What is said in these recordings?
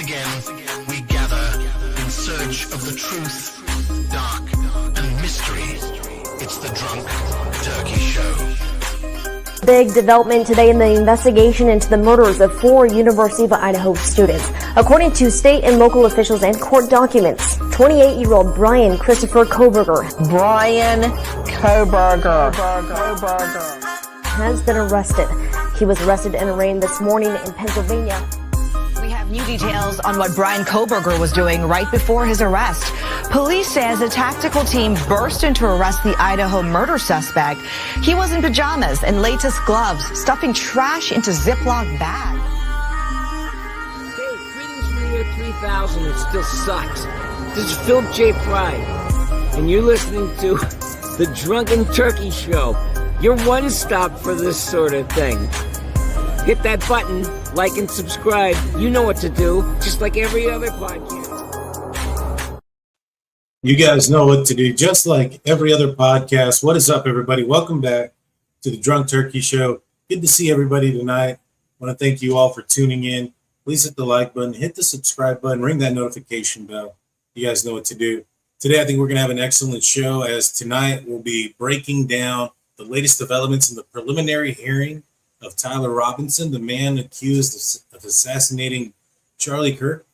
again, we gather in search of the truth, dark, and mystery. It's the Drunk Turkey Show. Big development today in the investigation into the murders of 4 University of Idaho students. According to state and local officials and court documents, 28-year-old Brian Christopher Koberger has been arrested. He was arrested and arraigned this morning in Pennsylvania. We have new details on what Brian Koberger was doing right before his arrest. Police says a tactical team burst in to arrest the Idaho murder suspect. He was in pajamas and latex gloves, stuffing trash into Ziploc bags. Hey, greetings from the year 3000. It still sucks. This is Philip J. Fry, and you're listening to the Drunken Turkey Show. Your one stop for this sort of thing. Hit that button, like and subscribe. You know what to do, just like every other podcast. You guys know what to do, just like every other podcast. What is up, everybody? Welcome back to the Drunk Turkey Show. Good to see everybody tonight. I want to thank you all for tuning in. Please hit the like button, hit the subscribe button, ring that notification bell. You guys know what to do. Today, I think we're going to have an excellent show, as tonight we'll be breaking down the latest developments in the preliminary hearing of Tyler Robinson, the man accused of assassinating Charlie Kirk.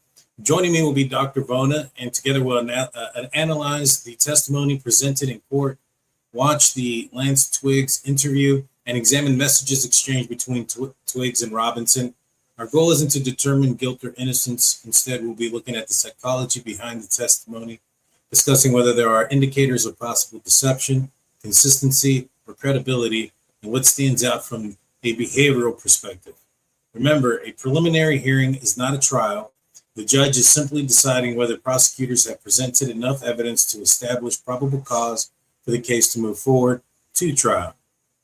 Joining me will be Dr. Vona, and together we'll analyze the testimony presented in court, watch the Lance Twiggs interview, and examine messages exchanged between Twiggs and Robinson. Our goal isn't to determine guilt or innocence. Instead, we'll be looking at the psychology behind the testimony, discussing whether there are indicators of possible deception, consistency, or credibility, and what stands out from a behavioral perspective. Remember, a preliminary hearing is not a trial. The judge is simply deciding whether prosecutors have presented enough evidence to establish probable cause for the case to move forward to trial.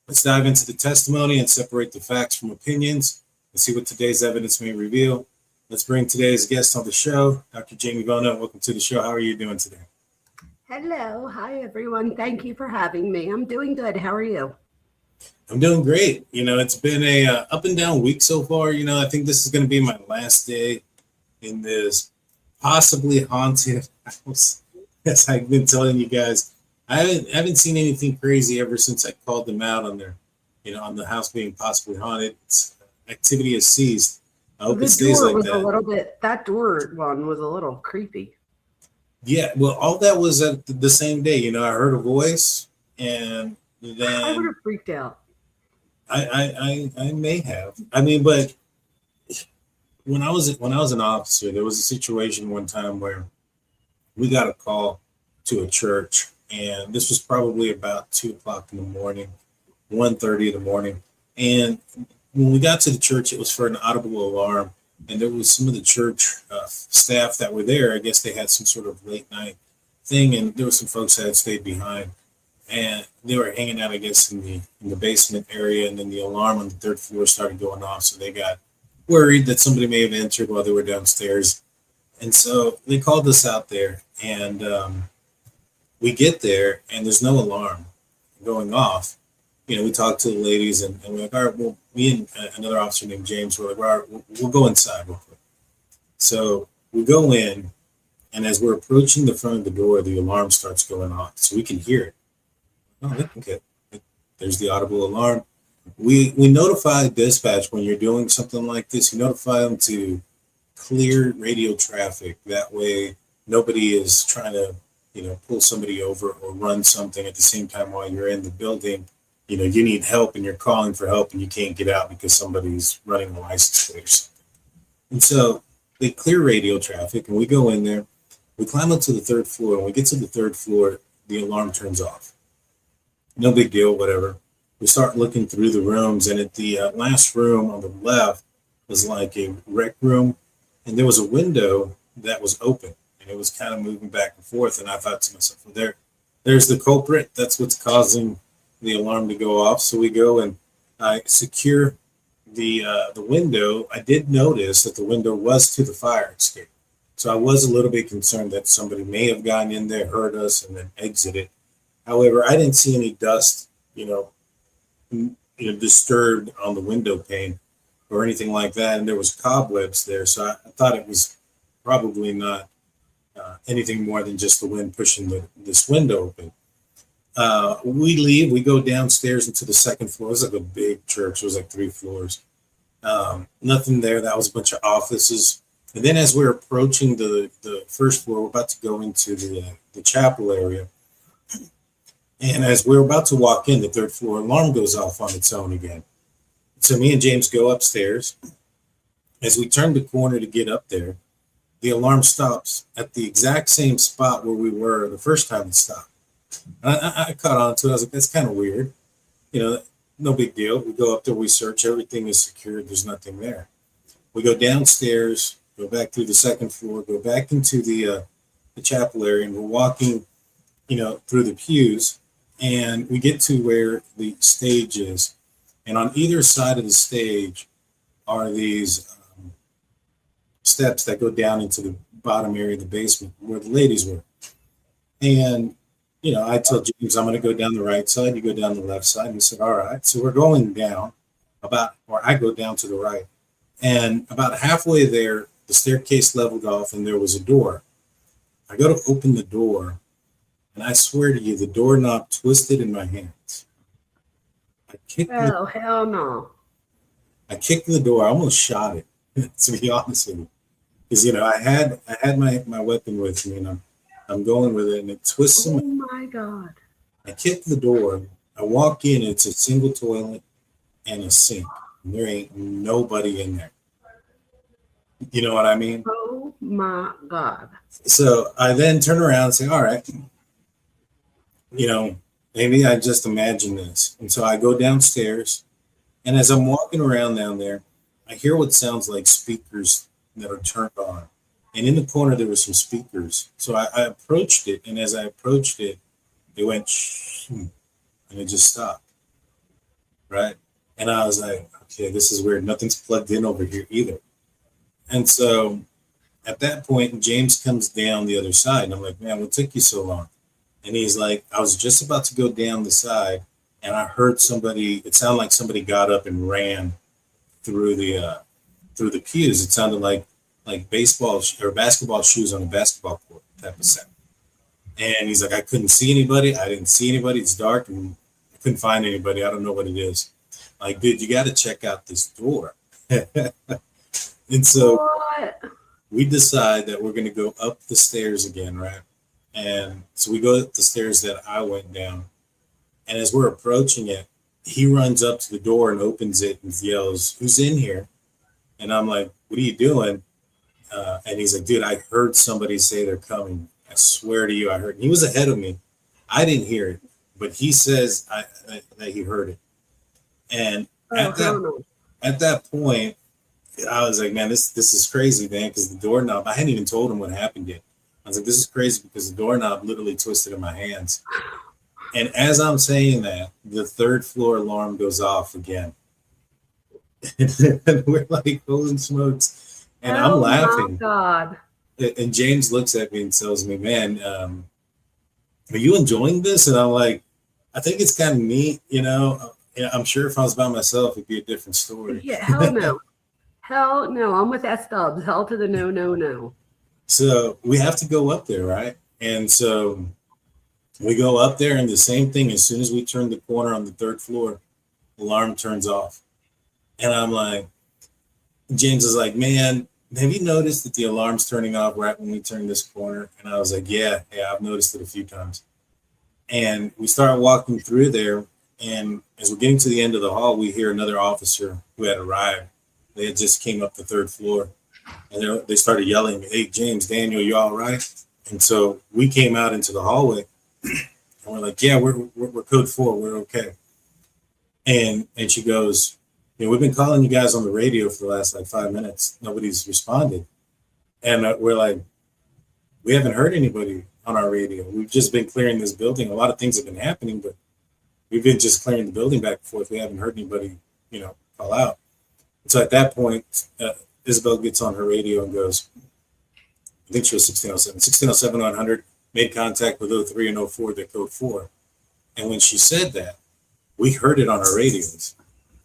Let's dive into the testimony and separate the facts from opinions and see what today's evidence may reveal. Let's bring today's guest on the show, Dr. Jamie Vona. Welcome to the show. How are you doing today? Hello. Hi, everyone. Thank you for having me. I'm doing good. How are you? I'm doing great. It's been a up and down week so far. I think this is going to be my last day in this possibly haunted house. As I've been telling you guys, I haven't seen anything crazy ever since I called them out on their, on the house being possibly haunted. Activity has ceased. I hope it stays like that. That door one was a little creepy. Yeah, well, all that was at the same day. I heard a voice, and then I would have freaked out. I may have. I mean, but when I was an officer, there was a situation one time where we got a call to a church, and this was probably about 2:00 in the morning, 1:30 in the morning. And when we got to the church, it was for an audible alarm, and there was some of the church staff that were there. I guess they had some sort of late night thing, and there were some folks that had stayed behind, and they were hanging out, I guess, in the basement area, and then the alarm on the 3rd floor started going off, so they got worried that somebody may have entered while they were downstairs. And so they called us out there, and we get there, and there's no alarm going off. We talked to the ladies, and we're like, all right, well, me and another officer named James were like, all right, we'll go inside real quick. So we go in, and as we're approaching the front of the door, the alarm starts going off, so we can hear it. Oh, okay. There's the audible alarm. We notify dispatch when you're doing something like this. You notify them to clear radio traffic. That way, nobody is trying to, pull somebody over or run something at the same time while you're in the building. You need help and you're calling for help and you can't get out because somebody's running a license plate or something. And so they clear radio traffic, and we go in there. We climb up to the 3rd floor. When we get to the 3rd floor, the alarm turns off. No big deal, whatever. We start looking through the rooms, and at the last room on the left was like a rec room, and there was a window that was open, and it was kind of moving back and forth. And I thought to myself, well, there's the culprit. That's what's causing the alarm to go off. So we go and I secure the window. I did notice that the window was to the fire escape, so I was a little bit concerned that somebody may have gotten in there, heard us, and then exited. However, I didn't see any dust, disturbed on the window pane or anything like that, and there was cobwebs there, so I thought it was probably not anything more than just the wind pushing this window open. We leave, we go downstairs into the second floor. It was like a big church. It was like 3 floors. Nothing there. That was a bunch of offices. And then as we're approaching the first floor, we're about to go into the chapel area. And as we're about to walk in, the 3rd floor alarm goes off on its own again. So me and James go upstairs. As we turn the corner to get up there, the alarm stops at the exact same spot where we were the first time it stopped. And I caught on to it. I was like, that's kind of weird. No big deal. We go up there, we search, everything is secured. There's nothing there. We go downstairs, go back through the 2nd floor, go back into the chapel area, and we're walking, through the pews, and we get to where the stage is. And on either side of the stage are these steps that go down into the bottom area of the basement where the ladies were. And, I told James, I'm going to go down the right side. You go down the left side. And he said, all right. So we're going down I go down to the right. And about halfway there, the staircase leveled off and there was a door. I go to open the door, and I swear to you, the doorknob twisted in my hands. Hell no. I kicked the door. I almost shot it, to be honest with you. Because, I had my weapon with me, and I'm going with it, and it twists in my. Oh my God. I kick the door. I walk in. It's a single toilet and a sink. And there ain't nobody in there. You know what I mean? Oh my God. So I then turn around and say, all right, maybe I just imagined this. And so I go downstairs, and as I'm walking around down there, I hear what sounds like speakers that are turned on. And in the corner, there were some speakers. So I approached it, and as I approached it, it went shh, and it just stopped. Right? And I was like, okay, this is weird. Nothing's plugged in over here either. And so at that point, James comes down the other side, and I'm like, man, what took you so long? And he's like, I was just about to go down the side, and I heard somebody, it sounded like somebody got up and ran through the pews. It sounded like baseball or basketball shoes on a basketball court type of sound. And he's like, I couldn't see anybody. I didn't see anybody. It's dark, and I couldn't find anybody. I don't know what it is. Like, dude, you got to check out this door. And so we decide that we're going to go up the stairs again, right? And so we go up the stairs that I went down. And as we're approaching it, he runs up to the door and opens it and yells, who's in here? And I'm like, what are you doing? And he's like, dude, I heard somebody say they're coming. I swear to you, I heard. He was ahead of me. I didn't hear it, but he says that he heard it. And at that point, I was like, man, this is crazy, man, because the doorknob, I hadn't even told him what happened yet. I was like, this is crazy because the doorknob literally twisted in my hands. And as I'm saying that, the 3rd floor alarm goes off again. And we're like, holy smokes. And I'm laughing. God. And James looks at me and tells me, man, are you enjoying this? And I'm like, I think it's kind of neat, I'm sure if I was by myself, it'd be a different story. Yeah, hell no. Hell no. I'm with S-Dubs. Hell to the no, no, no. So we have to go up there, right? And so we go up there, and the same thing. As soon as we turn the corner on the 3rd floor, alarm turns off. And I'm like, James is like, man, have you noticed that the alarm's turning off right when we turn this corner? And I was like, yeah, I've noticed it a few times. And we start walking through there. And as we're getting to the end of the hall, we hear another officer who had arrived. They had just came up the 3rd floor, and they started yelling, hey, James, Daniel, you all right? And so we came out into the hallway, and we're like, yeah, we're code 4. We're okay. And she goes, we've been calling you guys on the radio for the last 5 minutes. Nobody's responded. And we're like, we haven't heard anybody on our radio. We've just been clearing this building. A lot of things have been happening, but we've been just clearing the building back and forth. We haven't heard anybody, call out. And so at that point, Isabel gets on her radio and goes, I think she was 1607. 1607 100, made contact with 03 and 04, the code 4. And when she said that, we heard it on our radios.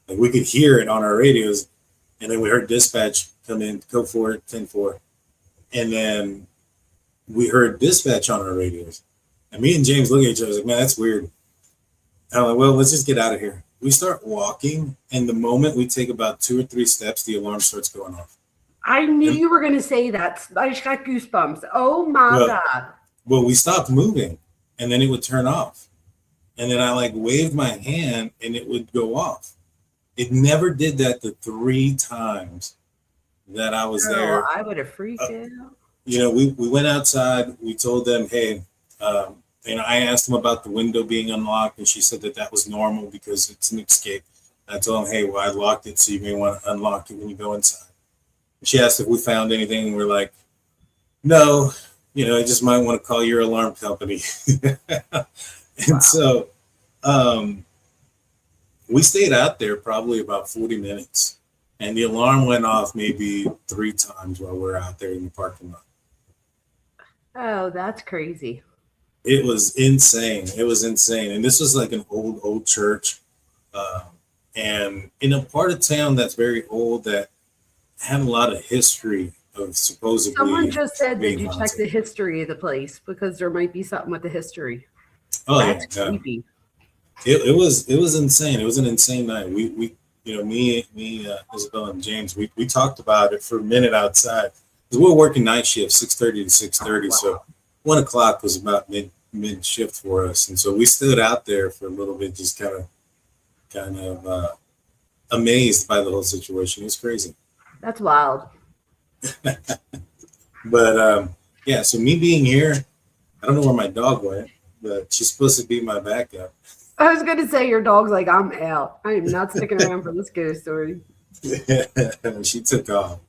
Like, we could hear it on our radios. And then we heard dispatch come in, code 4, 10-4. And then we heard dispatch on our radios. And me and James look at each other like, man, that's weird. I'm like, well, let's just get out of here. We start walking, and the moment we take about 2 or 3 steps, the alarm starts going off. I knew you were going to say that. I just got goosebumps. Oh my God. Well, we stopped moving, and then it would turn off. And then I like waved my hand, and it would go off. It never did that the 3 times that I was there. I would have freaked out. You know, we went outside. We told them, hey, and I asked them about the window being unlocked, and she said that was normal because it's an escape. I told them, hey, well, I locked it, so you may want to unlock it when you go inside. And she asked if we found anything, and we're like, no, you know, I just might want to call your alarm company. And so we stayed out there probably about 40 minutes, and the alarm went off maybe 3 times while we were out there in the parking lot. Oh, that's crazy. It was insane. It was insane. And this was like an old church. And in a part of town that's very old that had a lot of history of supposedly. Someone just said, did you check haunted. the history of the place? Because there might be something with the history. Oh, That's yeah. creepy. It was insane. It was an insane night. We you know, me, Isabel and James, we talked about it for a minute outside. Because we were working night shift, 6:30 to 6:30. So 1 o'clock was about mid shift for us. And so we stood out there for a little bit, just kind of amazed by the whole situation. It was crazy. That's wild. But yeah, so me being here, I don't know where my dog went, but she's supposed to be my backup. I was going to say your dog's like, I'm out. I am not sticking around for this ghost story. She took off.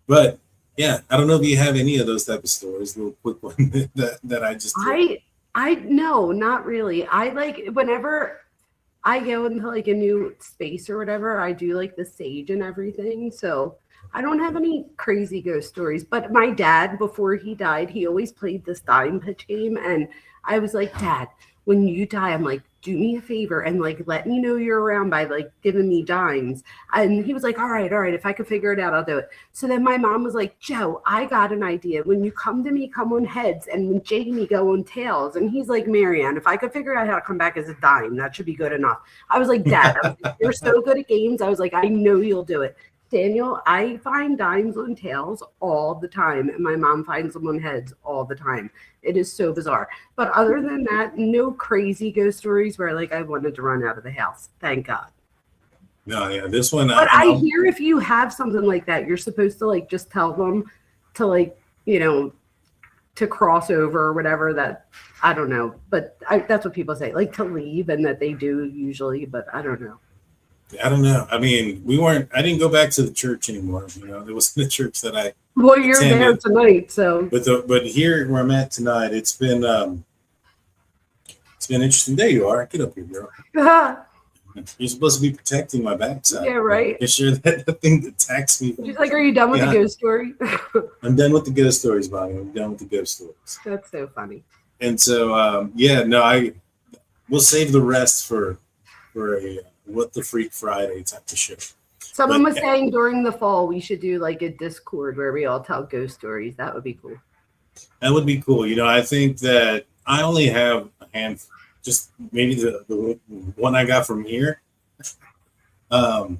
But yeah, I don't know if you have any of those type of stories, little quick one that I just did. I no, not really. I like whenever I go into like a new space or whatever, I do like the sage and everything. So I don't have any crazy ghost stories. But my dad, before he died, he always played this dime pitch game. And I was like, Dad, when you die, I'm like, do me a favor and like let me know you're around by like giving me dimes. And he was like, all right, if I could figure it out, I'll do it. So then my mom was like, Joe, I got an idea. When you come to me, come on heads, and when Jamie go on tails. And he's like, Marianne, if I could figure out how to come back as a dime, that should be good enough. I was like, Dad, you're so good at games. I was like, I know you'll do it. Daniel, I find dimes on tails all the time, and my mom finds them on heads all the time. It is so bizarre. But other than that, no crazy ghost stories where like I wanted to run out of the house. Thank God. No, yeah, this one. But I hear if you have something like that, you're supposed to like just tell them to like, you know, to cross over or whatever. That I don't know, but that's what people say, like to leave, and that they do usually. But I don't know. I don't know. I mean, I didn't go back to the church anymore. You know, there wasn't the church that I. Well, you're there tonight, so. But here where I'm at tonight, it's been interesting. There you are. Get up here, girl. You're supposed to be protecting my backside. Yeah, right. Make sure that the thing attacks me. She's like, are you done with the ghost story? I'm done with the ghost stories, Bonnie. I'm done with the ghost stories. That's so funny. And so, we'll save the rest for a What the Freak Friday type of show. Someone was saying during the fall we should do like a Discord where we all tell ghost stories. That would be cool. That would be cool. You know, I think that I only have a handful, just maybe the one I got from here, the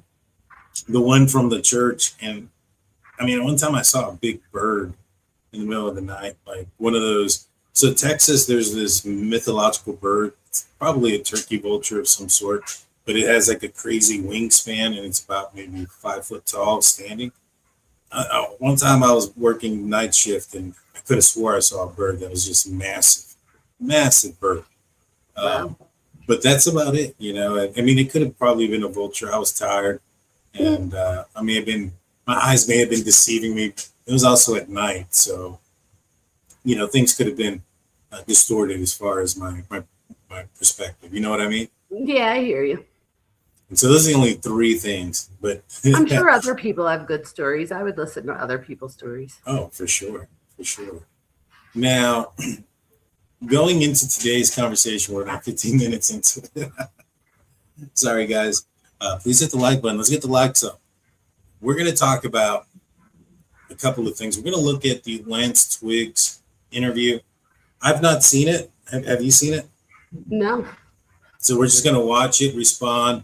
one from the church. And I mean, one time I saw a big bird in the middle of the night, like one of those. So Texas, there's this mythological bird. It's probably a turkey vulture of some sort, but it has like a crazy wingspan, and it's about maybe 5 foot tall, standing. One time I was working night shift, and I could have swore I saw a bird that was just massive bird. Wow. But that's about it, you know. I mean, it could have probably been a vulture. I was tired, and my eyes may have been deceiving me. It was also at night, so you know, things could have been distorted as far as my perspective. You know what I mean? Yeah, I hear you. And so those are the only 3 things, but I'm sure other people have good stories. I would listen to other people's stories. Oh, for sure. Now, going into today's conversation, we're about 15 minutes into it. Sorry, guys. Please hit the like button. Let's get the likes up. We're going to talk about a couple of things. We're going to look at the Lance Twiggs interview. I've not seen it. Have you seen it? No. So we're just going to watch it, respond.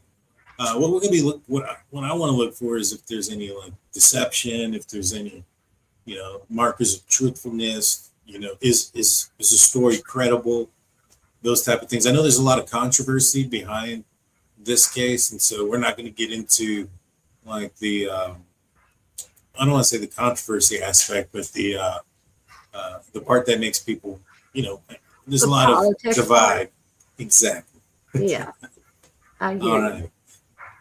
What we're going to be what I want to look for is if there's any like deception, if there's any, markers of truthfulness. Is the story credible? Those type of things. I know there's a lot of controversy behind this case, and so we're not going to get into like the I don't want to say the controversy aspect, but the part that makes people, there's a lot of divide. Exactly. Yeah. All right.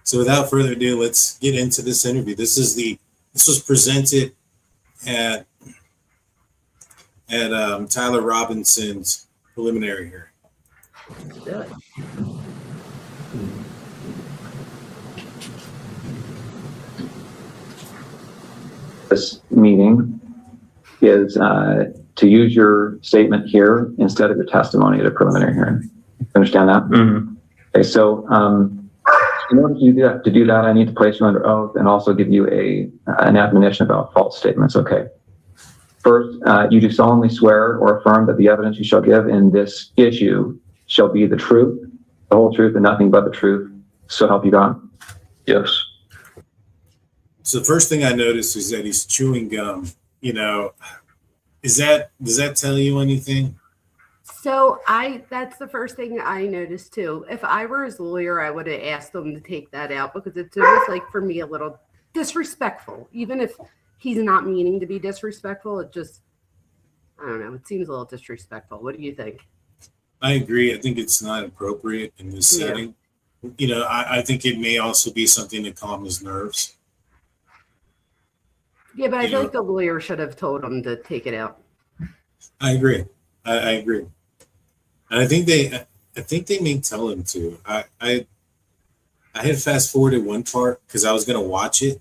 So without further ado, let's get into this interview. This was presented at Tyler Robinson's preliminary hearing. This meeting is to use your statement here instead of your testimony at a preliminary hearing. Understand that? Mm-hmm. Okay, so in order to do that, I need to place you under oath and also give you an admonition about false statements. Okay. First, you do solemnly swear or affirm that the evidence you shall give in this issue shall be the truth, the whole truth, and nothing but the truth. So help you God. Yes. So the first thing I noticed is that he's chewing gum. Does that tell you anything? So that's the first thing I noticed too. If I were his lawyer, I would have asked him to take that out because it's almost like for me a little disrespectful. Even if he's not meaning to be disrespectful, it just, I don't know, it seems a little disrespectful. What do you think? I agree. I think it's not appropriate in this setting. I think it may also be something to calm his nerves. Yeah, but I feel like the lawyer should have told him to take it out. I agree. I agree. And I think they may tell him to. I had fast forwarded one part because I was going to watch it,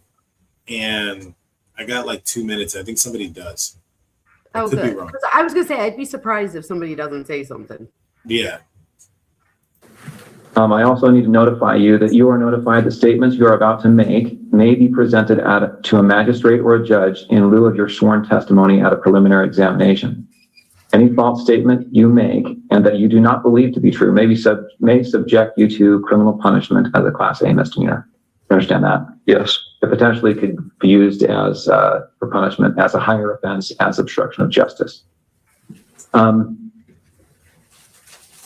and I got like 2 minutes. I think somebody does. Oh, good. Because I was going to say, I'd be surprised if somebody doesn't say something. Yeah. I also need to notify you that you are notified that statements you are about to make may be presented to a magistrate or a judge in lieu of your sworn testimony at a preliminary examination. Any false statement you make and that you do not believe to be true may subject you to criminal punishment as a Class A misdemeanor. You understand that? Yes. It potentially could be used as for punishment as a higher offense as obstruction of justice.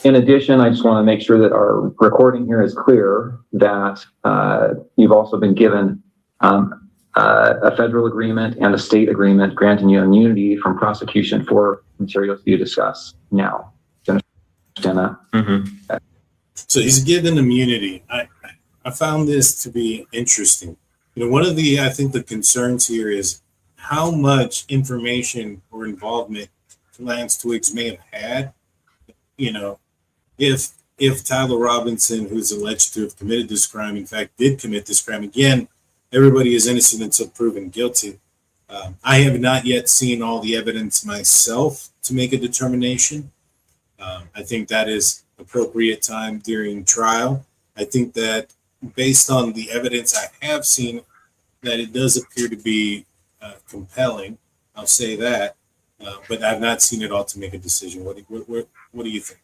In addition, I just want to make sure that our recording here is clear that you've also been given a federal agreement and a state agreement granting you immunity from prosecution for materials you discuss now. Do you understand that? Mm-hmm. Okay. So he's given immunity. I found this to be interesting. One of I think the concerns here is how much information or involvement Lance Twiggs may have had, if Tyler Robinson, who's alleged to have committed this crime, in fact, did commit this crime. Again, everybody is innocent until proven guilty. I have not yet seen all the evidence myself to make a determination. I think that is appropriate time during trial. I think that based on the evidence I have seen, that it does appear to be compelling. I'll say that, but I've not seen it all to make a decision. What do you think?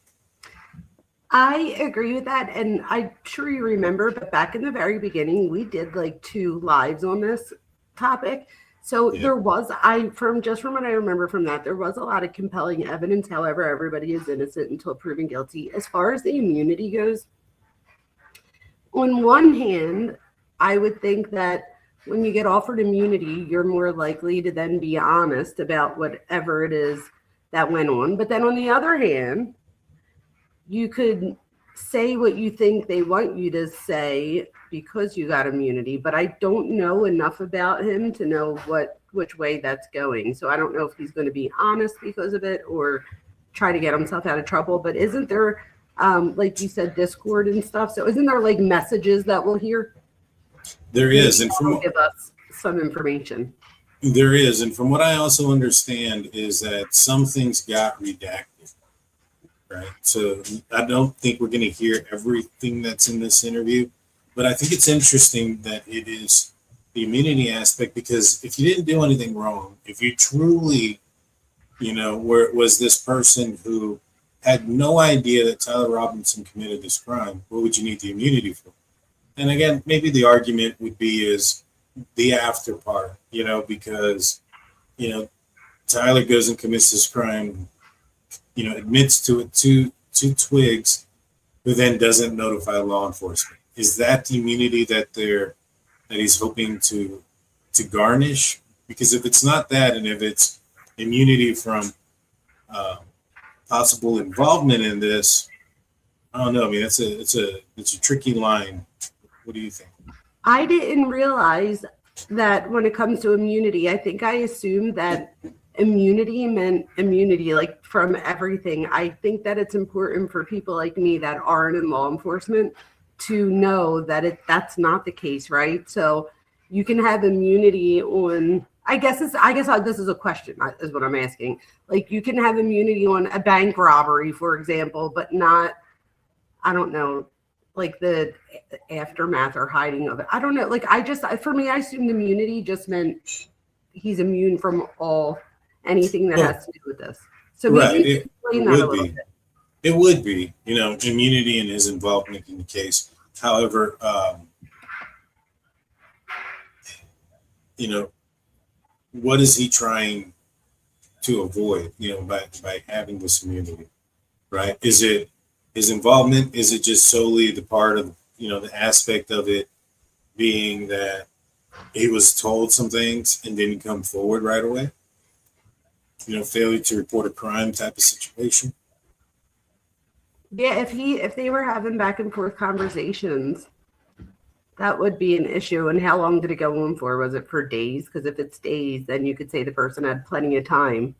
I agree with that, and I'm sure you remember, but back in the very beginning, we did like 2 lives on this topic. So there was, from what I remember from that, there was a lot of compelling evidence. However, everybody is innocent until proven guilty. As far as the immunity goes, on one hand, I would think that when you get offered immunity, you're more likely to then be honest about whatever it is that went on. But then on the other hand, you could say what you think they want you to say because you got immunity, but I don't know enough about him to know which way that's going. So I don't know if he's going to be honest because of it or try to get himself out of trouble. But isn't there, like you said, Discord and stuff? So isn't there like messages that we'll hear? There is, and give us some information. There is, and from what I also understand is that some things got redacted. Right. So I don't think we're going to hear everything that's in this interview, but I think it's interesting that it is immunity aspect, because if you didn't do anything wrong, if you truly, was this person who had no idea that Tyler Robinson committed this crime, what would you need the immunity for? And again, maybe the argument would be is the after part, because, Tyler goes and commits this crime, admits to it to Twigs, who then doesn't notify law enforcement. Is that the immunity that he's hoping to garnish? Because if it's not that, and if it's immunity from possible involvement in this, I don't know. I mean, it's a tricky line. What do you think? I didn't realize that when it comes to immunity, I think I assumed that immunity meant immunity, like from everything. I think that it's important for people like me that aren't in law enforcement to know that that's not the case, right? So you can have immunity on, this is a question, is what I'm asking. Like, you can have immunity on a bank robbery, for example, but not, I don't know, like the aftermath or hiding of it. I don't know. Like, for me, I assumed immunity just meant he's immune from anything that has to do with this. So maybe explain that a little bit. It would be, immunity in his involvement in the case. However, what is he trying to avoid, by having this immunity, right? Is it his involvement? Is it just solely the part of, the aspect of it being that he was told some things and didn't come forward right away? Failure to report a crime type of situation. Yeah, if they were having back and forth conversations, that would be an issue. And how long did it go on for? Was it for days? Because if it's days, then you could say the person had plenty of time.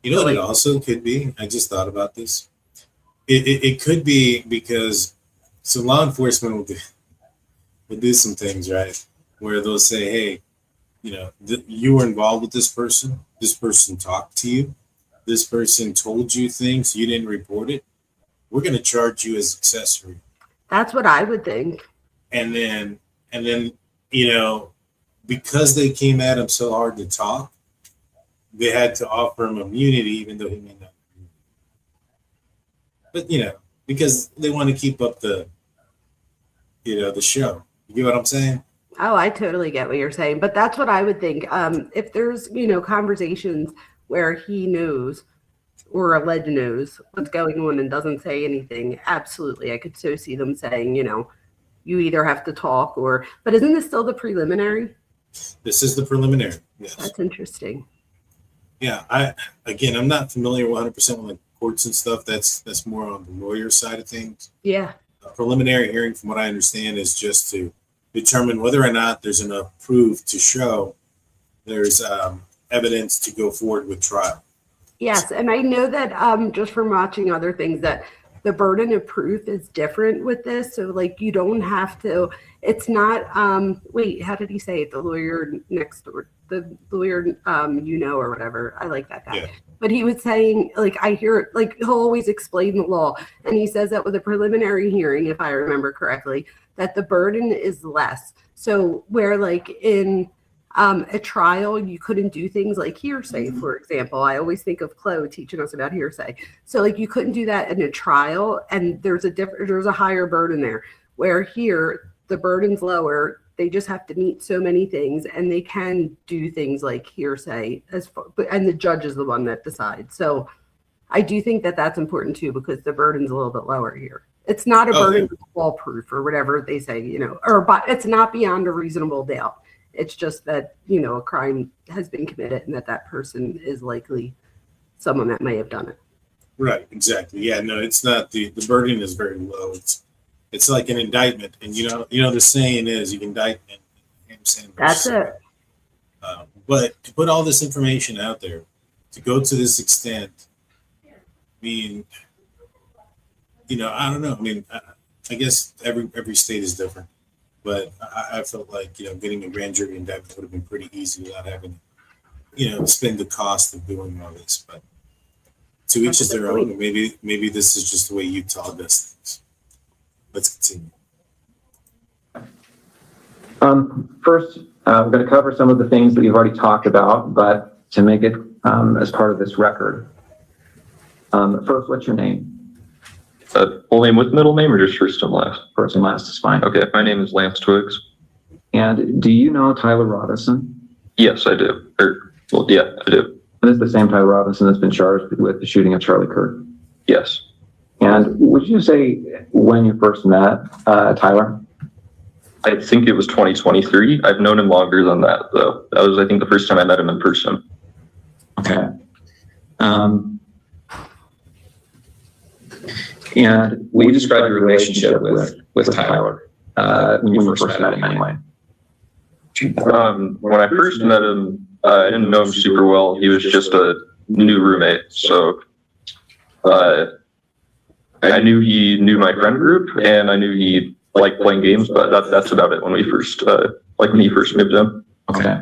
What it also could be? I just thought about this. It could be because law enforcement will do some things, right? Where they'll say, hey, you were involved with this person. This person talked to you. This person told you things. You didn't report it. We're going to charge you as accessory. That's what I would think. And then, because they came at him so hard to talk, they had to offer him immunity, even though he may not. But, because they want to keep up the show. You get what I'm saying? Oh, I totally get what you're saying. But that's what I would think. If there's, conversations where he knows or alleged knows what's going on and doesn't say anything, absolutely. I could so see them saying, you either have to talk but isn't this still the preliminary? This is the preliminary. Yes. That's interesting. Yeah. I'm not familiar 100% with courts and stuff. That's more on the lawyer side of things. Yeah. A preliminary hearing, from what I understand, is just to determine whether or not there's enough proof to show there's evidence to go forward with trial. Yes, and I know that just from watching other things that the burden of proof is different with this. So like you don't have to, it's not, how did he say it? The lawyer next door, the lawyer, or whatever. I like that guy. Yeah. But he was saying, like, I hear it, like he'll always explain the law. And he says that with a preliminary hearing, if I remember correctly, that the burden is less. So where like in a trial, you couldn't do things like hearsay, for example. I always think of Chloe teaching us about hearsay. So like you couldn't do that in a trial, and there's a higher burden there. Where here the burden's lower, they just have to meet so many things, and they can do things like hearsay and the judge is the one that decides. So I do think that that's important too, because the burden's a little bit lower here. It's not a burden of fall proof or whatever they say, but it's not beyond a reasonable doubt. It's just that, a crime has been committed and that person is likely someone that may have done it. Right, exactly. Yeah, no, it's not the burden is very low. It's like an indictment. And, the saying is you can indict and that's it. But to put all this information out there, to go to this extent, I mean, I don't know. I mean, I guess every state is different. But I felt like, getting a grand jury indictment would have been pretty easy without having, spend the cost of doing all this. But to each is their own. Maybe this is just the way Utah does things. Let's continue. First, I'm going to cover some of the things that you've already talked about, but to make it as part of this record. First, what's your name? Full name with middle name or just first and last? First and last is fine. Okay, my name is Lance Twiggs. And do you know Tyler Robinson? Yes, I do. Yeah, I do. And this is the same Tyler Robinson that's been charged with the shooting of Charlie Kirk. Yes. And would you say when you first met Tyler? I think it was 2023. I've known him longer than that, though. That was, I think, the first time I met him in person. Okay. And will you describe your relationship with Tyler when you first met him anyway? When I first met him, I didn't know him super well. He was just a new roommate. So I knew he knew my friend group, and I knew he liked playing games, but that's about it when we first, when he first moved in. Okay.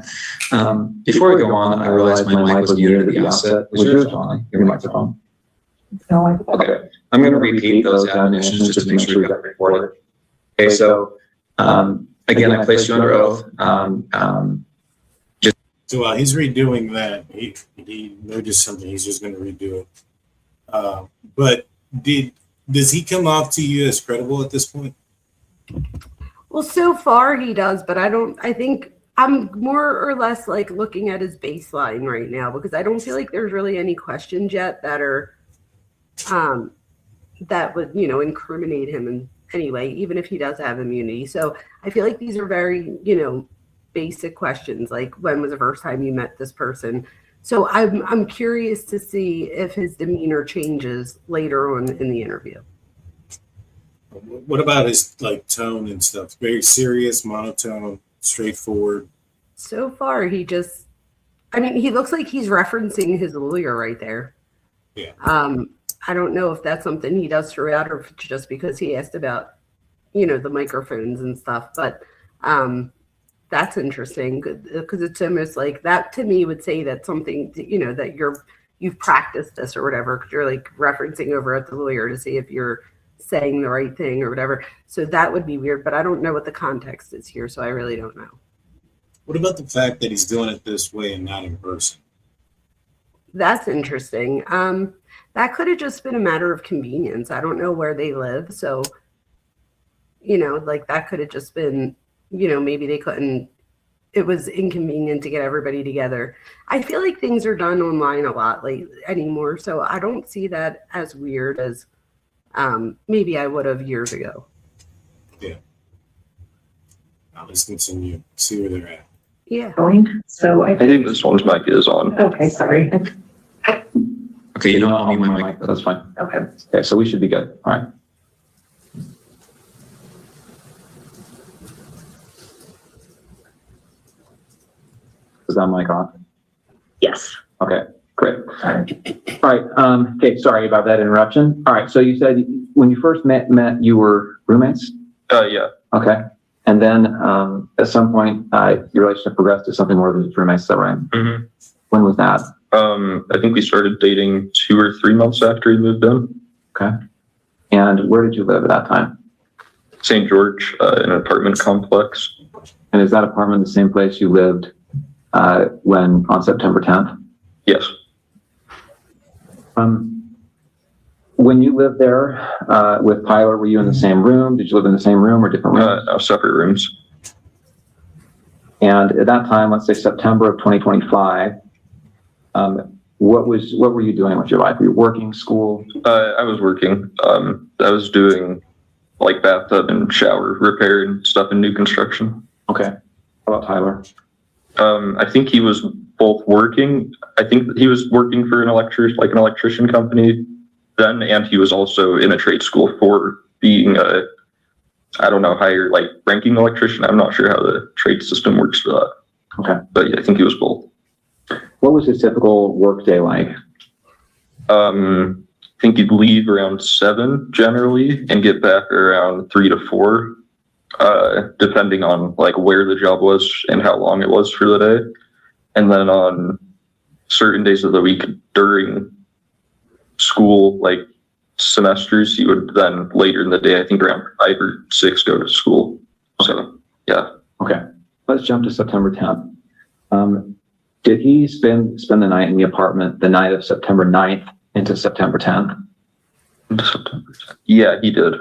Before we go on, I realized my mic was muted at the outset. Was yours on? Your microphone? No, okay. I'm going to repeat those admonitions just to make sure we got recorded. Okay, so again, I placed you under oath. So while he's redoing that, he noticed something. He's just going to redo it. But does he come off to you as credible at this point? Well, so far he does, but I think I'm more or less like looking at his baseline right now, because I don't feel like there's really any questions yet that are, that would, incriminate him in any way, even if he does have immunity. So I feel like these are very, basic questions, like when was the first time you met this person? So I'm curious to see if his demeanor changes later on in the interview. What about his tone and stuff? Very serious, monotone, straightforward. So far, he looks like he's referencing his lawyer right there. Yeah. I don't know if that's something he does throughout, or if it's just because he asked about, the microphones and stuff. But that's interesting, because it's almost like that to me would say that something, that you've practiced this or whatever, because you're referencing over at the lawyer to see if you're saying the right thing or whatever. So that would be weird, but I don't know what the context is here, so I really don't know. What about the fact that he's doing it this way and not in person? That's interesting. That could have just been a matter of convenience. I don't know where they live, so that could have just been, maybe they couldn't, it was inconvenient to get everybody together. I feel like things are done online a lot anymore, so I don't see that as weird as maybe I would have years ago. Yeah. Now let's continue. See where they're at. Yeah. So I think this one's mic is on. Okay, sorry. Okay, you don't need my mic. That's fine. Okay, so we should be good. All right. Is that mic on? Yes. Okay, great. All right. Okay, sorry about that interruption. All right, so you said when you first met, you were roommates? Yeah. Okay. And then at some point, your relationship progressed to something more than just roommates, is that right? Mm-hmm. When was that? I think we started dating 2 or 3 months after he moved in. Okay. And where did you live at that time? St. George, in an apartment complex. And is that apartment the same place you lived when on September 10th? Yes. When you lived there with Tyler, were you in the same room? Did you live in the same room or different rooms? No, separate rooms. And at that time, let's say September of 2025, what were you doing with your life? Were you working, school? I was working. I was doing bathtub and shower repair and stuff in new construction. Okay. How about Tyler? I think he was both working. I think he was working for an electrician company then, and he was also in a trade school for being a, higher ranking electrician. I'm not sure how the trade system works for that. Okay. But yeah, I think he was both. What was his typical work day like? I think he'd leave around 7 generally and get back around 3 to 4, depending on where the job was and how long it was for the day. And then on certain days of the week during school, semesters, he would then later in the day, I think around 5 or 6, go to school. So yeah. Okay, let's jump to September 10th. Did he spend the night in the apartment the night of September 9th into September 10th? Into September 10th. Yeah, he did.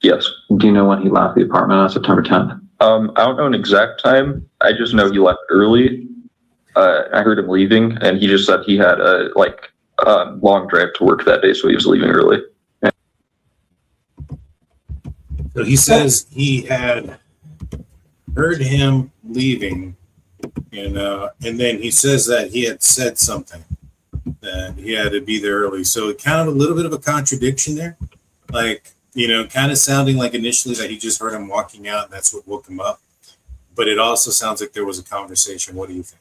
Yes. Do you know when he left the apartment on September 10th? I don't know an exact time. I just know he left early. I heard him leaving, and he just said he had a long drive to work that day, so he was leaving early. So he says he had heard him leaving, and then he says that he had said something, that he had to be there early. So it kind of a little bit of a contradiction there, like, kind of sounding like initially that he just heard him walking out and that's what woke him up. But it also sounds like there was a conversation. What do you think?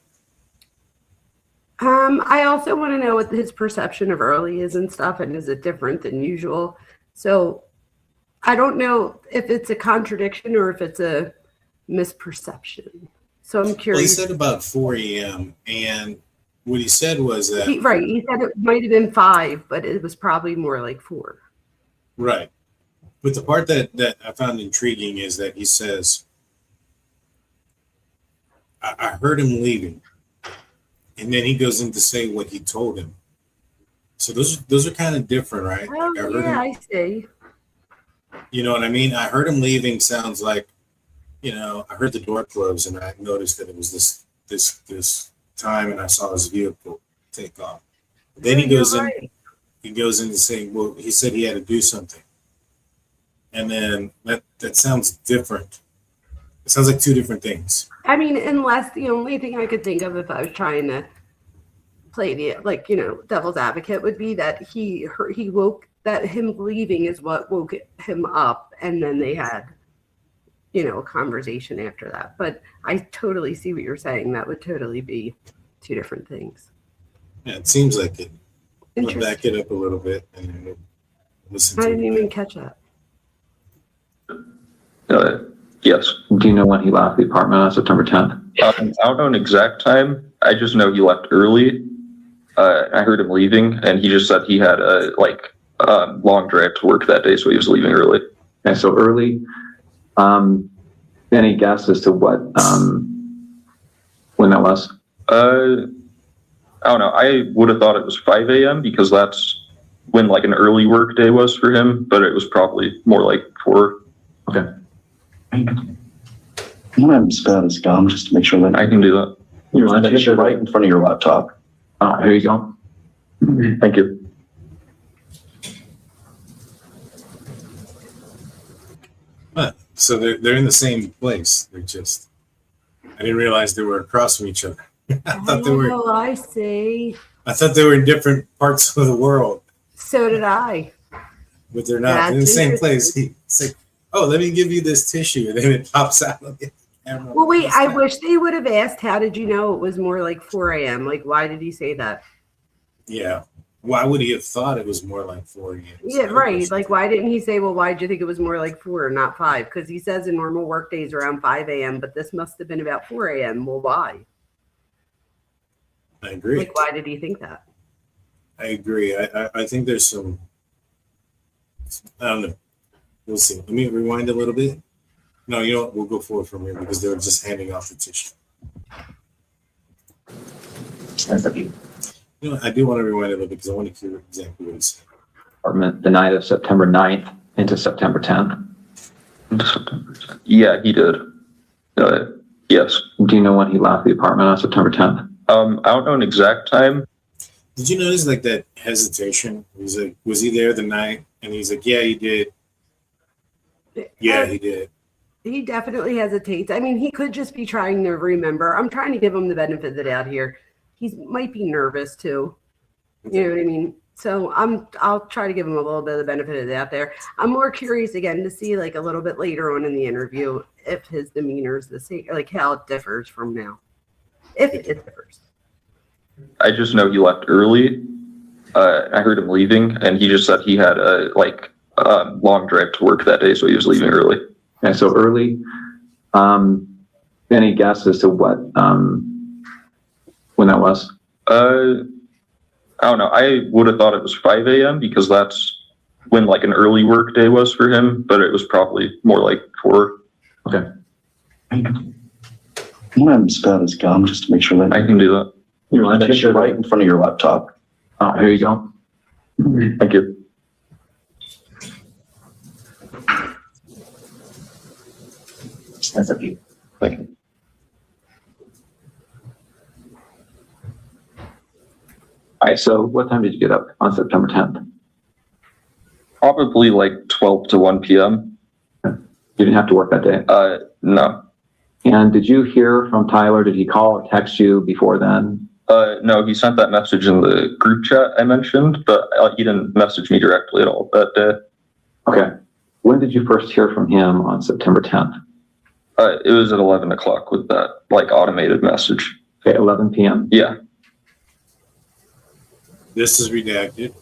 I also want to know what his perception of early is and stuff, and is it different than usual? So I don't know if it's a contradiction or if it's a misperception. So I'm curious. Well, he said about 4 a.m. and what he said was that he said it might have been 5, but it was probably more like 4. Right. But the part that I found intriguing is that he says, I heard him leaving. And then he goes in to say what he told him. So those are kind of different, right? Oh, I see. You know what I mean? I heard him leaving sounds like, I heard the door close and I noticed that it was this time and I saw his vehicle take off. Then he goes in to say, well, he said he had to do something. And then that sounds different. It sounds like two different things. I mean, unless the only thing I could think of if I was trying to play the devil's advocate would be that he woke, that him leaving is what woke him up, and then they had a conversation after that. But I totally see what you're saying. That would totally be two different things. Yeah, it seems like it. We'll back it up a little bit and then we'll listen to it. I didn't even catch that. Yes. Do you know when he left the apartment on September 10th? I don't know an exact time. I just know he left early. I heard him leaving, and he just said he had a long drive to work that day, so he was leaving early. Okay, so early. Any guess as to what when that was? I don't know. I would have thought it was 5 a.m. because that's when an early work day was for him, but it was probably more like 4. Okay. I'm gonna spit out his gum just to make sure that I can do that. you're right in front of your laptop. Here you go. Thank you. So they're in the same place. I didn't realize they were across from each other. I thought they were. Oh, I see. I thought they were in different parts of the world. So did I. But they're not. They're in the same place. It's like, oh, let me give you this tissue, and then it pops out of the camera. Well, wait, I wish they would have asked, how did you know it was more like 4 a.m.? Like, why did he say that? Yeah. Why would he have thought it was more like 4 a.m.? Yeah, right. Like, why didn't he say, well, why did you think it was more like 4, not 5? Because he says in normal work days around 5 a.m., but this must have been about 4 a.m. Well, why? I agree. Like, why did he think that? I agree. I think there's some, I don't know. We'll see. Let me rewind a little bit. No, you know what? We'll go forward from here because they're just handing off the tissue. You know, I do want to rewind a little bit because I want to hear exactly what he said. Apartment the night of September 9th into September 10th. Into September 10th. Yeah, he did. Yes. Do you know when he left the apartment on September 10th? I don't know an exact time. Did you notice that hesitation? He's like, was he there the night? And he's like, yeah, he did. Yeah, he did. He definitely hesitates. I mean, he could just be trying to remember. I'm trying to give him the benefit of the doubt here. He might be nervous too. You know what I mean? So I'll try to give him a little bit of the benefit of the doubt there. I'm more curious again to see a little bit later on in the interview if his demeanor is the same, how it differs from now. If it differs. I just know he left early. I heard him leaving, and he just said he had a long drive to work that day, so he was leaving early. And so early. Any guess as to what when that was? I don't know. I would have thought it was 5 a.m. because that's when an early work day was for him, but it was probably more like 4. Okay. I'm gonna have him spit out his gum just to make sure that I can do that. you're right in front of your laptop. Here you go. Thank you. That's up to you. Thank you. All right, so what time did you get up on September 10th? Probably like 12 to 1 p.m. You didn't have to work that day. No. And did you hear from Tyler? Did he call or text you before then? No, he sent that message in the group chat I mentioned, but he didn't message me directly at all that day. Okay. When did you first hear from him on September 10th? It was at 11 o'clock with that like automated message. Okay, 11 p.m. Yeah. This is redacted.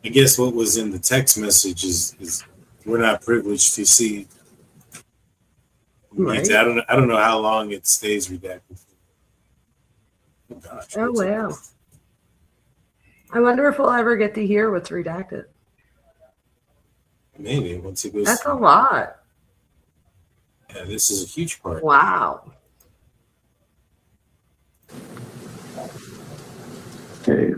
I guess what was in the text message is we're not privileged to see. Right. I don't know how long it stays redacted. Oh, gosh, Oh, what's wow. up? I wonder if we'll ever get to hear what's redacted. Maybe once it goes. That's a lot. Yeah, this is a huge part. Wow. Okay.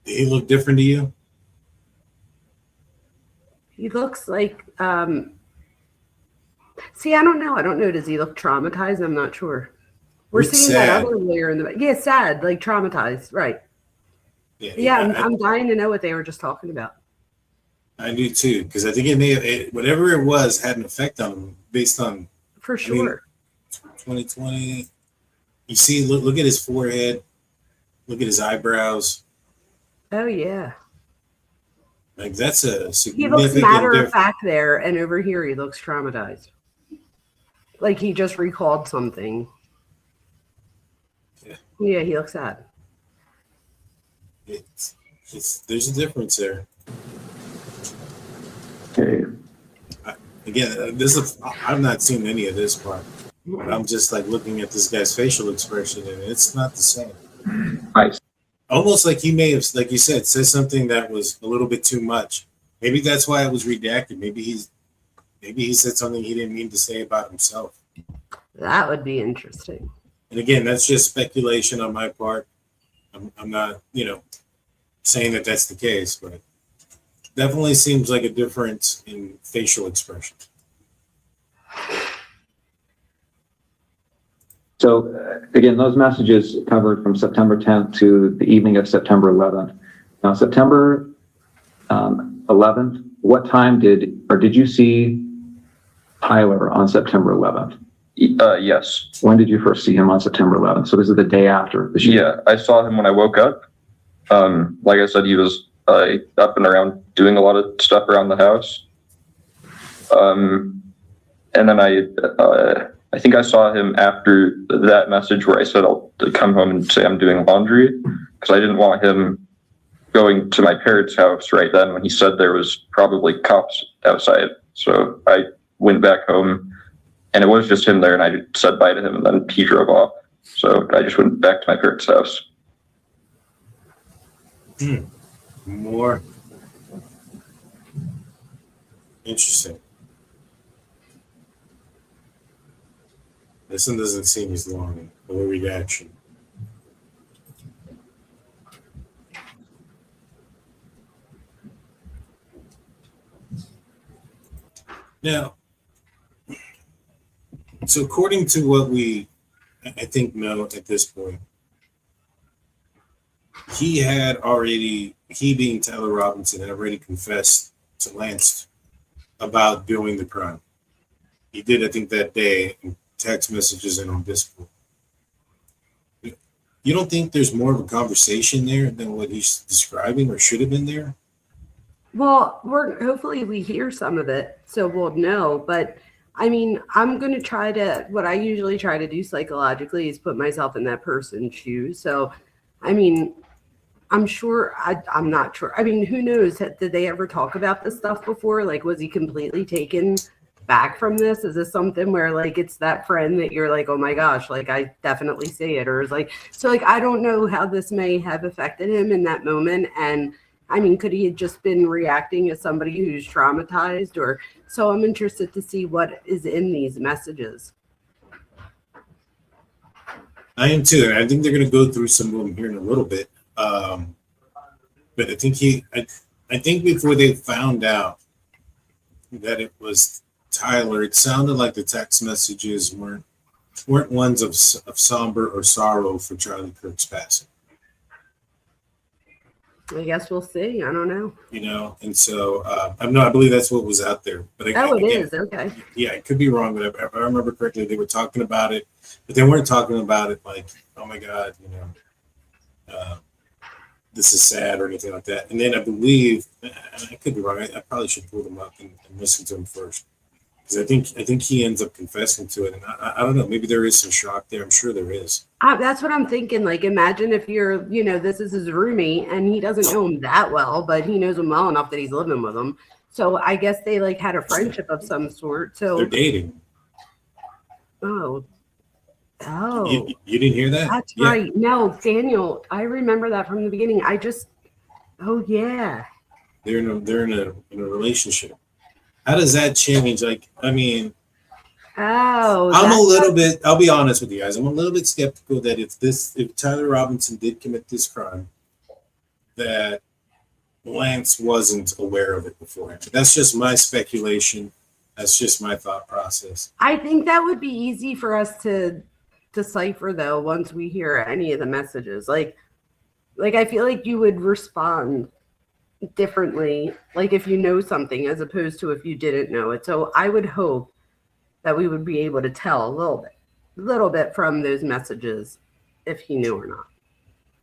Did he look different to you? He looks like, see, I don't know. I don't know. Does he look traumatized? I'm not sure. We're Looks seeing sad. that other layer in the back. Yeah, sad, like traumatized. Right. Yeah, I'm dying to know what they were just talking about. I do too, because I think it may have, whatever it was had an effect on him based on For sure. 2020. You see, look at his forehead, look at his eyebrows. Oh, yeah. Like that's a He looks significant matter of difference. fact there, and over here he looks traumatized. Like he just recalled something. Yeah. Yeah, he looks sad. There's a difference there. Okay. Again, I've not seen any of this part, but I'm just like looking at this guy's facial expression, and it's not the same. Right. Almost like he may have, like you said something that was a little bit too much. Maybe that's why it was redacted. Maybe he said something he didn't mean to say about himself. That would be interesting. And again, that's just speculation on my part. I'm not, saying that that's the case, but definitely seems like a difference in facial expression. So again, those messages covered from September 10th to the evening of September 11th. Now, September 11th, what time did you see Tyler on September 11th? Yes. When did you first see him on September 11th? So this is the day after the shooting. Yeah, I saw him when I woke up. Like I said, he was up and around doing a lot of stuff around the house. And then I think I saw him after that message where I said I'll come home and say I'm doing laundry, because I didn't want him going to my parents' house right then when he said there was probably cops outside. So I went back home, and it was just him there, and I said bye to him, and then he drove off. So I just went back to my parents' house. More interesting. This one doesn't seem as long of a reaction. Now, so according to what we, I think, know at this point, he being Tyler Robinson, had already confessed to Lance about doing the crime. He did, I think, that day in text messages and on Discord. You don't think there's more of a conversation there than what he's describing, or should have been there? Well, hopefully we hear some of it, so we'll know. But I mean, I'm going to what I usually try to do psychologically is put myself in that person's shoes. So, I mean, I'm sure, I'm not sure. I mean, who knows? Did they ever talk about this stuff before? Like, was he completely taken back from this? Is this something where like it's that friend that you're like, oh my gosh, like I definitely see it, or is like, so like I don't know how this may have affected him in that moment. And I mean, could he have just been reacting as somebody who's traumatized? Or so I'm interested to see what is in these messages. I am too, and I think they're going to go through some of them here in a little bit. But I think I think before they found out that it was Tyler, it sounded like the text messages weren't ones of somber or sorrow for Charlie Kirk's passing. I guess we'll see. I don't know. You know, and so I believe that's what was out there. But It is. Okay. Yeah, it could be wrong, but if I remember correctly, they were talking about it, but they weren't talking about it like, oh my God, you know, this is sad or anything like that. And then I believe, and I could be wrong, I probably should pull them up and listen to them first. Because I think he ends up confessing to it. And I don't know, maybe there is some shock there. I'm sure there is. That's what I'm thinking. Like, imagine if you're, you know, this is his roommate and he doesn't know him that well, but he knows him well enough that he's living with him. So I guess they like had a friendship of some sort. So they're dating. Oh. You didn't hear that? That's right. No, Daniel, I remember that from the beginning. Oh yeah. They're in a relationship. How does that change? Like, I mean, I'm a little bit, I'll be honest with you guys, I'm a little bit skeptical that if Tyler Robinson did commit this crime, that Lance wasn't aware of it beforehand. That's just my speculation. That's just my thought process. I think that would be easy for us to decipher though once we hear any of the messages. Like I feel like you would respond differently, like if you know something as opposed to if you didn't know it. So I would hope that we would be able to tell a little bit from those messages if he knew or not.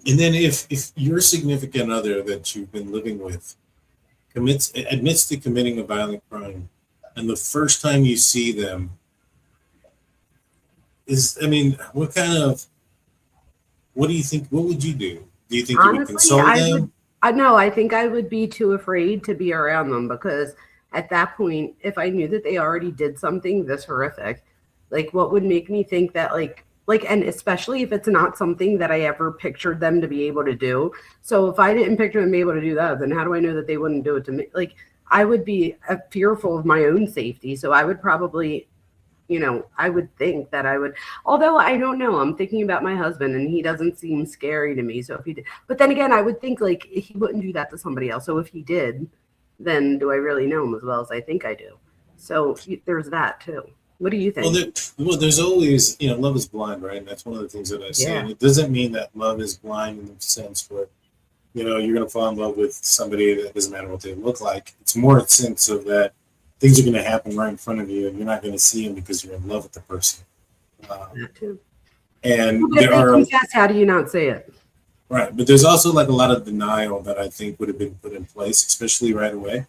And then if your significant other that you've been living with admits to committing a violent crime, and the first time you see them what do you think? What would you do? Do you think you would console them? I think I would be too afraid to be around them, because at that point, if I knew that they already did something this horrific, like what would make me think that like, and especially if it's not something that I ever pictured them to be able to do. So if I didn't picture them able to do that, then how do I know that they wouldn't do it to me? Like I would be fearful of my own safety. So I would probably, I would think that I would, although I don't know, I'm thinking about my husband and he doesn't seem scary to me. So if he did, but then again, I would think like he wouldn't do that to somebody else. So if he did, then do I really know him as well as I think I do? So there's that too. What do you think? Well, there's always, love is blind, right? And that's one of the things that I say. Yeah. And it doesn't mean that love is blind in the sense where, you're going to fall in love with somebody that doesn't matter what they look like. It's more a sense of that things are going to happen right in front of you and you're not going to see them because you're in love with the person. That too. And there are. How do you not say it? Right. But there's also like a lot of denial that I think would have been put in place, especially right away.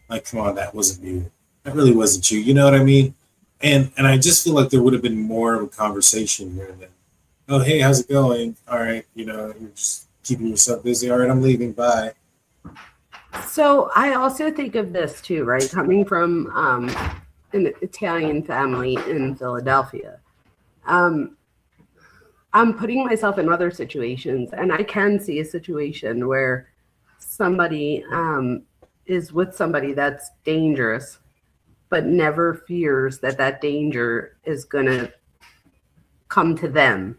Like, come on, that wasn't you. That really wasn't you. You know what I mean? And I just feel like there would have been more of a conversation here than, oh, hey, how's it going? All right, you're just keeping yourself busy. All right, I'm leaving. Bye. So I also think of this too, right? Coming from an Italian family in Philadelphia. I'm putting myself in other situations, and I can see a situation where somebody is with somebody that's dangerous, but never fears that danger is going to come to them.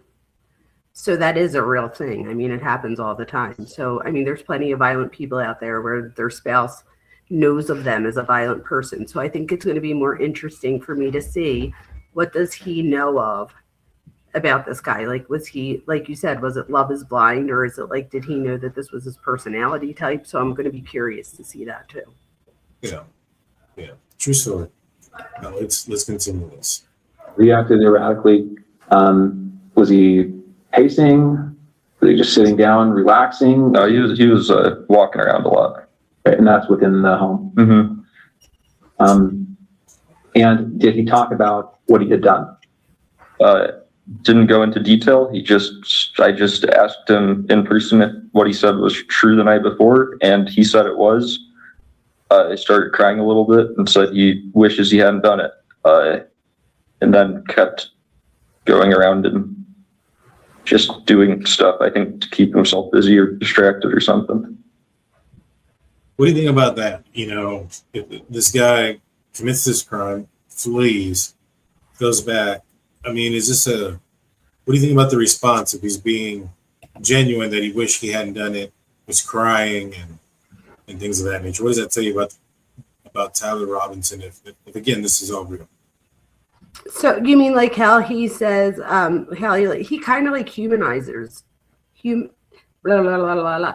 So that is a real thing. I mean, it happens all the time. So, I mean, there's plenty of violent people out there where their spouse knows of them as a violent person. So I think it's going to be more interesting for me to see what does he know of about this guy. Like, was he, like you said, was it love is blind, or is it like, did he know that this was his personality type? So I'm going to be curious to see that too. Yeah. True story. Now let's continue this. Reacted erratically. Was he pacing? Was he just sitting down, relaxing? No, he was walking around a lot. Right, and that's within the home. Mm-hmm. And did he talk about what he had done? Didn't go into detail. I just asked him in person if what he said was true the night before, and he said it was. I started crying a little bit and said he wishes he hadn't done it. and then kept going around and just doing stuff, I think, to keep himself busy or distracted or something. What do you think about that? You know, if this guy commits this crime, flees, goes back. I mean, what do you think about the response if he's being genuine that he wished he hadn't done it, was crying and things of that nature? What does that tell you about Tyler Robinson if again, this is all real? So you mean like how he says, how he kind of like humanizes, blah, blah, blah, blah, blah.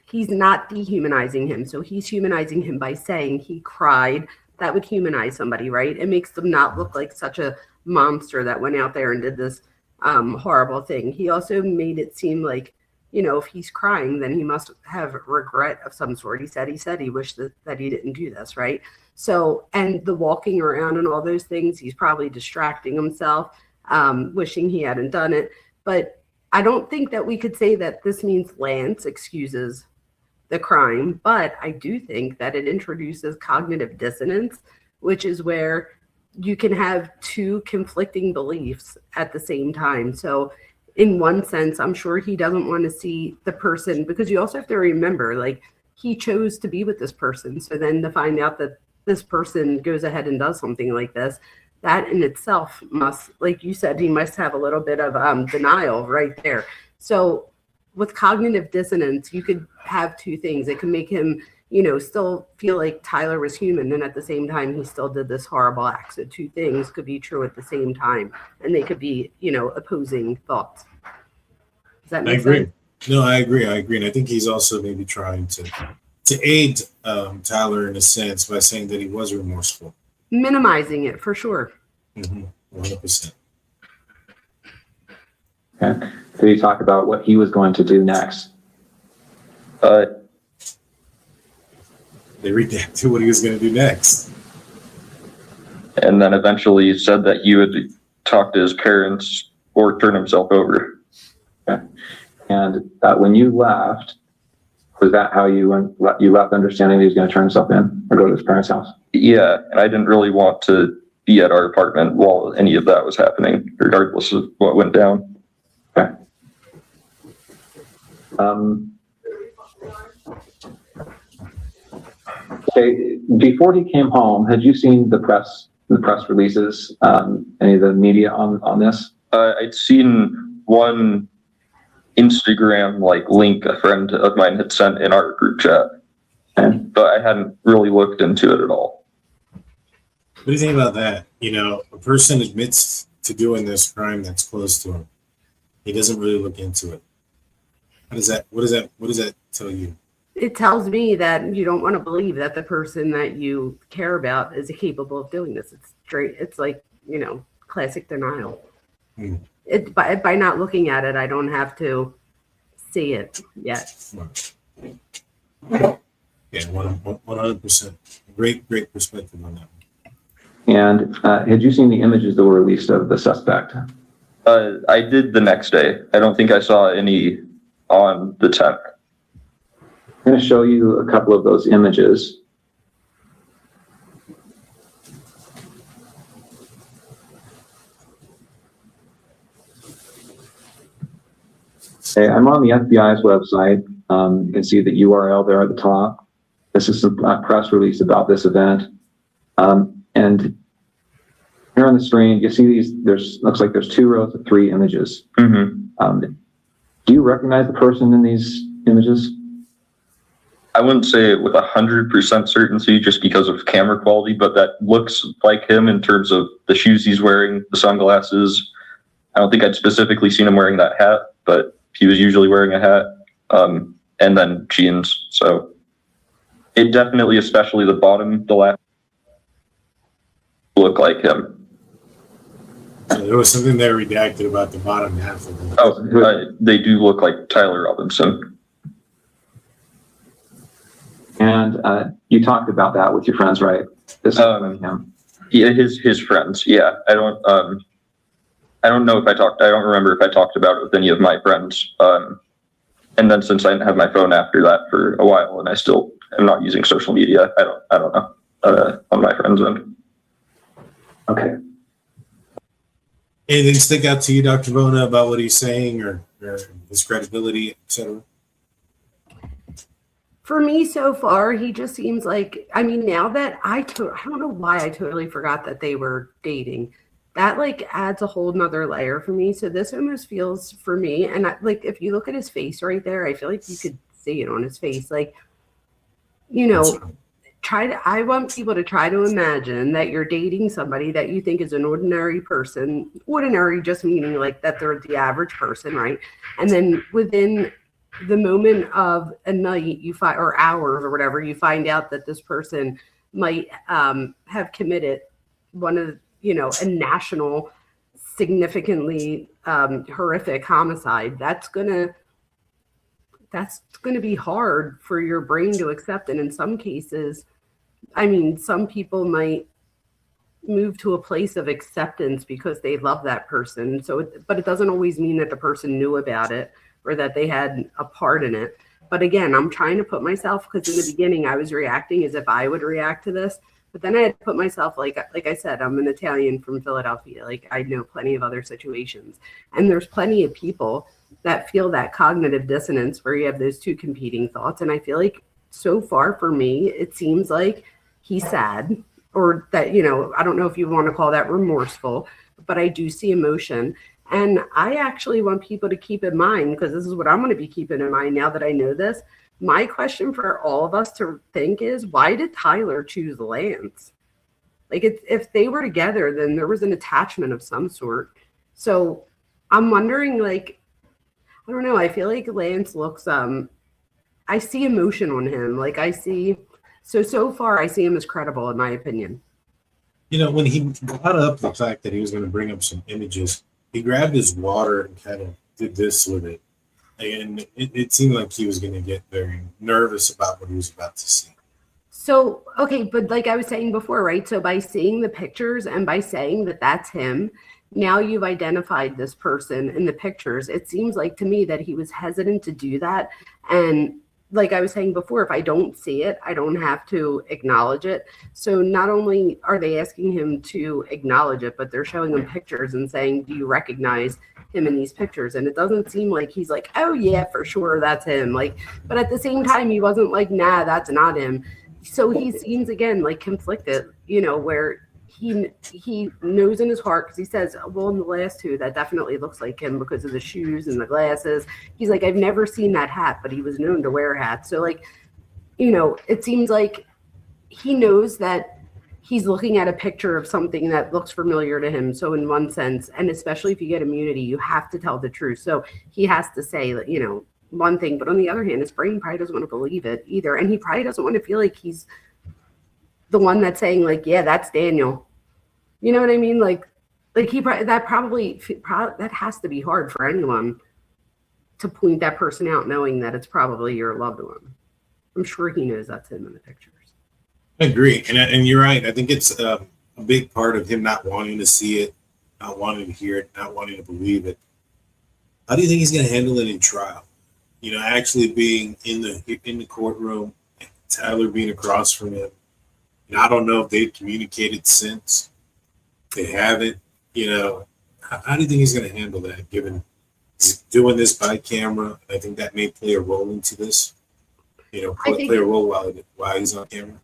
He's not dehumanizing him. So he's humanizing him by saying he cried. That would humanize somebody, right? It makes them not look like such a monster that went out there and did this horrible thing. He also made it seem like, you know, if he's crying, then he must have regret of some sort. He said he wished that he didn't do this, right? So, and the walking around and all those things, he's probably distracting himself, wishing he hadn't done it. But I don't think that we could say that this means Lance excuses the crime, but I do think that it introduces cognitive dissonance, which is where you can have two conflicting beliefs at the same time. So in one sense, I'm sure he doesn't want to see the person, because you also have to remember, like, he chose to be with this person. So then to find out that this person goes ahead and does something like this, that in itself must, like you said, he must have a little bit of denial right there. So with cognitive dissonance, you could have two things. It can make him, you know, still feel like Tyler was human, and at the same time, he still did this horrible act. So two things could be true at the same time, and they could be, you know, opposing thoughts. Does that make sense? I agree. No, I agree. And I think he's also maybe trying to aid Tyler in a sense by saying that he was remorseful. Minimizing it, for sure. 100%. Okay. Did he talk about what he was going to do next? They redacted what he was going to do next. And then eventually said that he would talk to his parents or turn himself over. Okay. And when you left, was that how you left, understanding that he was going to turn himself in or go to his parents' house? Yeah, and I didn't really want to be at our apartment while any of that was happening, regardless of what went down. Okay. Okay. Before he came home, had you seen the press releases, any of the media on this? I'd seen one Instagram link a friend of mine had sent in our group chat, but I hadn't really looked into it at all. What do you think about that? You know, a person admits to doing this crime that's close to him. He doesn't really look into it. What does that tell you? It tells me that you don't want to believe that the person that you care about is capable of doing this. It's like, you know, classic denial. By not looking at it, I don't have to see it yet. Yeah, 100%. Great perspective on that. And had you seen the images that were released of the suspect? I did the next day. I don't think I saw any on the 10th. I'm going to show you a couple of those images. Okay, I'm on the FBI's website. You can see the URL there at the top. This is some press release about this event. And here on the screen, you see looks like there's 2 rows of 3 images. Do you recognize the person in these images? I wouldn't say it with 100% certainty just because of camera quality, but that looks like him in terms of the shoes he's wearing, the sunglasses. I don't think I'd specifically seen him wearing that hat, but he was usually wearing a hat, and then jeans. So it definitely, especially the bottom, the last, look like him. So there was something there redacted about the bottom half of them. Oh, they do look like Tyler Robinson. And you talked about that with your friends, right? This him. Yeah, his friends. Yeah, I don't know if I don't remember if I talked about it with any of my friends. And then since I didn't have my phone after that for a while, and I still am not using social media, I don't know on my friends' end. Okay. Anything stick out to you, Dr. Vona, about what he's saying or his credibility, etc.? For me so far, he just seems like, I mean, now that I don't know why I totally forgot that they were dating. That like adds a whole nother layer for me. So this almost feels for me, and like if you look at his face right there, I feel like you could see it on his face. Like, you know, I want people to try to imagine that you're dating somebody that you think is an ordinary person, ordinary just meaning like that they're the average person, right? And then within the moment of a night you find, or hours or whatever, you find out that this person might have committed one of, a national significantly horrific homicide. That's gonna be hard for your brain to accept. And in some cases, I mean, some people might move to a place of acceptance because they love that person. So, but it doesn't always mean that the person knew about it or that they had a part in it. But again, I'm trying to put myself, because in the beginning I was reacting as if I would react to this. But then I had to put myself, like I said, I'm an Italian from Philadelphia. Like, I know plenty of other situations. And there's plenty of people that feel that cognitive dissonance where you have those two competing thoughts. And I feel like so far for me, it seems like he's sad, or that, I don't know if you want to call that remorseful, but I do see emotion. And I actually want people to keep in mind, because this is what I'm going to be keeping in mind now that I know this. My question for all of us to think is, why did Tyler choose Lance? Like, if they were together, then there was an attachment of some sort. So I'm wondering, like, I don't know. I feel like Lance looks, I see emotion on him. Like, so far I see him as credible, in my opinion. When he brought up the fact that he was going to bring up some images, he grabbed his water and kind of did this with it. And it seemed like he was going to get very nervous about what he was about to see. So, okay, but like I was saying before, right? So by seeing the pictures and by saying that that's him, now you've identified this person in the pictures. It seems like to me that he was hesitant to do that. And like I was saying before, if I don't see it, I don't have to acknowledge it. So not only are they asking him to acknowledge it, but they're showing him pictures and saying, do you recognize him in these pictures? And it doesn't seem like he's like, oh yeah, for sure, that's him. Like, but at the same time, he wasn't like, nah, that's not him. So he seems again like conflicted, where he knows in his heart, because he says, well, in the last two, that definitely looks like him because of the shoes and the glasses. He's like, I've never seen that hat, but he was known to wear hats. So like, it seems like he knows that he's looking at a picture of something that looks familiar to him. So in one sense, and especially if you get immunity, you have to tell the truth. So he has to say that, one thing, but on the other hand, his brain probably doesn't want to believe it either. And he probably doesn't want to feel like he's the one that's saying like, yeah, that's Daniel. You know what I mean? Like that has to be hard for anyone to point that person out, knowing that it's probably your loved one. I'm sure he knows that's him in the pictures. I agree. And you're right. I think it's a big part of him not wanting to see it, not wanting to hear it, not wanting to believe it. How do you think he's going to handle it in trial? Actually being in the courtroom, Tyler being across from him. I don't know if they've communicated since. They haven't. How do you think he's going to handle that, given he's doing this by camera? I think that may play a role into this. Play a role while he's on camera.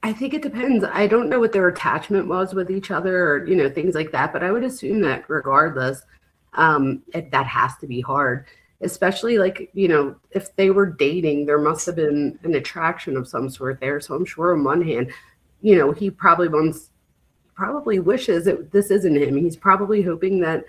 I think it depends. I don't know what their attachment was with each other, or things like that. But I would assume that regardless, that has to be hard. Especially like, if they were dating, there must have been an attraction of some sort there. So I'm sure on one hand, he probably wishes that this isn't him. He's probably hoping that,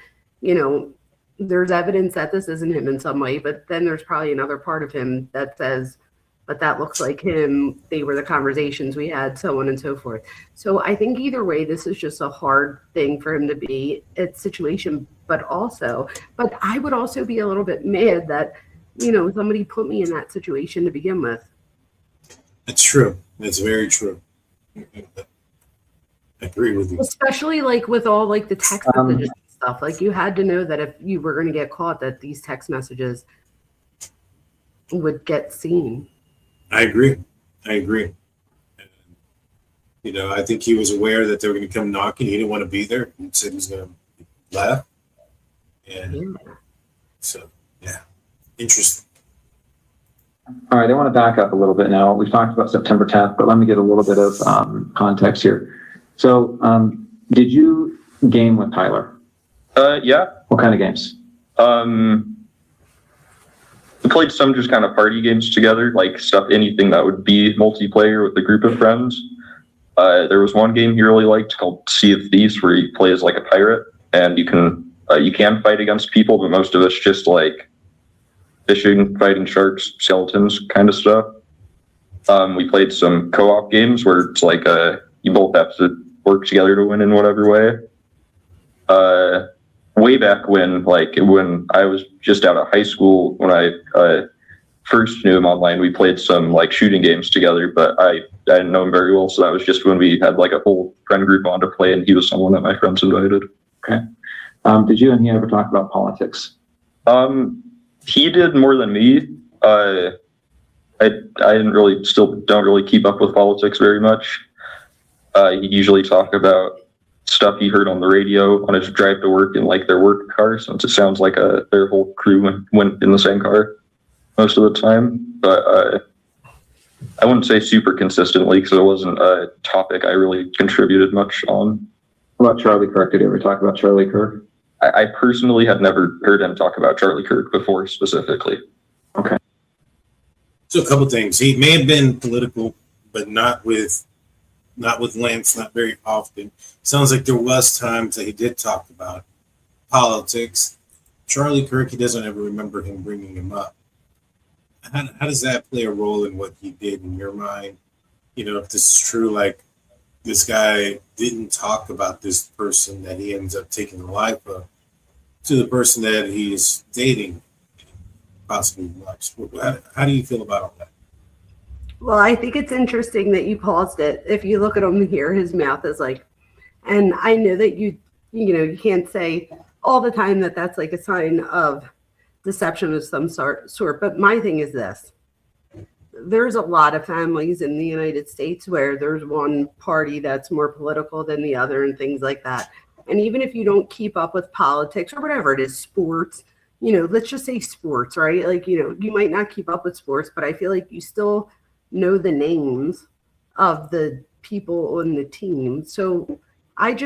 there's evidence that this isn't him in some way, but then there's probably another part of him that says, but that looks like him. They were the conversations we had, so on and so forth. So I think either way, this is just a hard thing for him to be in situation, but I would also be a little bit mad that, somebody put me in that situation to begin with. That's true. That's very true. I agree with you. Especially like with all like the text messages and stuff. Like you had to know that if you were going to get caught, that these text messages would get seen. I agree. You know, I think he was aware that they were going to come knocking. He didn't want to be there. He said he was going to laugh. And so, yeah, interesting. All right, I want to back up a little bit now. We've talked about September 10th, but let me get a little bit of context here. So, did you game with Tyler? Yeah. What kind of games? We played some just kind of party games together, like stuff, anything that would be multiplayer with a group of friends. There was one game he really liked called Sea of Thieves, where you play as like a pirate, and you can fight against people, but most of it's just like fishing, fighting sharks, skeletons, kind of stuff. We played some co-op games where it's like you both have to work together to win in whatever way. Way back when I was just out of high school, when I first knew him online, we played some like shooting games together, but I didn't know him very well, so that was just when we had like a whole friend group on to play, and he was someone that my friends invited. Okay. Did you and he ever talk about politics? He did more than me. I don't really keep up with politics very much. He'd usually talk about stuff he heard on the radio on his drive to work in like their work car, since it sounds like their whole crew went in the same car most of the time. But I wouldn't say super consistently, because it wasn't a topic I really contributed much on. What about Charlie Kirk? Did you ever talk about Charlie Kirk? I personally had never heard him talk about Charlie Kirk before specifically. Okay. So a couple things. He may have been political, but not with Lance, not very often. Sounds like there was times that he did talk about politics. Charlie Kirk, he doesn't ever remember him bringing him up. How does that play a role in what he did in your mind? You know, if this is true, like this guy didn't talk about this person that he ends up taking the life of to the person that he's dating, possibly loves. How do you feel about all that? Well, I think it's interesting that you paused it. If you look at him here, his mouth is like, and I know that you can't say all the time that that's like a sign of deception of some sort. But my thing is this. There's a lot of families in the United States where there's one party that's more political than the other and things like that. And even if you don't keep up with politics or whatever it is, sports, let's just say sports, right? Like, you might not keep up with sports, but I feel like you still know the names of the people on the team. So I'm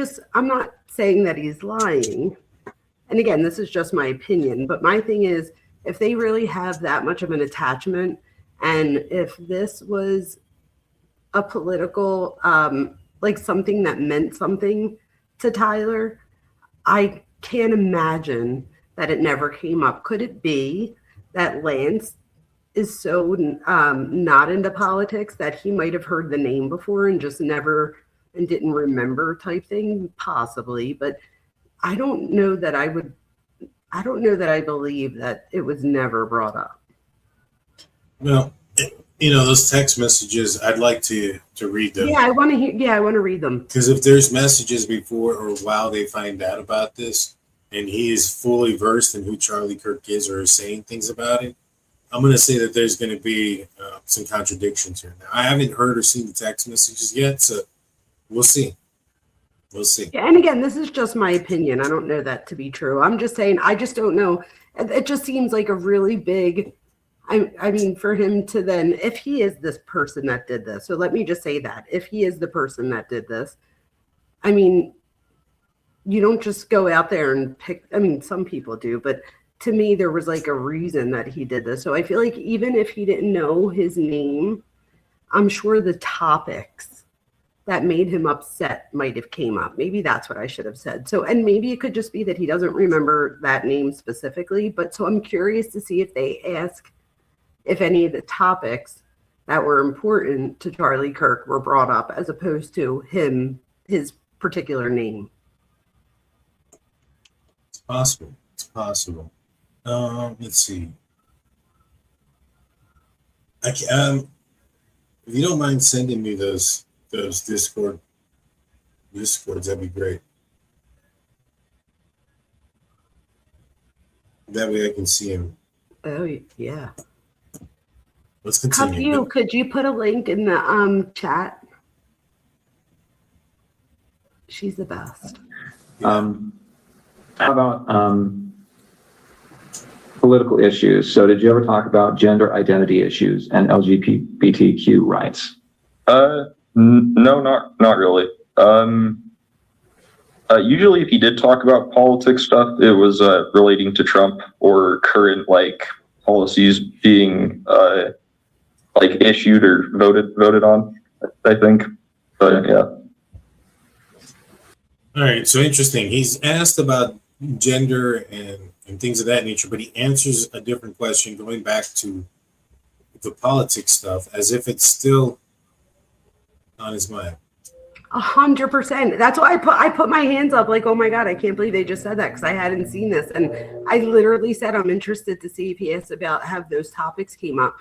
not saying that he's lying. And again, this is just my opinion, but my thing is, if they really have that much of an attachment, and if this was a political, like something that meant something to Tyler, I can't imagine that it never came up. Could it be that Lance is so not into politics that he might have heard the name before and just never and didn't remember type thing? Possibly, but I don't know that I believe that it was never brought up. Well, those text messages, I'd like to read them. Yeah, I want to read them. Because if there's messages before or while they find out about this, and he is fully versed in who Charlie Kirk is or is saying things about it, I'm going to say that there's going to be some contradictions here. Now, I haven't heard or seen the text messages yet, so we'll see. We'll see. Yeah, and again, this is just my opinion. I don't know that to be true. I'm just saying, I just don't know. It just seems like a really big, I mean, for him to then, if he is this person that did this, so let me just say that, if he is the person that did this, I mean, you don't just go out there and pick, I mean, some people do, but to me, there was like a reason that he did this. So I feel like even if he didn't know his name, I'm sure the topics that made him upset might have came up. Maybe that's what I should have said. So, and maybe it could just be that he doesn't remember that name specifically, but so I'm curious to see if they ask if any of the topics that were important to Charlie Kirk were brought up as opposed to his particular name. It's possible. It's possible. Let's see. If you don't mind sending me those Discords, that'd be great. That way I can see him. Oh yeah. Let's continue. Could you put a link in the chat? She's the best. How about political issues? So did you ever talk about gender identity issues and LGBTQ rights? No, not really. Usually if he did talk about politics stuff, it was relating to Trump or current like policies being like issued or voted on, I think. But yeah. All right, so interesting. He's asked about gender and things of that nature, but he answers a different question going back to the politics stuff as if it's still on his mind. 100%. That's why I put my hands up like, oh my God, I can't believe they just said that because I hadn't seen this. And I literally said, I'm interested to see if he asked about how those topics came up.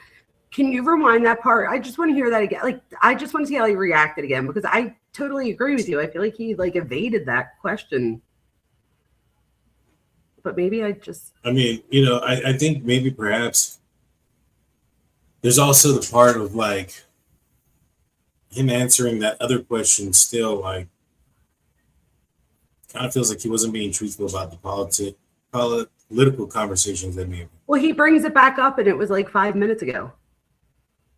Can you rewind that part? I just want to hear that again. Like, I just want to see how he reacted again, because I totally agree with you. I feel like he like evaded that question. But maybe I mean, you know, I think maybe perhaps there's also the part of like him answering that other question still like kind of feels like he wasn't being truthful about the political conversations that maybe. Well, he brings it back up and it was like 5 minutes ago.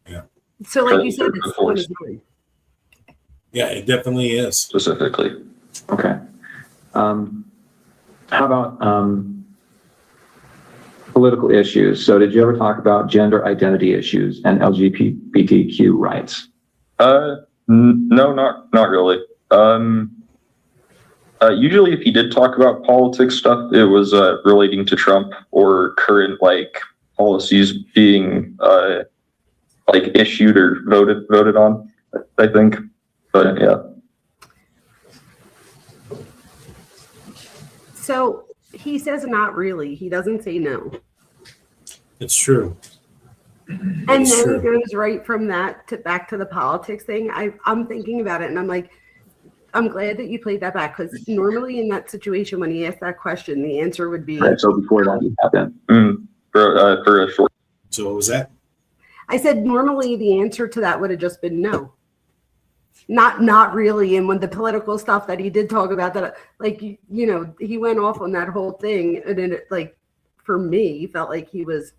Yeah. So like you said, it's on his mind. Yeah, it definitely is. Specifically. Okay. How about political issues? So did you ever talk about gender identity issues and LGBTQ rights? No, not really. Usually if he did talk about politics stuff, it was relating to Trump or current like policies being like issued or voted on, I think. But yeah. So he says not really. He doesn't say no. It's true. And then it goes right from that to back to the politics thing. I'm thinking about it and I'm like, I'm glad that you played that back, because normally in that situation when he asked that question, the answer would be. Right, so before that you happened. For a short. So what was that? I said normally the answer to that would have just been no. Not really. And when the political stuff that he did talk about, that like you know, he went off on that whole thing, and then it, like for me felt like he was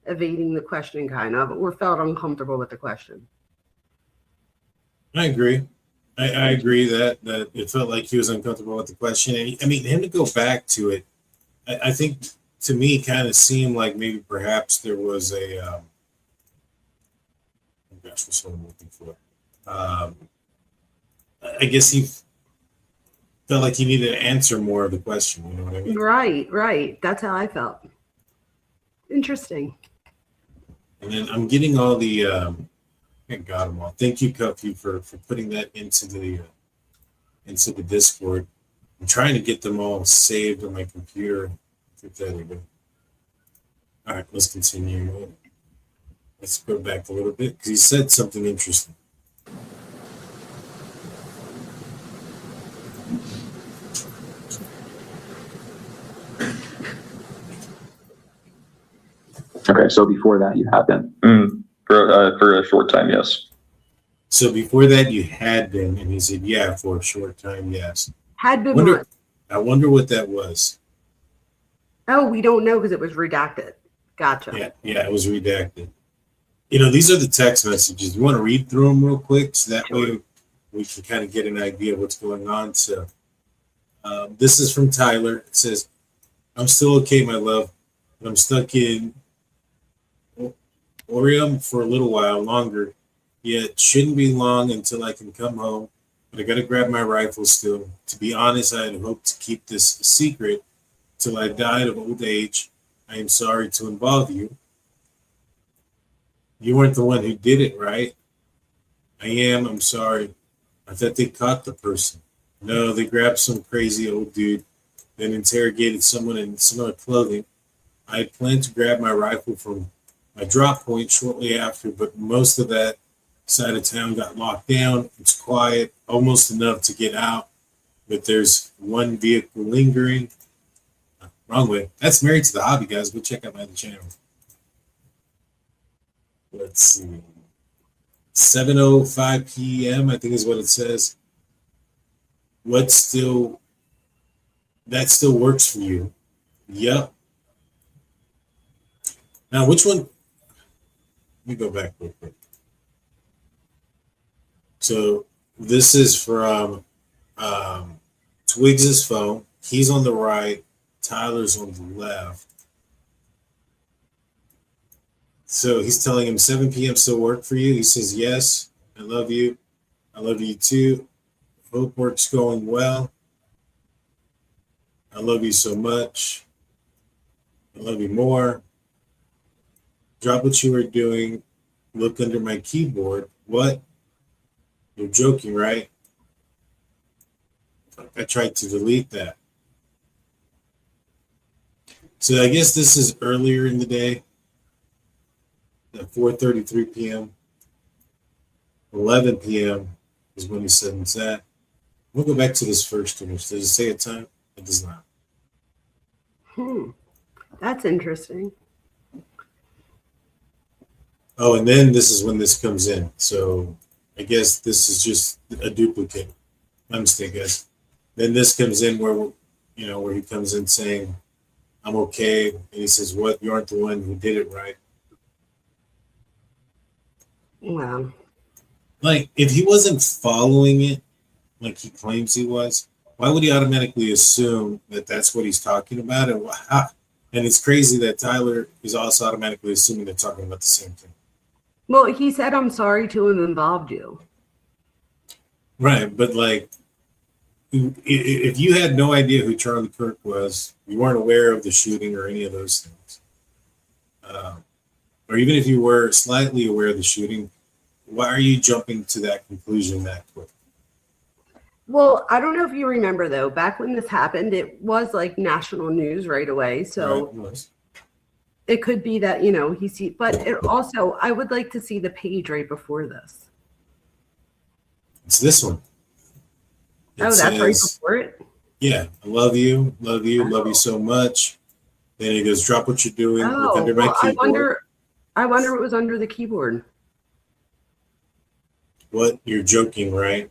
evading the question kind of, or felt uncomfortable with the question. I agree. I agree that it felt like he was uncomfortable with the question. And I mean, him to go back to it, I think to me kind of seemed like maybe perhaps there was a, oh gosh, what's what I'm looking for? I guess he felt like he needed to answer more of the question. You know what I mean? Right. That's how I felt. Interesting. And then I'm getting all the, I got them all. Thank you, Cuffy, for putting that into the Discord. I'm trying to get them all saved on my computer. There we go. All right, let's continue. Let's go back a little bit because he said something interesting. Okay, so before that you had been. For a short time, yes. So before that you had been, and he said, yeah, for a short time, yes. Had been what? I wonder what that was. Oh, we don't know because it was redacted. Gotcha. Yeah, it was redacted. You know, these are the text messages. You want to read through them real quick so that way we can kind of get an idea of what's going on. So this is from Tyler. It says, I'm still okay, my love, but I'm stuck in Orium for a little while longer, yet shouldn't be long until I can come home. But I gotta grab my rifle still. To be honest, I had hoped to keep this a secret till I died of old age. I am sorry to involve you. You weren't the one who did it, right? I am. I'm sorry. I thought they caught the person. No, they grabbed some crazy old dude, then interrogated someone in similar clothing. I had planned to grab my rifle from my drop point shortly after, but most of that side of town got locked down. It's quiet, almost enough to get out, but there's one vehicle lingering. Wrong way. That's Married to the Hobby, guys. Go check out my other channel. Let's see. 7:05 p.m. I think is what it says. What still, that still works for you? Yep. Now, which one? Let me go back real quick. So this is from Twiggs's phone. He's on the right. Tyler's on the left. So he's telling him 7 p.m. still work for you. He says, yes, I love you. I love you too. Hope work's going well. I love you so much. I love you more. Drop what you were doing. Look under my keyboard. What? You're joking, right? I tried to delete that. So I guess this is earlier in the day. At 4:33 p.m. 11 p.m. is when he sends that. We'll go back to this first image. Does it say a time? It does not. That's interesting. Oh, and then this is when this comes in. So I guess this is just a duplicate. My mistake, guys. Then this comes in where, where he comes in saying, I'm okay. And he says, what? You aren't the one who did it, right? Wow. Like, if he wasn't following it like he claims he was, why would he automatically assume that that's what he's talking about? And it's crazy that Tyler is also automatically assuming they're talking about the same thing. Well, he said, I'm sorry to have involved you. Right, but like, if you had no idea who Charlie Kirk was, you weren't aware of the shooting or any of those things, or even if you were slightly aware of the shooting, why are you jumping to that conclusion that quick? Well, I don't know if you remember, though, back when this happened, it was like national news right away. So it could be that, he see, but it also, I would like to see the page right before this. It's this one. That's right before it? Yeah, I love you, love you so much. Then he goes, drop what you're doing, look under my keyboard. I wonder what was under the keyboard. What? You're joking, right?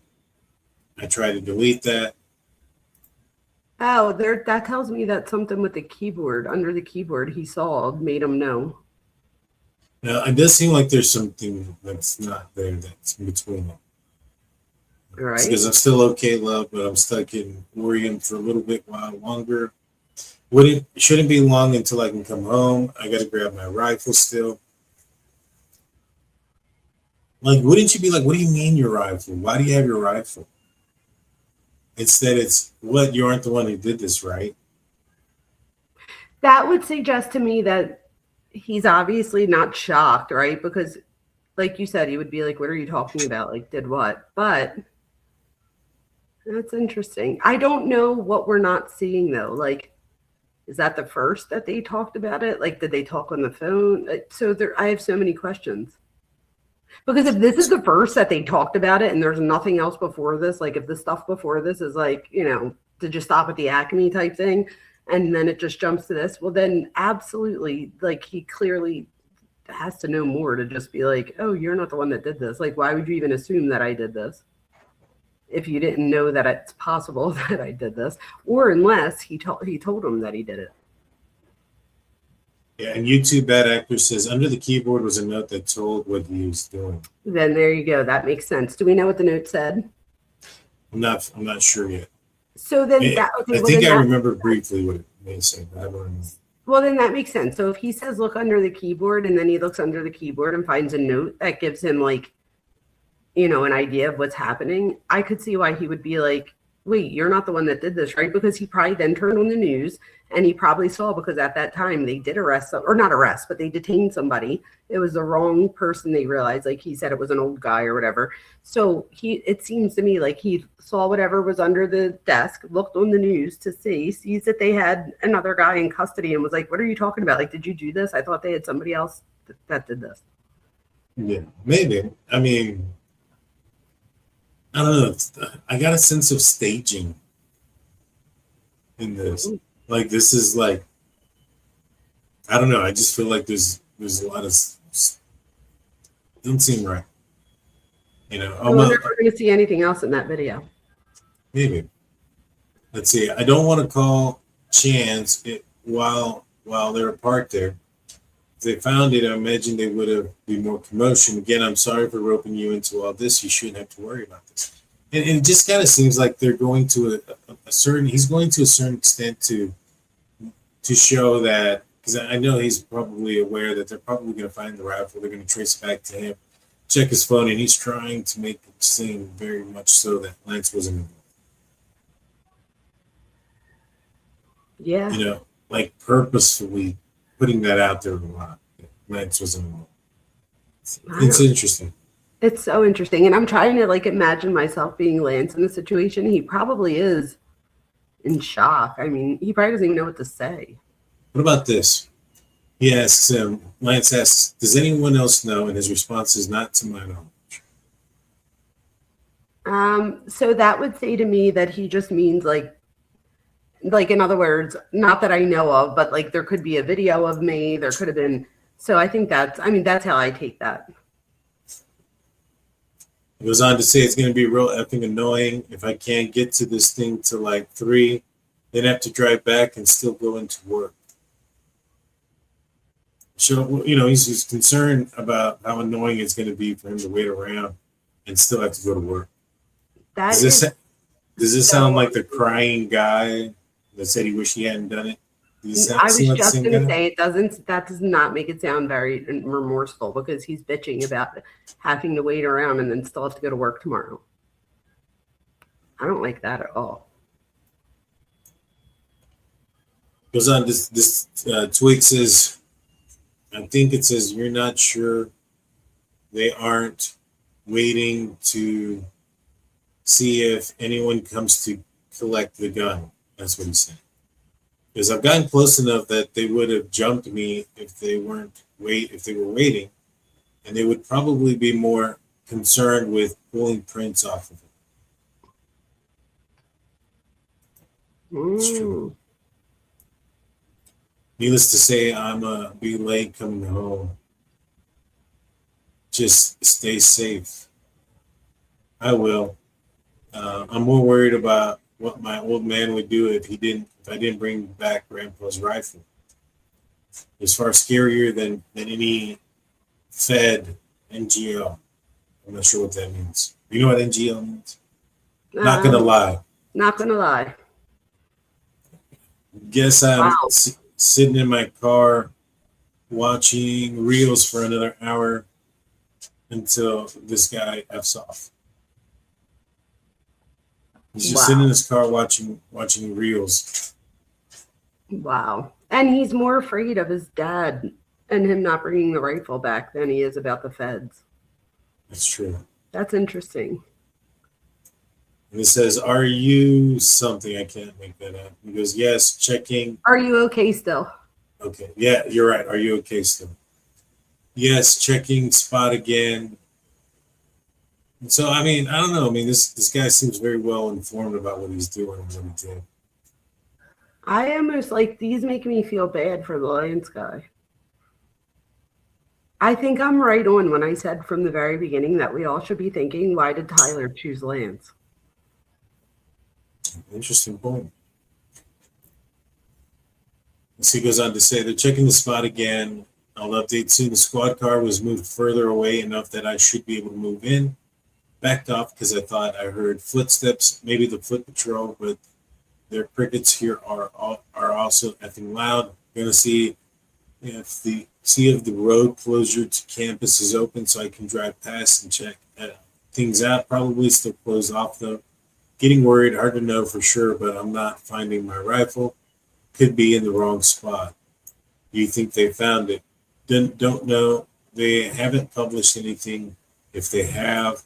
I tried to delete that. Oh, that tells me that something with the keyboard, under the keyboard he saw made him know. Now, it does seem like there's something that's not there that's in between them. Right. Because I'm still okay, love, but I'm stuck in worrying for a little bit while longer. It shouldn't be long until I can come home. I got to grab my rifle still. Like, wouldn't you be like, what do you mean your rifle? Why do you have your rifle? Instead, it's, what, you aren't the one who did this, right? That would suggest to me that he's obviously not shocked, right? Because, like you said, he would be like, what are you talking about? Like, did what? But that's interesting. I don't know what we're not seeing, though. Like, is that the first that they talked about it? Like, did they talk on the phone? So I have so many questions. Because if this is the first that they talked about it and there's nothing else before this, like if the stuff before this is like, did you stop at the Acme type thing and then it just jumps to this, well, then absolutely, like he clearly has to know more to just be like, oh, you're not the one that did this. Like, why would you even assume that I did this if you didn't know that it's possible that I did this? Or unless he told him that he did it. Yeah, and YouTube Bad Actor says under the keyboard was a note that told what he was doing. Then there you go. That makes sense. Do we know what the note said? I'm not sure yet. So then I remember briefly what it may say, but I don't remember. Well, then that makes sense. So if he says look under the keyboard and then he looks under the keyboard and finds a note that gives him like, an idea of what's happening, I could see why he would be like, wait, you're not the one that did this, right? Because he probably then turned on the news and he probably saw, because at that time they did but they detained somebody. It was the wrong person. They realized, like he said, it was an old guy or whatever. So it seems to me like he saw whatever was under the desk, looked on the news to sees that they had another guy in custody and was like, what are you talking about? Like, did you do this? I thought they had somebody else that did this. Yeah, maybe. I mean, I don't know. I got a sense of staging in this. Like, this is like, I don't know. I just feel like there's a lot of, doesn't seem right. I wonder if we're going to see anything else in that video. Maybe. let's see. I don't want to call chance while they're parked there. If they found it, I imagine they would have been more commotion. Again, I'm sorry for roping you into all this. You shouldn't have to worry about this. And it just kind of seems like they're going to a certain. He's going to a certain extent to show that, because I know he's probably aware that they're probably going to find the rifle. They're going to trace it back to him, check his phone, and he's trying to make it seem very much so that Lance wasn't involved. Yeah. You know, like purposefully putting that out there a lot. Lance wasn't involved. It's interesting. It's so interesting. And I'm trying to like imagine myself being Lance in the situation. He probably is in shock. I mean, he probably doesn't even know what to say. What about this? He asks him, Lance asks, does anyone else know? And his response is, not to my knowledge. So that would say to me that he just means like in other words, not that I know of, but like there could be a video of me, there could have been. So I think that's how I take that. He goes on to say it's going to be real effing annoying if I can't get to this thing till like 3, then have to drive back and still go into work. So, you know, he's concerned about how annoying it's going to be for him to wait around and still have to go to work. Does this sound like the crying guy that said he wished he hadn't done it? I was just going to say that does not make it sound very remorseful, because he's bitching about having to wait around and then still have to go to work tomorrow. I don't like that at all. Goes on, this tweet says, I think it says, you're not sure they aren't waiting to see if anyone comes to collect the gun. That's what he said. Because I've gotten close enough that they would have jumped me if they were waiting, and they would probably be more concerned with pulling prints off of it. It's true. Needless to say, I'm be late coming home. Just stay safe. I will. I'm more worried about what my old man would do if I didn't bring back Grandpa's rifle. It's far scarier than any Fed NGO. I'm not sure what that means. You know what NGO means? Not gonna lie. Not gonna lie. Guess I'm sitting in my car watching reels for another hour until this guy F's off. He's just sitting in his car watching reels. Wow. And he's more afraid of his dad and him not bringing the rifle back than he is about the feds. That's true. That's interesting. And it says, are you something? I can't make that up. He goes, yes, checking. Are you okay still? Okay. Yeah, you're right. Are you okay still? Yes, checking spot again. And so, I mean, I don't know. I mean, this guy seems very well informed about what he's doing and what he did. I almost like these make me feel bad for the Lance guy. I think I'm right on when I said from the very beginning that we all should be thinking, why did Tyler choose Lance? Interesting point. So he goes on to say, they're checking the spot again. I'll update soon. The squad car was moved further away enough that I should be able to move in. Backed off because I thought I heard footsteps, maybe the foot patrol, but their crickets here are also effing loud. Gonna see if the road closure to campus is open so I can drive past and check things out. Probably still closed off though. Getting worried, hard to know for sure, but I'm not finding my rifle. Could be in the wrong spot. You think they found it? Don't know. They haven't published anything. If they have,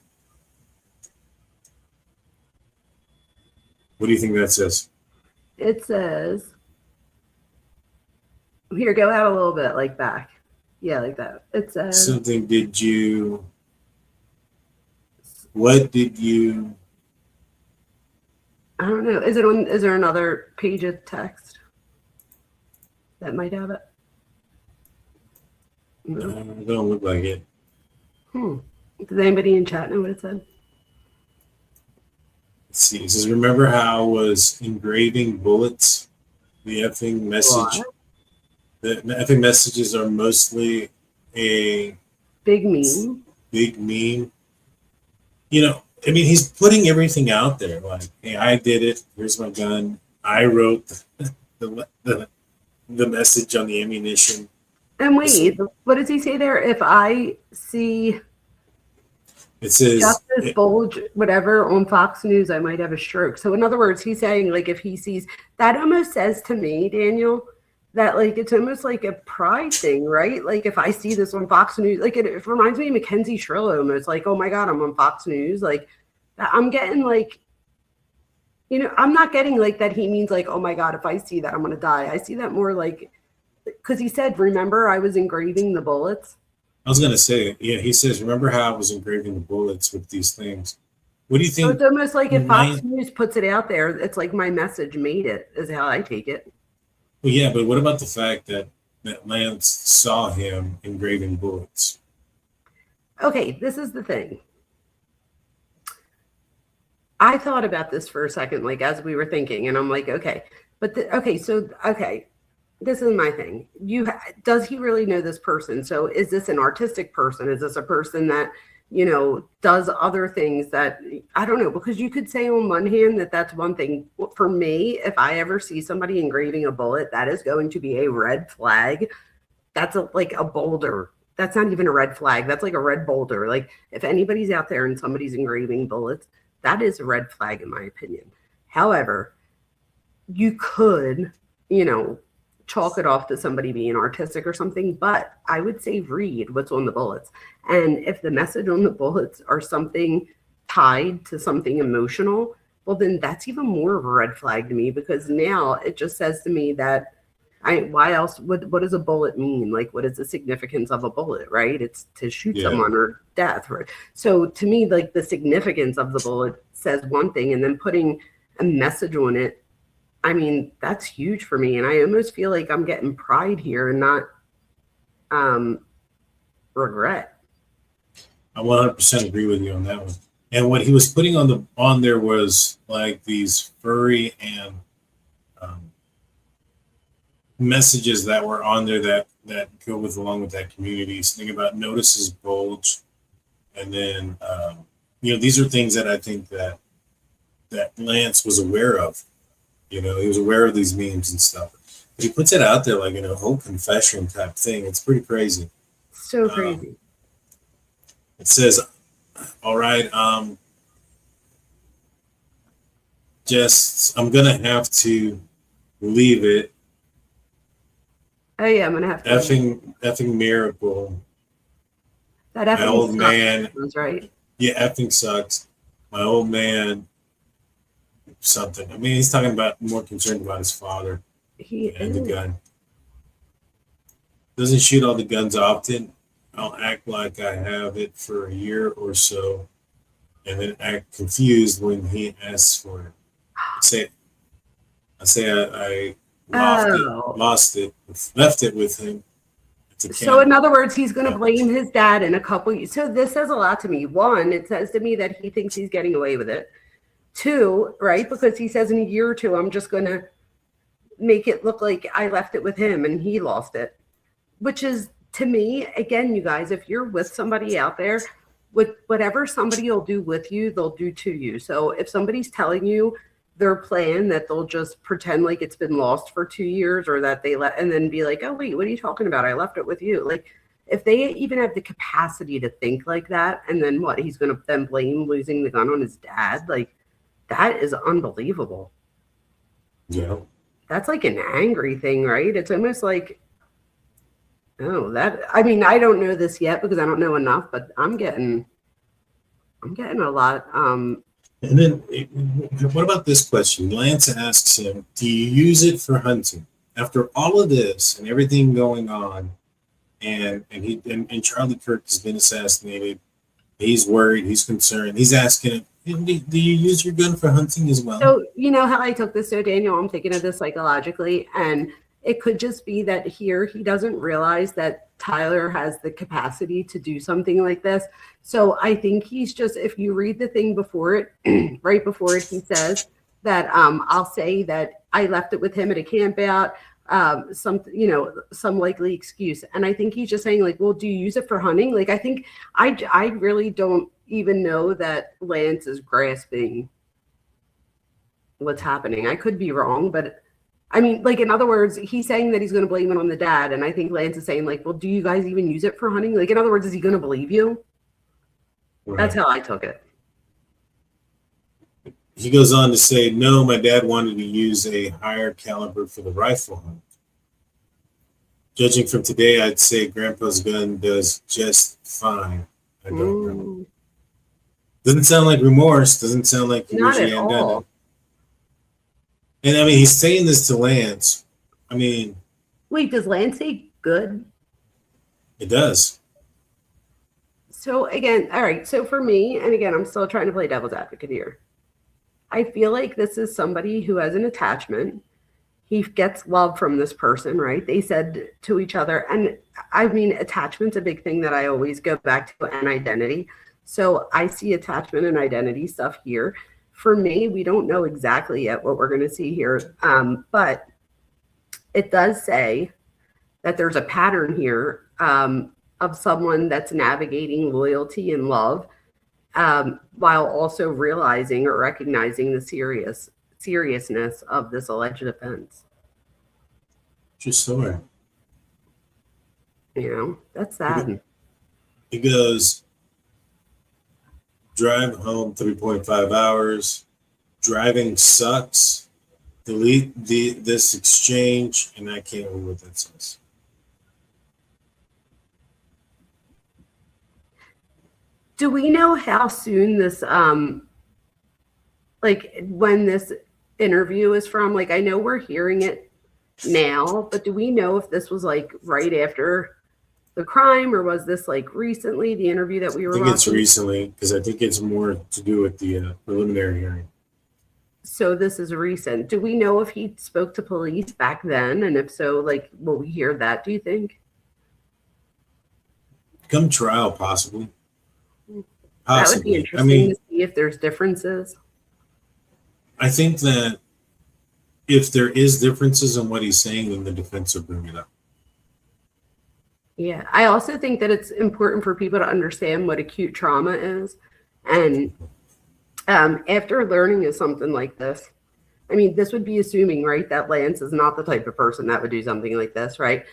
what do you think that says? It says, here, go out a little bit, like back. Yeah, like that. It says something. What did you? I don't know. Is there another page of text that might have it? No. It don't look like it. Does anybody in chat know what it said? see. It says, remember how I was engraving bullets? The effing message. What? The effing messages are mostly a Big meme. big meme. You know, I mean, he's putting everything out there. Like, hey, I did it. Here's my gun. I wrote the message on the ammunition. And wait, what does he say there? If I see It says, Justice Bulge, whatever, on Fox News, I might have a stroke. So in other words, he's saying, like, if he sees that, almost says to me, Daniel, that like it's almost like a pride thing, right? Like if I see this on Fox News, like it reminds me of Mackenzie Shrillo almost, like, oh my God, I'm on Fox News. Like I'm getting like, you know, I'm not getting like that he means like, oh my God, if I see that, I'm gonna die. I see that more like, because he said, remember, I was engraving the bullets. I was gonna say, yeah, he says, remember how I was engraving the bullets with these things? What do you think? So it's almost like if Fox News puts it out there, it's like my message made it, is how I take it. Well, yeah, but what about the fact that Lance saw him engraving bullets? Okay, this is the thing. I thought about this for a second, like as we were thinking, and I'm like, okay, but okay, this is my thing. Does he really know this person? So is this an artistic person? Is this a person that, you know, does other things that, I don't know, because you could say on one hand that that's one thing. For me, if I ever see somebody engraving a bullet, that is going to be a red flag. That's like a boulder. That's not even a red flag. That's like a red boulder. Like if anybody's out there and somebody's engraving bullets, that is a red flag in my opinion. However, you could, you know, chalk it off to somebody being artistic or something, but I would say read what's on the bullets. And if the message on the bullets are something tied to something emotional, well, then that's even more of a red flag to me, because now it just says to me that why else, what does a bullet mean? Like, what is the significance of a bullet, right? It's to shoot someone or death, right? So to me, like the significance of the bullet says one thing, and then putting a message on it, I mean, that's huge for me. And I almost feel like I'm getting pride here and not regret. I 100% agree with you on that one. And what he was putting on there was like these furry and messages that were on there that go along with that community. So think about notices bulge, and then you know, these are things that I think that Lance was aware of. You know, he was aware of these memes and stuff. But he puts it out there like in a whole confession type thing. It's pretty crazy. So crazy. It says, all right, just I'm gonna have to leave it. Oh yeah, I'm gonna have to effing miracle. That effing my old sucks. man. That's right. Yeah, effing sucks. My old man. Something. I mean, he's talking about more concerned about his father and the gun. Doesn't shoot all the guns often. I'll act like I have it for a year or so, and then act confused when he asks for it. I say I left it with him. So in other words, he's going to blame his dad in a couple years. So this says a lot to me. One, it says to me that he thinks he's getting away with it. Two, right? Because he says in a year or two, I'm just going to make it look like I left it with him and he lost it, which is, to me, again, you guys, if you're with somebody out there, with whatever somebody will do with you, they'll do to you. So if somebody's telling you their plan that they'll just pretend like it's been lost for 2 years, or that they and then be like, oh, wait, what are you talking about? I left it with you. Like, if they even have the capacity to think like that, and then what, he's going to then blame losing the gun on his dad? Like, that is unbelievable. Yeah. That's like an angry thing, right? It's almost like, oh, that, I mean, I don't know this yet because I don't know enough, but I'm getting a lot. And then what about this question? Lance asks him, do you use it for hunting? After all of this and everything going on, and Charlie Kirk has been assassinated, he's worried, he's concerned, he's asking him, do you use your gun for hunting as well? So you know how I took this, so Daniel, I'm thinking of this psychologically, and it could just be that here he doesn't realize that Tyler has the capacity to do something like this. So I think he's just, if you read the thing before it, right before it, he says that I'll say that I left it with him at a camp out, some likely excuse. And I think he's just saying like, well, do you use it for hunting? Like, I think I really don't even know that Lance is grasping what's happening. I could be wrong, but I mean, like, in other words, he's saying that he's going to blame it on the dad. And I think Lance is saying like, well, do you guys even use it for hunting? Like, in other words, is he going to believe you? Right. That's how I took it. He goes on to say, no, my dad wanted to use a higher caliber for the rifle hunt. Judging from today, I'd say Grandpa's gun does just fine. I don't know. Doesn't sound like remorse. Doesn't sound like he wish he hadn't done it. And I mean, he's saying this to Lance. I mean, wait, does Lance say good? It does. So again, all right. So for me, and again, I'm still trying to play devil's advocate here. I feel like this is somebody who has an attachment. He gets love from this person, right? They said to each other, and I mean, attachment's a big thing that I always go back to, and identity. So I see attachment and identity stuff here. For me, we don't know exactly yet what we're going to see here, but it does say that there's a pattern here of someone that's navigating loyalty and love while also realizing or recognizing the seriousness of this alleged offense. Just so. You know, that's sad. He goes, drive home 3.5 hours. Driving sucks. Delete this exchange, and I can't read what that says. Do we know how soon this, like when this interview is from? Like, I know we're hearing it now, but do we know if this was like right after the crime, or was this like recently, the interview that we were watching? I think it's recently, because I think it's more to do with the preliminary hearing. So this is recent. Do we know if he spoke to police back then? And if so, like, will we hear that, do you think? Come trial, possibly. That would be interesting to see if there's differences. I think that if there is differences in what he's saying, then the defense will bring it up. Yeah, I also think that it's important for people to understand what acute trauma is. And after learning of something like this, I mean, this would be assuming, right, that Lance is not the type of person that would do something like this, right?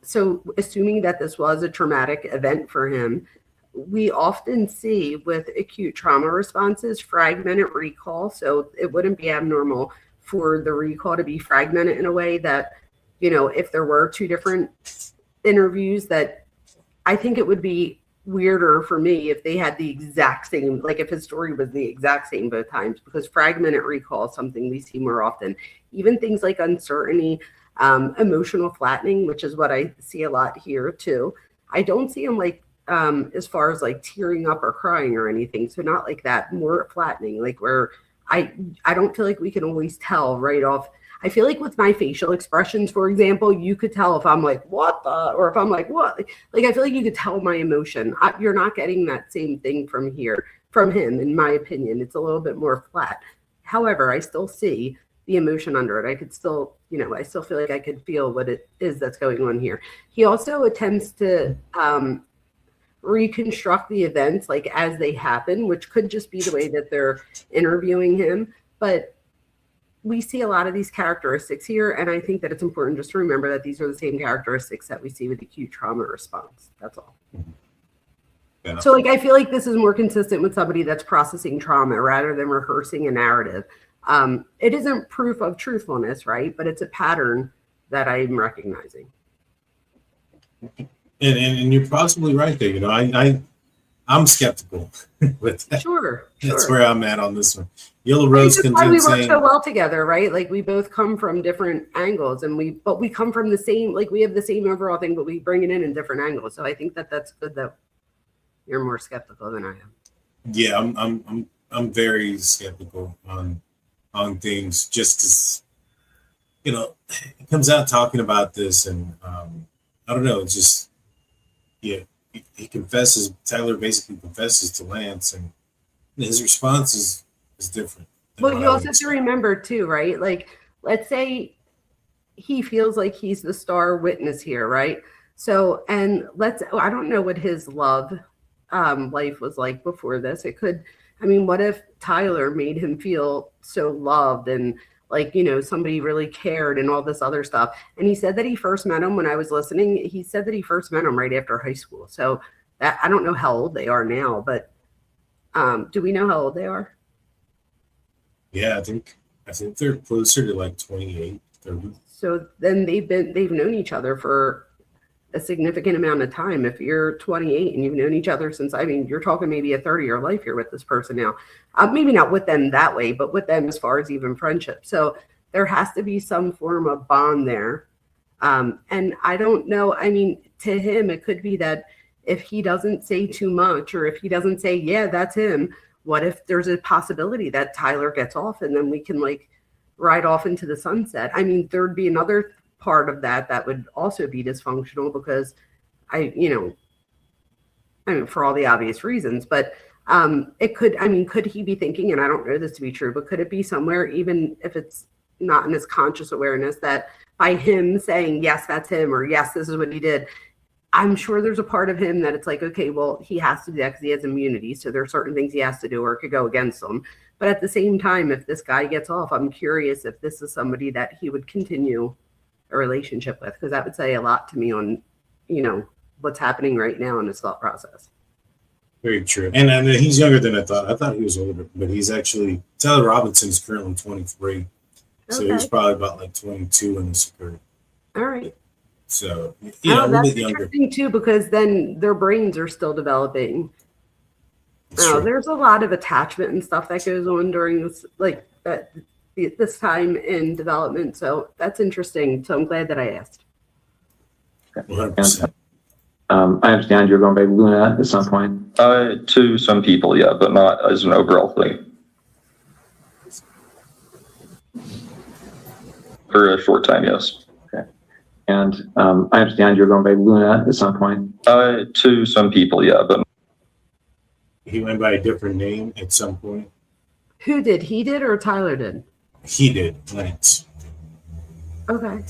So assuming that this was a traumatic event for him, we often see with acute trauma responses fragmented recall. So it wouldn't be abnormal for the recall to be fragmented in a way that, you know, if there were two different interviews, that I think it would be weirder for me if they had the exact same, like if his story was the exact same both times, because fragmented recall is something we see more often. Even things like uncertainty, emotional flattening, which is what I see a lot here too. I don't see him like as far as like tearing up or crying or anything. So not like that, more flattening, like where I don't feel like we can always tell right off. I feel like with my facial expressions, for example, you could tell if I'm like, what the, or if I'm like, what? Like, I feel like you could tell my emotion. You're not getting that same thing from him, in my opinion. It's a little bit more flat. However, I still see the emotion under it. I could still, you know, I still feel like I could feel what it is that's going on here. He also attempts to reconstruct the events like as they happen, which could just be the way that they're interviewing him. But we see a lot of these characteristics here, and I think that it's important just to remember that these are the same characteristics that we see with acute trauma response. That's all. Yeah. So like, I feel like this is more consistent with somebody that's processing trauma rather than rehearsing a narrative. It isn't proof of truthfulness, right? But it's a pattern that I'm recognizing. And you're possibly right there. You know, I'm skeptical with that. Sure. That's where I'm at on this one. Yellow Rose comes in we saying, work so well together, right? Like we both come from different angles, and we come from the same, like we have the same overall thing, but we bring it in different angles. So I think that that's good that you're more skeptical than I am. Yeah, I'm very skeptical on things, just as you know, he comes out talking about this, and I don't know, it's just, yeah, he confesses. Tyler basically confesses to Lance, and his response is different. Well, you also have to remember too, right? Like, let's say he feels like he's the star witness here, right? So, and I don't know what his love life was like before this. It could, I mean, what if Tyler made him feel so loved and like, you know, somebody really cared and all this other stuff. And he said that he first met him when I was listening. He said that he first met him right after high school. So that, I don't know how old they are now, but do we know how old they are? Yeah, I think they're closer to like 28, 30. So then they've known each other for a significant amount of time. If you're 28 and you've known each other since, I mean, you're talking maybe a 30-year life here with this person now. Maybe not with them that way, but with them as far as even friendship. So there has to be some form of bond there. And I don't know. I mean, to him, it could be that if he doesn't say too much, or if he doesn't say, yeah, that's him, what if there's a possibility that Tyler gets off and then we can like ride off into the sunset? I mean, there'd be another part of that would also be dysfunctional because I mean, for all the obvious reasons, but it could, I mean, could he be thinking, and I don't know this to be true, but could it be somewhere, even if it's not in his conscious awareness, that by him saying, yes, that's him, or yes, this is what he did, I'm sure there's a part of him that it's like, okay, well, he has to do that because he has immunity. So there are certain things he has to do or it could go against him. But at the same time, if this guy gets off, I'm curious if this is somebody that he would continue a relationship with, because that would say a lot to me on, you know, what's happening right now in his thought process. Very true. And he's younger than I thought. I thought he was older, but he's actually, Tyler Robinson's currently 23. So Okay. he was probably about like 22 when this occurred. All right. So, you know, a little That's bit younger. interesting too, because then their brains are still developing. That's true. There's a lot of attachment and stuff that goes on during this, like this time in development. So that's interesting. So I'm glad that I asked. 100%. I understand you're going by Luna at some point. To some people, yeah, but not as an overall thing. For a short time, yes. And I understand you're going by Luna at some point. To some people, yeah, but He went by a different name at some point. Who did? He did or Tyler did? He did, Lance. Okay.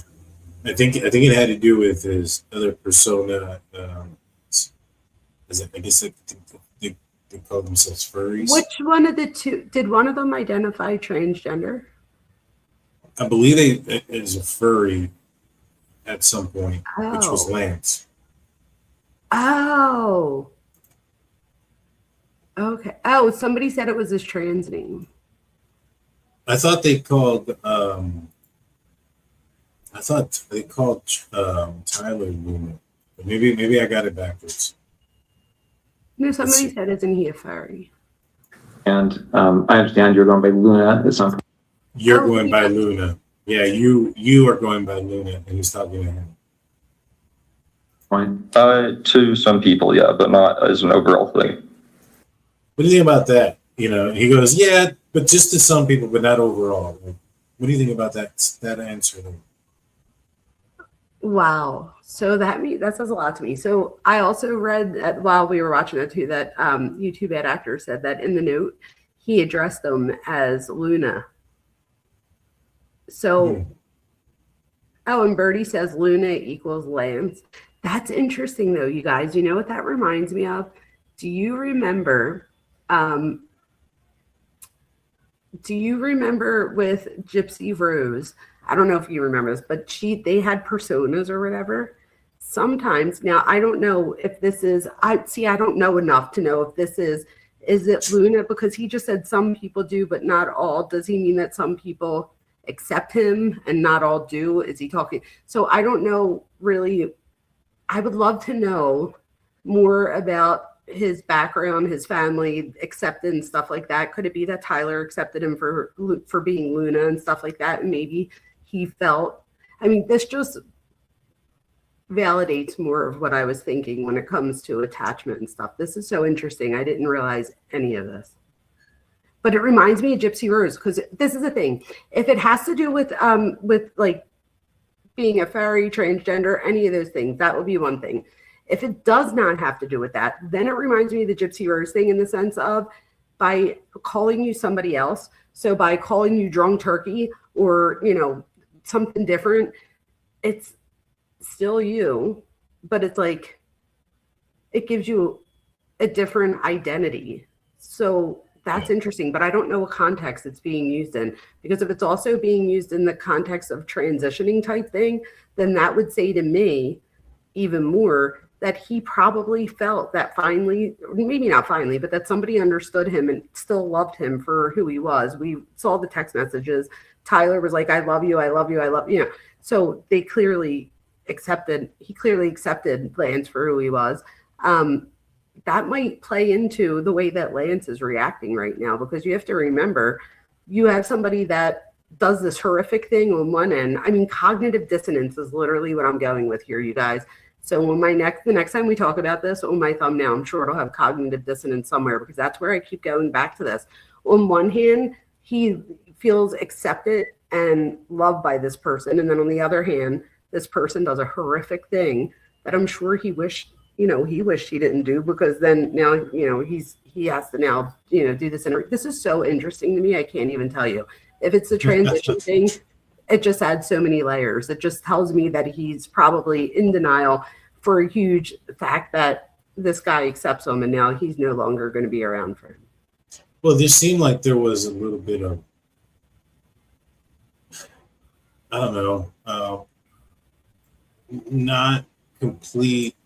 I think it had to do with his other persona. I guess they call themselves furries. Which one of the two, did one of them identify transgender? I believe it is a furry at some point, which was Oh. Lance. Oh. Okay. Oh, somebody said it was his trans name. I thought they called Tyler Luna. But maybe I got it backwards. No, somebody said, isn't he a furry? And I understand you're going by Luna at some point. You're Oh, going by yeah. Luna. Yeah, you are going by Luna, and he's talking to him. to some people, yeah, but not as an overall thing. What do you think about that? You know, he goes, yeah, but just to some people, but not overall. Like, what do you think about that answer? Wow. So that says a lot to me. So I also read that while we were watching it too, that YouTube Bad Actor said that in the note, he addressed them as Luna. So, oh, and Birdie says Luna equals Lance. That's interesting though, you guys. You know what that reminds me of? Do you remember with Gypsy Rose? I don't know if you remember this, but they had personas or whatever. Sometimes, now I don't know if this is, I don't know enough to know if this is it Luna? Because he just said some people do, but not all. Does he mean that some people accept him and not all do? Is he talking? So I don't know really. I would love to know more about his background, his family, acceptance, stuff like that. Could it be that Tyler accepted him for being Luna and stuff like that? And maybe he felt, I mean, this just validates more of what I was thinking when it comes to attachment and stuff. This is so interesting. I didn't realize any of this. But it reminds me of Gypsy Rose, because this is the thing. If it has to do with like being a fairy, transgender, any of those things, that would be one thing. If it does not have to do with that, then it reminds me of the Gypsy Rose thing, in the sense of, by calling you somebody else. So by calling you drunk turkey, or, you know, something different, it's still you, but it's like, it gives you a different identity. So that's interesting, but I don't know what context it's being used in, because if it's also being used in the context of transitioning type thing, then that would say to me even more that he probably felt that finally, maybe not finally, but that somebody understood him and still loved him for who he was. We saw the text messages. Tyler was like, I love you, I love you, I love you. Know, so he clearly accepted Lance for who he was. That might play into the way that Lance is reacting right now, because you have to remember, you have somebody that does this horrific thing on one end. I mean, cognitive dissonance is literally what I'm going with here, you guys. So on the next time we talk about this, on my thumbnail, I'm sure it'll have cognitive dissonance somewhere, because that's where I keep going back to this. On one hand, he feels accepted and loved by this person. And then on the other hand, this person does a horrific thing that I'm sure he wished he didn't do, because then now, he has to now, do this. This is so interesting to me. I can't even tell you. If it's the transition thing, it just adds so many layers. It just tells me that he's probably in denial for a huge fact that this guy accepts him, and now he's no longer going to be around for him. Well, there seemed like there was a little bit of, I don't know, not complete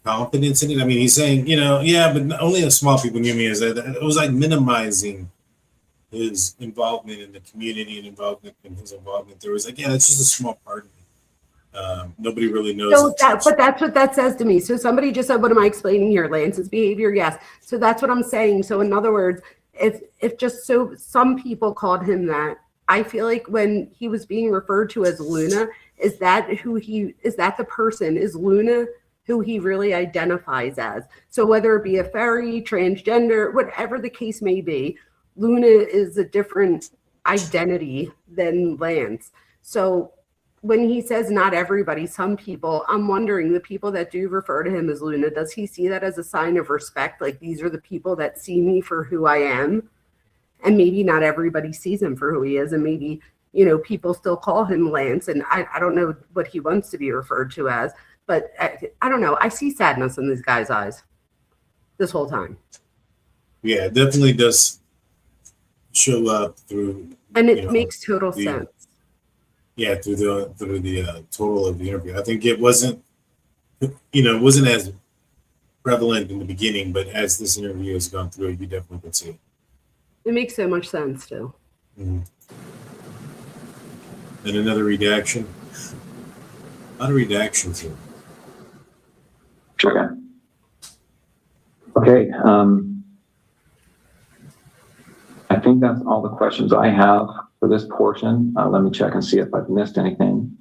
confidence in it. I mean, he's saying, yeah, but only a small people knew me. As that it was like minimizing his involvement in the community and his involvement. There was like, yeah, it's just a small part of me. Nobody really knows. So but that's what that says to me. So somebody just said, what am I explaining here? Lance's behavior? Yes. So that's what I'm saying. So in other words, if just so some people called him that, I feel like when he was being referred to as Luna, is that the person? Is Luna who he really identifies as? So whether it be a fairy, transgender, whatever the case may be, Luna is a different identity than Lance. So when he says not everybody, some people, I'm wondering, the people that do refer to him as Luna, does he see that as a sign of respect? Like, these are the people that see me for who I am? And maybe not everybody sees him for who he is. And maybe, people still call him Lance. And I don't know what he wants to be referred to as. But I don't know. I see sadness in these guys' eyes this whole time. Yeah, it definitely does show up through. And it makes total sense. Yeah, through the total of the interview. I think it wasn't, it wasn't as prevalent in the beginning, but as this interview has gone through, you definitely can see it. It makes so much sense too. Mm-hmm. And another redaction. A lot of redactions here. Sure. Okay. I think that's all the questions I have for this portion. Let me check and see if I've missed anything.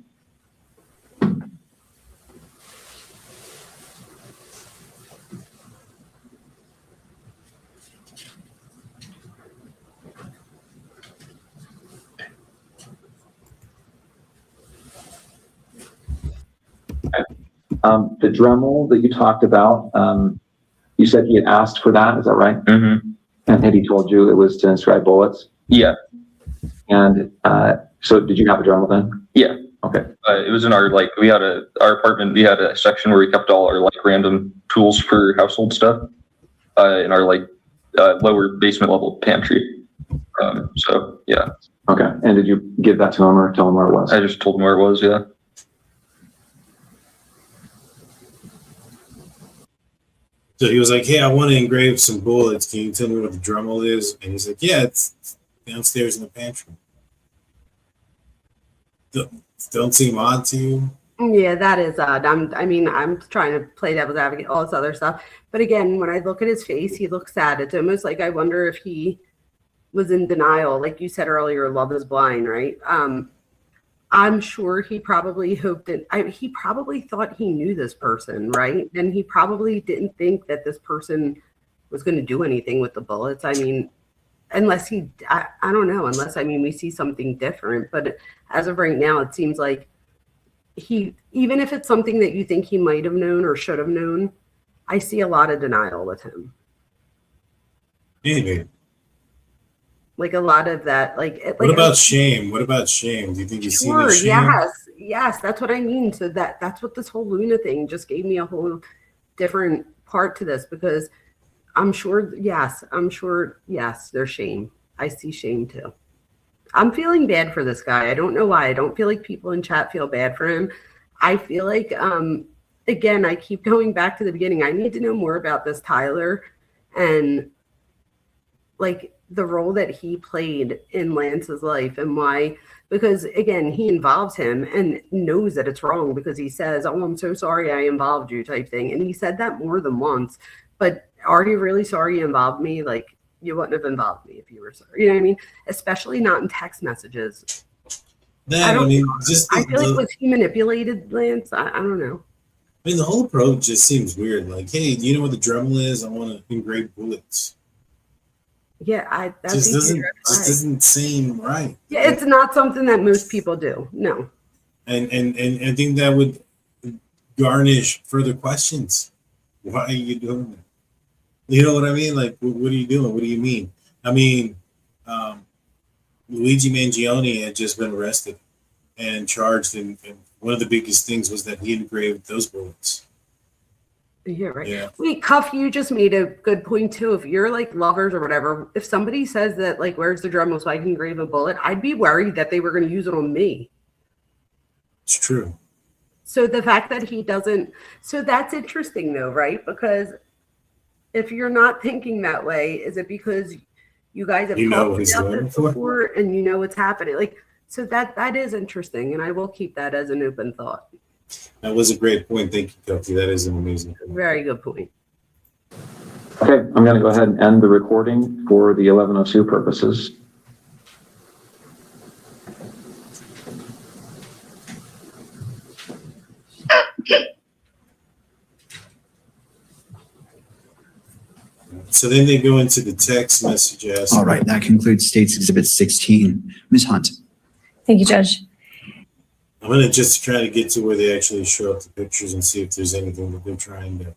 The Dremel that you talked about, you said he had asked for that, is that right? Mm-hmm. And had he told you it was to inscribe bullets? Yeah. And so did you have a Dremel then? Yeah. Okay. It was in our our apartment. We had a section where we kept all our random tools for household stuff in our lower basement level pantry. So yeah. Okay. And did you give that to him or tell him where it was? I just told him where it was. Yeah. So he was like, hey, I want to engrave some bullets. Can you tell me what the Dremel is? And he's like, yeah, it's downstairs in the pantry. Don't seem odd to you? Yeah, that is odd. I'm trying to play devil's advocate, all this other stuff. But again, when I look at his face, he looks sad. It's almost like I wonder if he was in denial. Like you said earlier, love is blind, right? I'm sure he probably hoped that he probably thought he knew this person, right? And he probably didn't think that this person was going to do anything with the bullets. I mean, unless I don't know, unless, I mean, we see something different. But as of right now, it seems like even if it's something that you think he might have known or should have known, I see a lot of denial with him. Maybe. Like a lot of that, What about shame? What about shame? Do you think you see any shame? Yes, that's what I mean. So that's what this whole Luna thing just gave me a whole different part to this, because I'm sure, yes, there's shame. I see shame too. I'm feeling bad for this guy. I don't know why. I don't feel like people in chat feel bad for him. I feel like, again, I keep going back to the beginning. I need to know more about this Tyler and like the role that he played in Lance's life and why, because again, he involves him and knows that it's wrong because he says, "Oh, I'm so sorry I involved you," type thing. And he said that more than once. But are you really sorry you involved me? Like, you wouldn't have involved me if you were sorry. You know what I mean? Especially not in text messages. I feel like, was he manipulated, Lance? I don't know. I mean, the whole approach just seems weird. Like, hey, do you know what the Dremel is? I want to engrave bullets. Yeah, that just doesn't seem right. Yeah, it's not something that most people do. No. And I think that would garnish further questions. Why are you doing that? You know what I mean? Like, what are you doing? What do you mean? I mean, Luigi Mangione had just been arrested and charged, and one of the biggest things was that he engraved those bullets. Yeah, right. Yeah. Wait, Cuff, you just made a good point too. If you're like lovers or whatever, if somebody says that, like, where's the Dremel so I can engrave a bullet, I'd be worried that they were going to use it on me. It's true. So the fact that he doesn't, so that's interesting though, right? Because if you're not thinking that way, is it because you guys have talked about this before and you know what's happening? Like, so that is interesting, and I will keep that as an open thought. That was a great point. Thank you, Kelsey. That is an amazing point. Very good point. Okay, I'm going to go ahead and end the recording for the 11:02 purposes. So then they go into the text messages. All right, that concludes State's Exhibit 16. Ms. Hunt. Thank you, Judge. I'm going to just try to get to where they actually show up the pictures and see if there's anything that they're trying to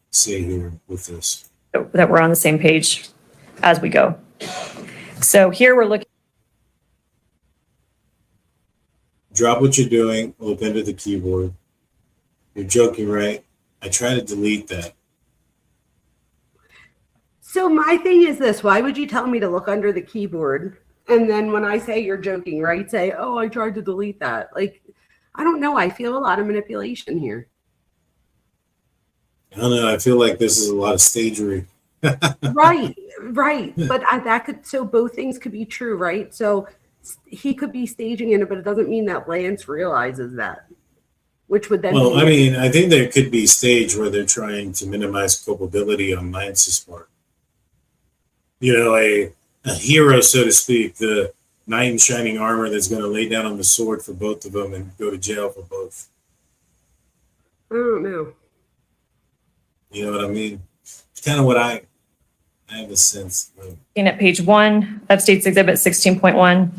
say here with this. That we're on the same page as we go. So here we're looking. Drop what you're doing, look under the keyboard. You're joking, right? I try to delete that. So my thing is this, why would you tell me to look under the keyboard? And then when I say you're joking, right, say, oh, I tried to delete that. Like, I don't know. I feel a lot of manipulation here. I don't know. I feel like this is a lot of stagery. Right. But so both things could be true, right? So he could be staging it, but it doesn't mean that Lance realizes that, which would then Well, I mean, I think there could be stage where they're trying to minimize culpability on Lance's part. You know, a hero, so to speak, the knight in shining armor that's going to lay down on the sword for both of them and go to jail for both. I don't know. You know what I mean? It's kind of what I have a sense of. Looking at page 1 of State's Exhibit 16.1.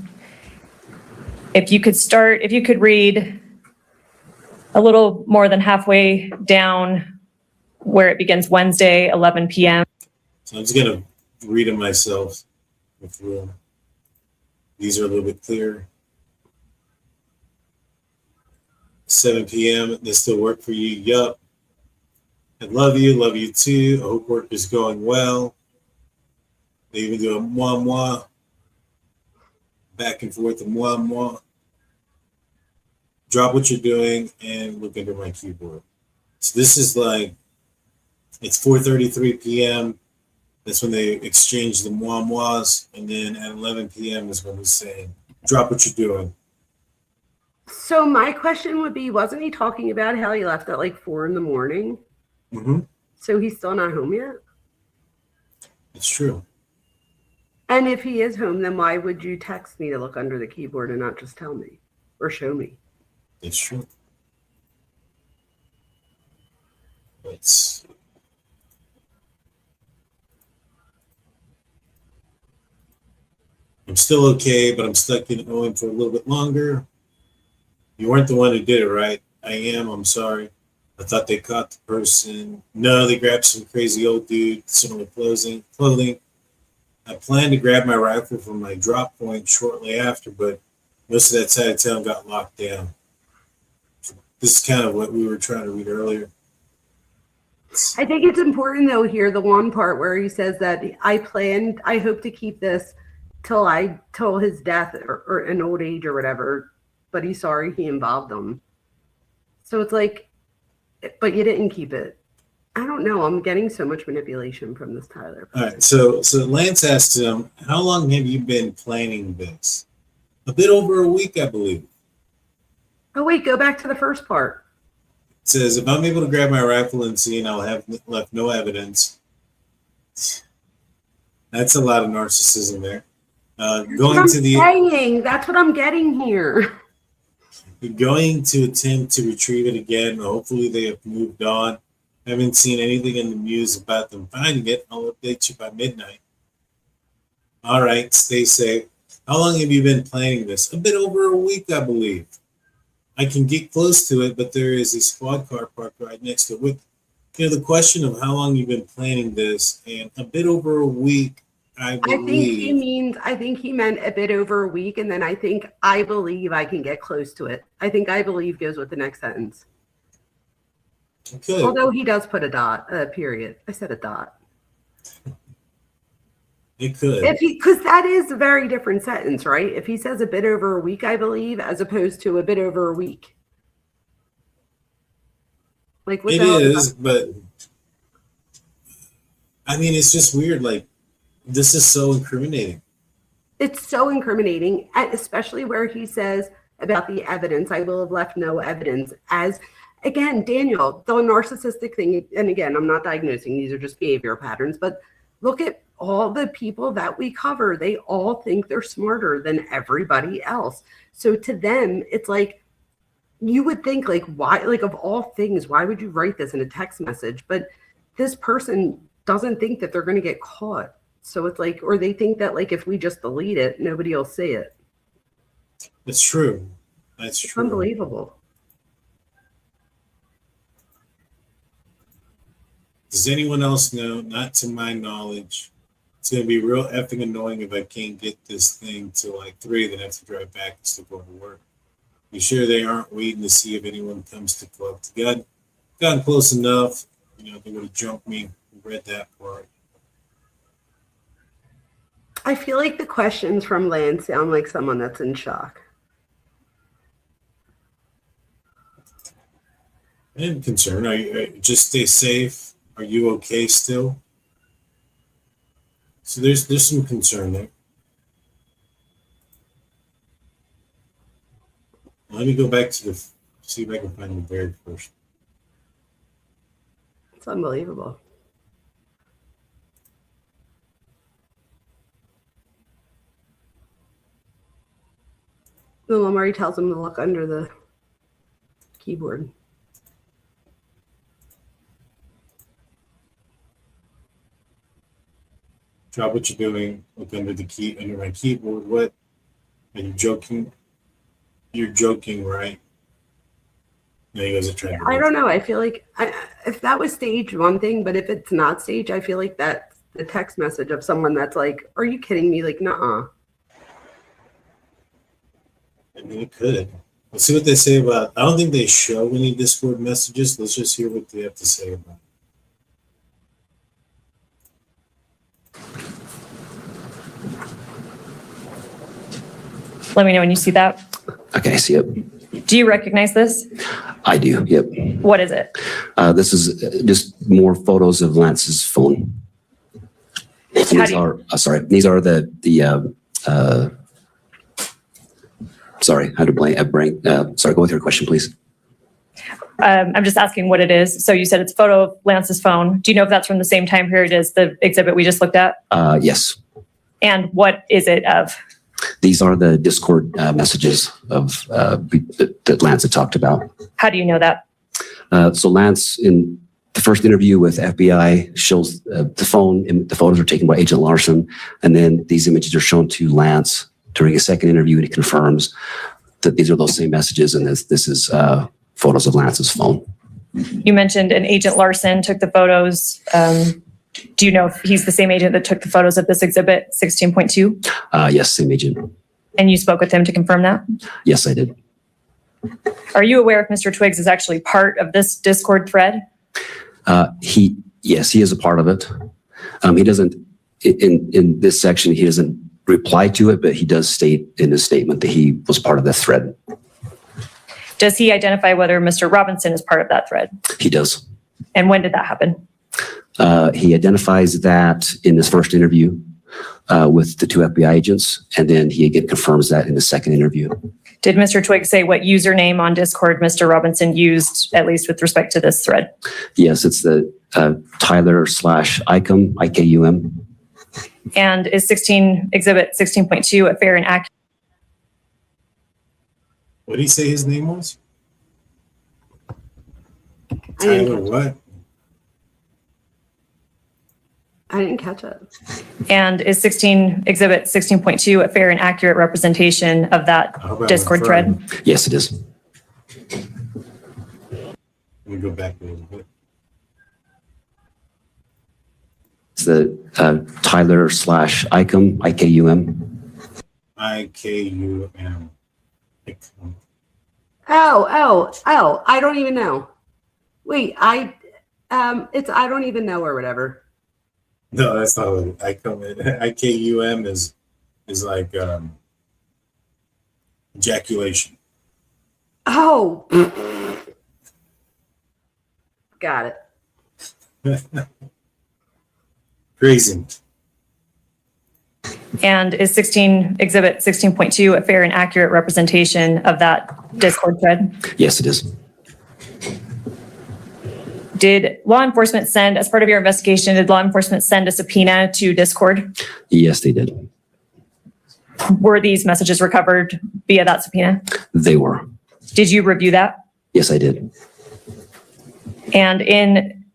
If you could read a little more than halfway down where it begins Wednesday, 11 p.m. So I'm just going to read them myself. These are a little bit clearer. 7 p.m. They still work for you? Yup. I love you too. I hope work is going well. They even do a moi moi, back and forth, a moi moi. Drop what you're doing and look under my keyboard. So this is like, it's 4:33 p.m. That's when they exchange the moi mois, and then at 11 p.m. is when he's saying, drop what you're doing. So my question would be, wasn't he talking about how he left at like 4 a.m? Mm-hmm. So he's still not home yet? It's true. And if he is home, then why would you text me to look under the keyboard and not just tell me or show me? It's true. Let's I'm still okay, but I'm stuck in Owen for a little bit longer. You weren't the one who did it, right? I am. I'm sorry. I thought they caught the person. No, they grabbed some crazy old dude, similar clothing. I planned to grab my rifle from my drop point shortly after, but most of that side of town got locked down. This is kind of what we were trying to read earlier. I think it's important though here, the one part where he says that I hope to keep this till his death or an old age or whatever, but he's sorry he involved them. So it's like, but you didn't keep it. I don't know. I'm getting so much manipulation from this Tyler person. All right. So Lance asked him, how long have you been planning this? A bit over a week, I believe. Oh, wait, go back to the first part. It says, if I'm able to grab my rifle and see, and I'll have left no evidence. That's a lot of narcissism there. That's what I'm getting here. Going to attempt to retrieve it again. Hopefully they have moved on. I haven't seen anything in the news about them finding it. I'll update you by midnight. All right, stay safe. How long have you been planning this? A bit over a week, I believe. I can get close to it, but there is a squad car parked right next to it. With the question of how long you've been planning this, and a bit over a week, I believe. I think he meant a bit over a week, and then I believe I can get close to it. I think I believe goes with the next sentence. Okay. Although he does put a period. I said a dot. It could. Because that is a very different sentence, right? If he says a bit over a week, I believe, as opposed to a bit over a week. Like what it is, but I mean, it's just weird. Like, this is so incriminating. It's so incriminating, especially where he says about the evidence. I will have left no evidence. As again, Daniel, the narcissistic thing, and again, I'm not diagnosing, these are just behavior patterns, but look at all the people that we cover. They all think they're smarter than everybody else. So to them, it's like, you would think like, why, like of all things, why would you write this in a text message? But this person doesn't think that they're going to get caught. So it's like, or they think that like, if we just delete it, nobody will see it. It's true. That's true. Unbelievable. Does anyone else know? Not to my knowledge. It's going to be real effing annoying if I can't get this thing till like 3, then I have to drive back and still go to work. Be sure they aren't waiting to see if anyone comes to collect. Gotten close enough. They would have jumped me. Read that part. I feel like the questions from Lance sound like someone that's in shock. I am concerned. Just stay safe. Are you okay still? So there's some concern there. Let me go back to see if I can find the very first. It's unbelievable. The Lomari tells him to look under the keyboard. Drop what you're doing. Look under my keyboard. What? Are you joking? You're joking, right? No, you guys are trying to. I don't know. I feel like if that was staged, one thing, but if it's not staged, I feel like that's the text message of someone that's like, "Are you kidding me?" Like, nuh-uh. I mean, it could. Let's see what they say about. I don't think they show any Discord messages. Let's just hear what they have to say about it. Let me know when you see that. Okay, I see it. Do you recognize this? I do, yep. What is it? This is just more photos of Lance's phone. These are the sorry, I had a brain. Sorry, go with your question, please. I'm just asking what it is. So you said it's a photo of Lance's phone. Do you know if that's from the same time period as the exhibit we just looked at? Yes. And what is it of? These are the Discord messages that Lance had talked about. How do you know that? So Lance, in the first interview with FBI shows the phone, and the photos are taken by Agent Larson, and then these images are shown to Lance during a second interview, and he confirms that these are those same messages, and this is photos of Lance's phone. You mentioned an Agent Larson took the photos. Do you know if he's the same agent that took the photos of this exhibit 16.2? Yes, same agent. And you spoke with him to confirm that? Yes, I did. Are you aware if Mr. Twiggs is actually part of this Discord thread? Yes, he is a part of it. He doesn't, in this section, he doesn't reply to it, but he does state in his statement that he was part of the thread. Does he identify whether Mr. Robinson is part of that thread? He does. And when did that happen? He identifies that in his first interview with the two FBI agents, and then he again confirms that in the second interview. Did Mr. Twiggs say what username on Discord Mr. Robinson used, at least with respect to this thread? Yes, it's the Tyler/ICUM, IKUM. And is Exhibit 16.2 a fair and accurate? What did he say his name was? Tyler what? I didn't catch it. And is Exhibit 16.2 a fair and accurate representation of that Discord thread? Yes, it is. Let me go back a little bit. It's the Tyler/ICUM, IKUM. IKUM. Oh, I don't even know. Wait, it's I don't even know or whatever. No, that's not what IKUM is like ejaculation. Oh. Got it. Crazy. And is Exhibit 16.2 a fair and accurate representation of that Discord thread? Yes, it is. Did law enforcement send, as part of your investigation, did law enforcement send a subpoena to Discord? Yes, they did. Were these messages recovered via that subpoena? They were. Did you review that? Yes, I did. And in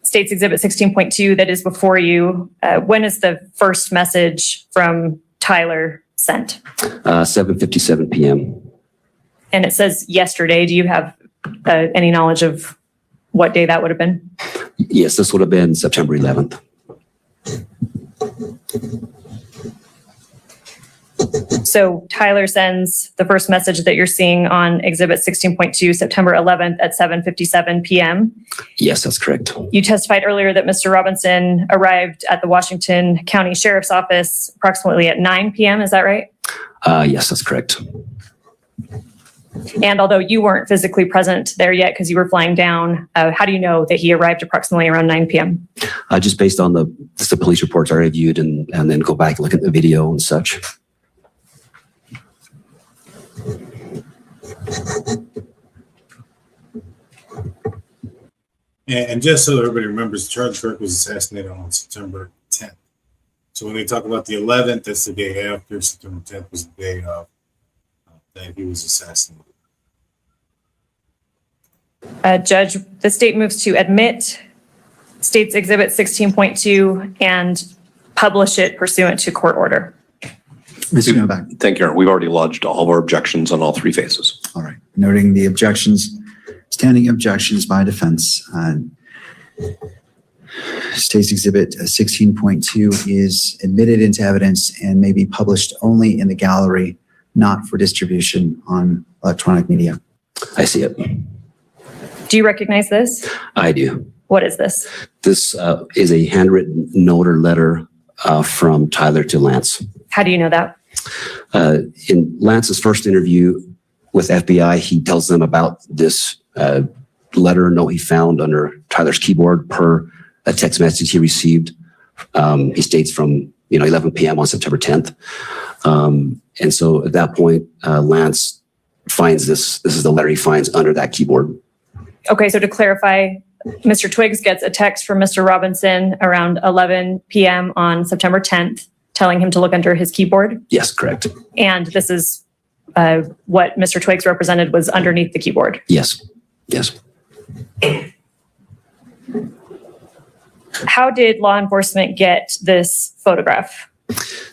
State's Exhibit 16.2 that is before you, when is the first message from Tyler sent? 7:57 p.m. And it says yesterday. Do you have any knowledge of what day that would have been? Yes, this would have been September 11th. So Tyler sends the first message that you're seeing on Exhibit 16.2, September 11th at 7:57 p.m. Yes, that's correct. You testified earlier that Mr. Robinson arrived at the Washington County Sheriff's Office approximately at 9 p.m. Is that right? Yes, that's correct. And although you weren't physically present there yet because you were flying down, how do you know that he arrived approximately around 9 p.m.? Just based on the police reports I reviewed and then go back and look at the video and such. And just so everybody remembers, Charlie Kirk was assassinated on September 10th. So when they talk about the 11th, that's the day after. September 10th was the day of that he was assassinated. Judge, the state moves to admit State's Exhibit 16.2 and publish it pursuant to court order. Mr. Novak. Thank you, Aaron. We've already lodged all of our objections on all three phases. All right. Noting the objections, standing objections by defense. State's Exhibit 16.2 is admitted into evidence and may be published only in the gallery, not for distribution on electronic media. I see it. Do you recognize this? I do. What is this? This is a handwritten note or letter from Tyler to Lance. How do you know that? In Lance's first interview with FBI, he tells them about this letter note he found under Tyler's keyboard per a text message he received. He states from 11 p.m. on September 10th. And so at that point, Lance finds this. This is the letter he finds under that keyboard. Okay, so to clarify, Mr. Twiggs gets a text from Mr. Robinson around 11 p.m. on September 10th, telling him to look under his keyboard. Yes, correct. And this is what Mr. Twiggs represented was underneath the keyboard. Yes, yes. How did law enforcement get this photograph?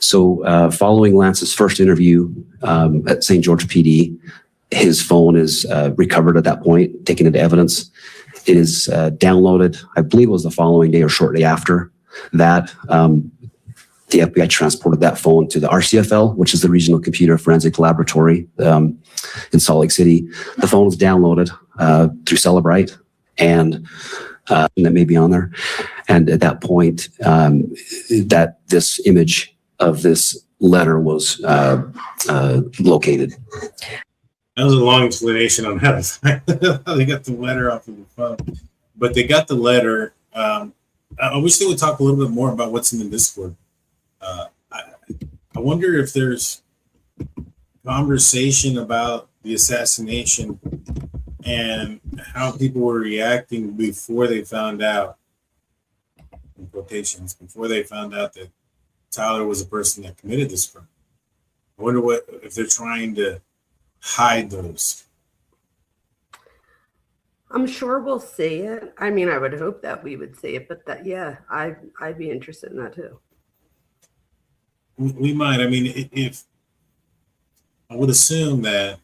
So following Lance's first interview at St. George PD, his phone is recovered at that point, taken into evidence. It is downloaded, I believe it was the following day or shortly after that. The FBI transported that phone to the RCFL, which is the Regional Computer Forensic Laboratory in Salt Lake City. The phone was downloaded through Celebrite, and that may be on there. And at that point, that this image of this letter was located. That was a long explanation on how they got the letter off of the phone, but they got the letter. I wish they would talk a little bit more about what's in the Discord. I wonder if there's conversation about the assassination and how people were reacting before they found out, in quotations, before they found out that Tyler was the person that committed this crime. I wonder if they're trying to hide those. I'm sure we'll see it. I mean, I would hope that we would see it, but I'd be interested in that too. We might. I mean, if I would assume that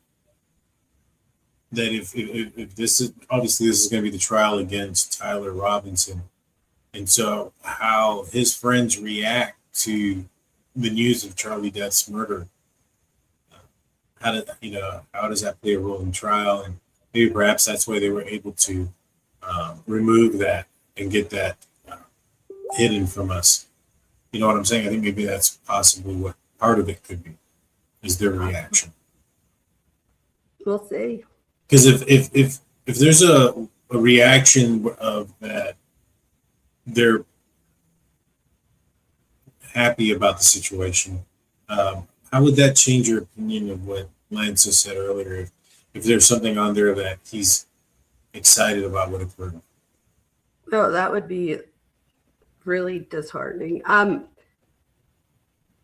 if this is obviously this is going to be the trial against Tyler Robinson, and so how his friends react to the news of Charlie Death's murder, how does that play a role in trial? And maybe perhaps that's why they were able to remove that and get that hidden from us. You know what I'm saying? I think maybe that's possibly what part of it could be, is their reaction. We'll see. Because if there's a reaction of that, they're happy about the situation. How would that change your opinion of what Lance has said earlier? If there's something on there that he's excited about what occurred? No, that would be really disheartening.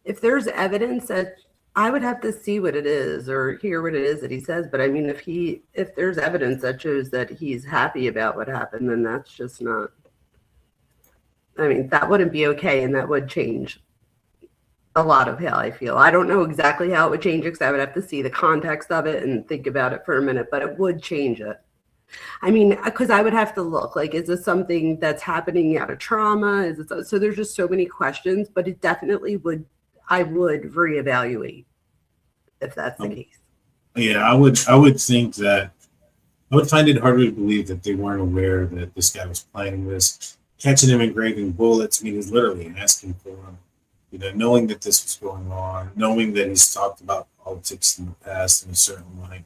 If there's evidence that I would have to see what it is or hear what it is that he says, but I mean, if there's evidence that shows that he's happy about what happened, then that's just not. I mean, that wouldn't be okay, and that would change a lot of how I feel. I don't know exactly how it would change it because I would have to see the context of it and think about it for a minute, but it would change it. I mean, because I would have to look, like, is this something that's happening out of trauma? Is it so? There's just so many questions, but it definitely would. I would reevaluate if that's the case. Yeah, I would think that I would find it harder to believe that they weren't aware that this guy was planning this, catching him engraving bullets. I mean, he's literally asking for him. You know, knowing that this was going on, knowing that he's talked about politics in the past in a certain light.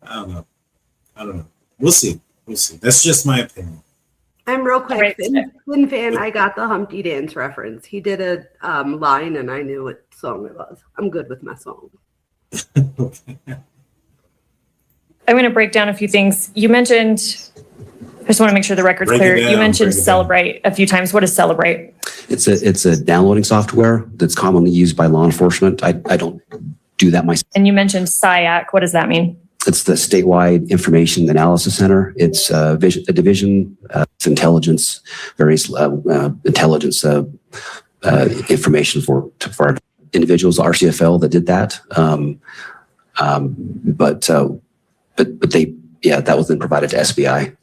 I don't know. We'll see. That's just my opinion. I'm real quick. Finn fan, I got the Humpty Dance reference. He did a line and I knew what song it was. I'm good with my song. I'm going to break down a few things. You mentioned, I just want to make sure the record's clear. You mentioned Celebrite a few times. What is Celebrite? It's a downloading software that's commonly used by law enforcement. I don't do that myself. And you mentioned SIAC. What does that mean? It's the Statewide Information Analysis Center. It's a division of intelligence, various intelligence information for our individuals, RCFL, that did that. But they, that was then provided to SBI.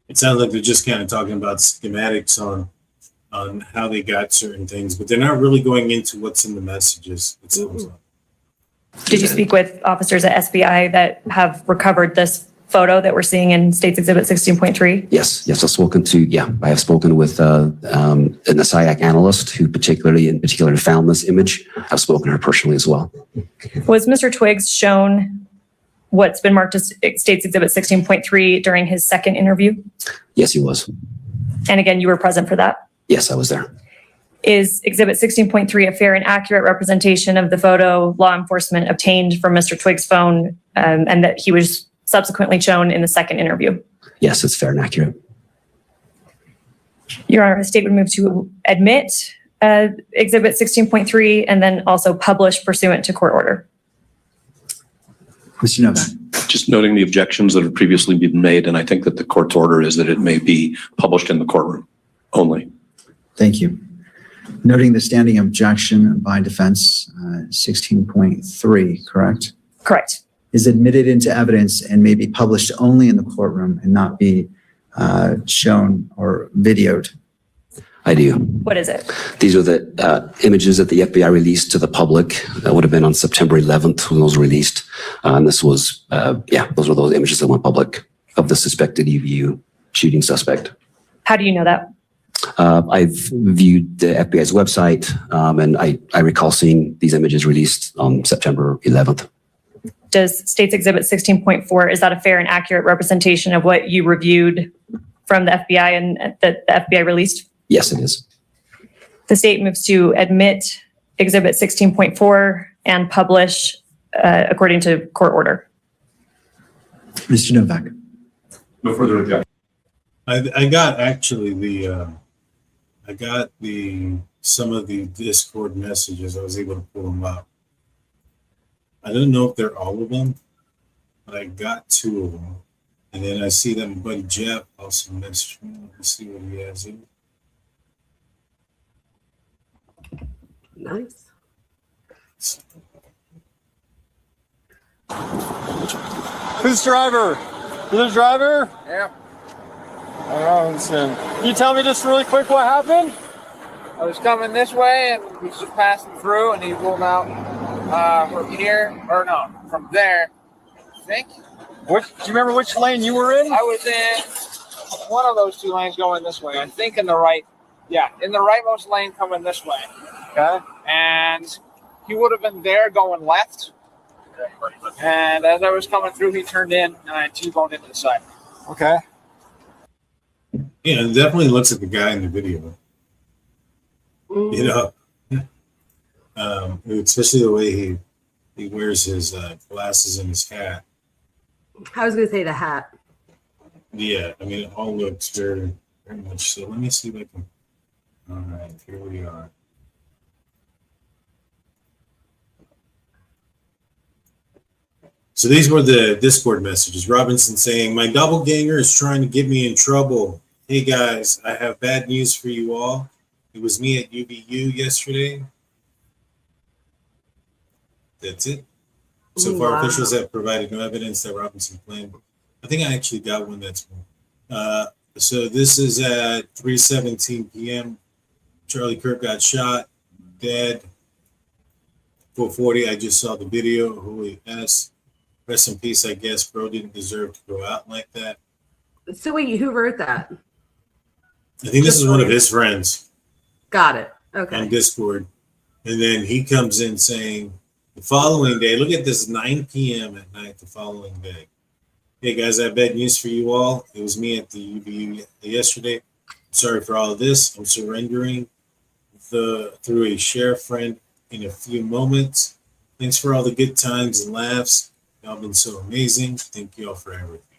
It sounds like they're just kind of talking about schematics on how they got certain things, but they're not really going into what's in the messages. It sounds like. Did you speak with officers at SBI that have recovered this photo that we're seeing in States Exhibit 16.3? Yes, I've spoken I have spoken with an SIAC analyst who particularly found this image. I've spoken to her personally as well. Was Mr. Twiggs shown what's been marked as States Exhibit 16.3 during his second interview? Yes, he was. And again, you were present for that? Yes, I was there. Is Exhibit 16.3 a fair and accurate representation of the photo law enforcement obtained from Mr. Twiggs' phone and that he was subsequently shown in the second interview? Yes, it's fair and accurate. Your Honor, the state would move to admit Exhibit 16.3 and then also publish pursuant to court order. Mr. Novak. Just noting the objections that have previously been made, and I think that the court's order is that it may be published in the courtroom only. Thank you. Noting the standing objection by defense, 16.3, correct? Correct. Is admitted into evidence and may be published only in the courtroom and not be shown or videoed. I do. What is it? These are the images that the FBI released to the public. That would have been on September 11th when those were released. And this was, those were those images that went public of the suspected UVU shooting suspect. How do you know that? I've viewed the FBI's website, and I recall seeing these images released on September 11th. Does State's Exhibit 16.4, is that a fair and accurate representation of what you reviewed from the FBI and that the FBI released? Yes, it is. The state moves to admit Exhibit 16.4 and publish according to court order. Mr. Novak. No further objection. I got actually some of the Discord messages. I was able to pull them up. I don't know if they're all of them, but I got 2 of them. And then I see that my buddy Jeff also messaged me. Let's see what he has here. Nice. Who's driver? You the driver? Yeah. Robinson. Can you tell me just really quick what happened? I was coming this way and he was just passing through and he rolled out from here, or no, from there, I think. Do you remember which lane you were in? I was in one of those 2 lanes going this way. I think in the right, in the rightmost lane coming this way. Okay. And he would have been there going left. And as I was coming through, he turned in and I T-boned into the side. Okay. Yeah, it definitely looks like the guy in the video. You know, especially the way he wears his glasses and his hat. I was going to say the hat. Yeah, I mean, it all looks very, very much so. Let me see if I can. All right, here we are. So these were the Discord messages. Robinson saying, my doppelganger is trying to get me in trouble. Hey guys, I have bad news for you all. It was me at UVU yesterday. That's it. So far, officials have provided no evidence that Robinson planned. I think I actually got one that's so this is at 3:17 p.m. Charlie Kirk got shot, dead. 4:40, I just saw the video. Holy S. Rest in peace, I guess. Bro didn't deserve to go out like that. So wait, who wrote that? I think this is one of his friends. Got it. Okay. On Discord. And then he comes in saying, the following day, look at this, 9 p.m. at night the following day. Hey guys, I have bad news for you all. It was me at the UVU yesterday. I'm sorry for all of this. I'm surrendering through a sheriff friend in a few moments. Thanks for all the good times and laughs. Y'all been so amazing. Thank you all for everything.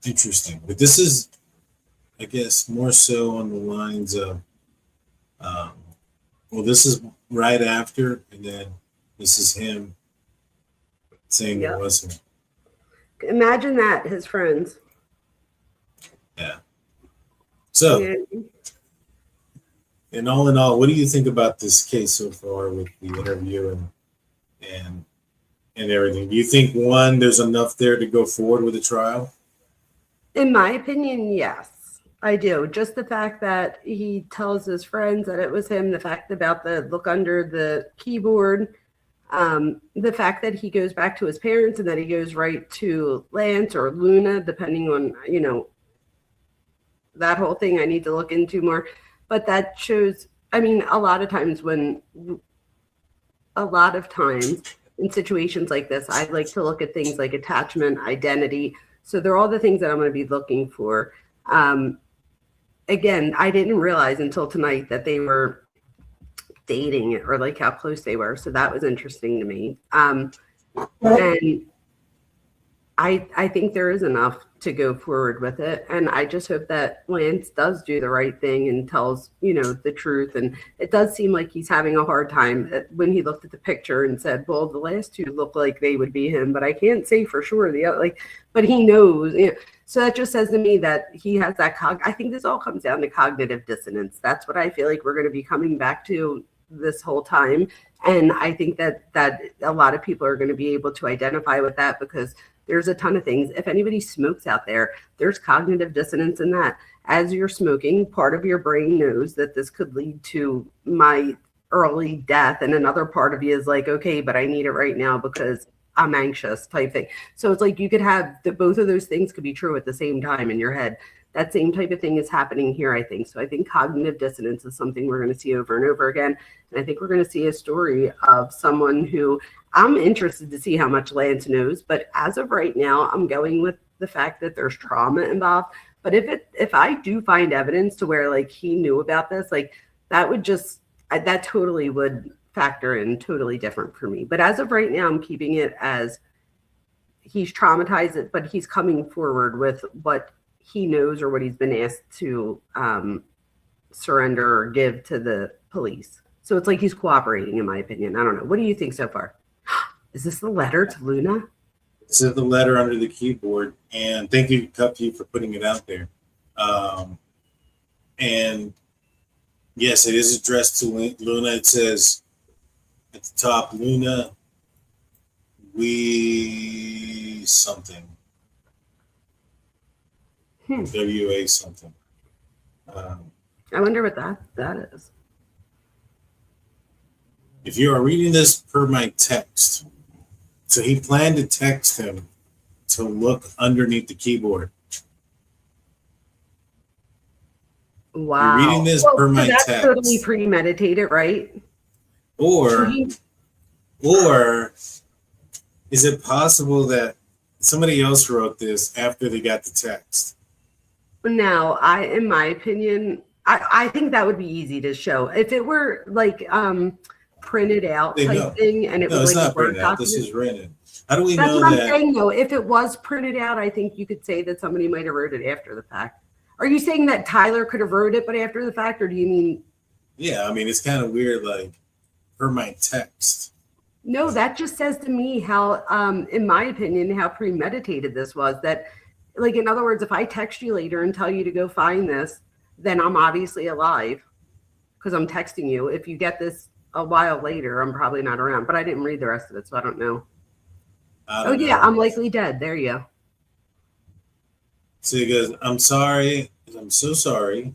Interesting. But this is, I guess, more so on the lines of, well, this is right after, and then this is him saying it wasn't. Imagine that, his friends. Yeah. So, and all in all, what do you think about this case so far with the interview and everything? Do you think, one, there's enough there to go forward with the trial? In my opinion, yes, I do. Just the fact that he tells his friends that it was him, the fact about the look under the keyboard, the fact that he goes back to his parents and that he goes right to Lance or Luna, depending on, you know, that whole thing I need to look into more. But that shows, I mean, a lot of times in situations like this, I like to look at things like attachment, identity. So they're all the things that I'm going to be looking for. Again, I didn't realize until tonight that they were dating or like how close they were. So that was interesting to me. And I think there is enough to go forward with it. And I just hope that Lance does do the right thing and tells, the truth. And it does seem like he's having a hard time when he looked at the picture and said, well, the last two look like they would be him, but I can't say for sure. But he knows. So that just says to me that he has that I think this all comes down to cognitive dissonance. That's what I feel like we're going to be coming back to this whole time. And I think that a lot of people are going to be able to identify with that, because there's a ton of things. If anybody smokes out there, there's cognitive dissonance in that. As you're smoking, part of your brain knows that this could lead to my early death. And another part of you is like, okay, but I need it right now because I'm anxious type thing. So it's like you could have both of those things could be true at the same time in your head. That same type of thing is happening here, I think. So I think cognitive dissonance is something we're going to see over and over again. And I think we're going to see a story of someone who I'm interested to see how much Lance knows. But as of right now, I'm going with the fact that there's trauma involved. But if I do find evidence to where like he knew about this, like that would that totally would factor in totally different for me. But as of right now, I'm keeping it as he's traumatized, but he's coming forward with what he knows or what he's been asked to surrender or give to the police. So it's like he's cooperating, in my opinion. I don't know. What do you think so far? Is this the letter to Luna? This is the letter under the keyboard. And thank you, Cuffy, for putting it out there. And yes, it is addressed to Luna. It says at the top, Luna, we something. WA something. I wonder what that is. If you are reading this per my text, so he planned to text him to look underneath the keyboard. Wow. You're reading this per my that's text. Totally premeditated, right? Or is it possible that somebody else wrote this after they got the text? No, in my opinion, I think that would be easy to show. If it were like printed out type thing, and it was it's like not a Word printed out. document. This is written. How do we That's know what that? I'm saying, though. If it was printed out, I think you could say that somebody might have wrote it after the fact. Are you saying that Tyler could have wrote it, but after the fact, or do you mean? Yeah, I mean, it's kind of weird, like per my text. No, that just says to me how, in my opinion, how premeditated this was. That, like, in other words, if I text you later and tell you to go find this, then I'm obviously alive because I'm texting you. If you get this a while later, I'm probably not around. But I didn't read the rest of it, so I don't know. Yeah, I'm likely dead. There you go. So he goes, I'm sorry. I'm so sorry.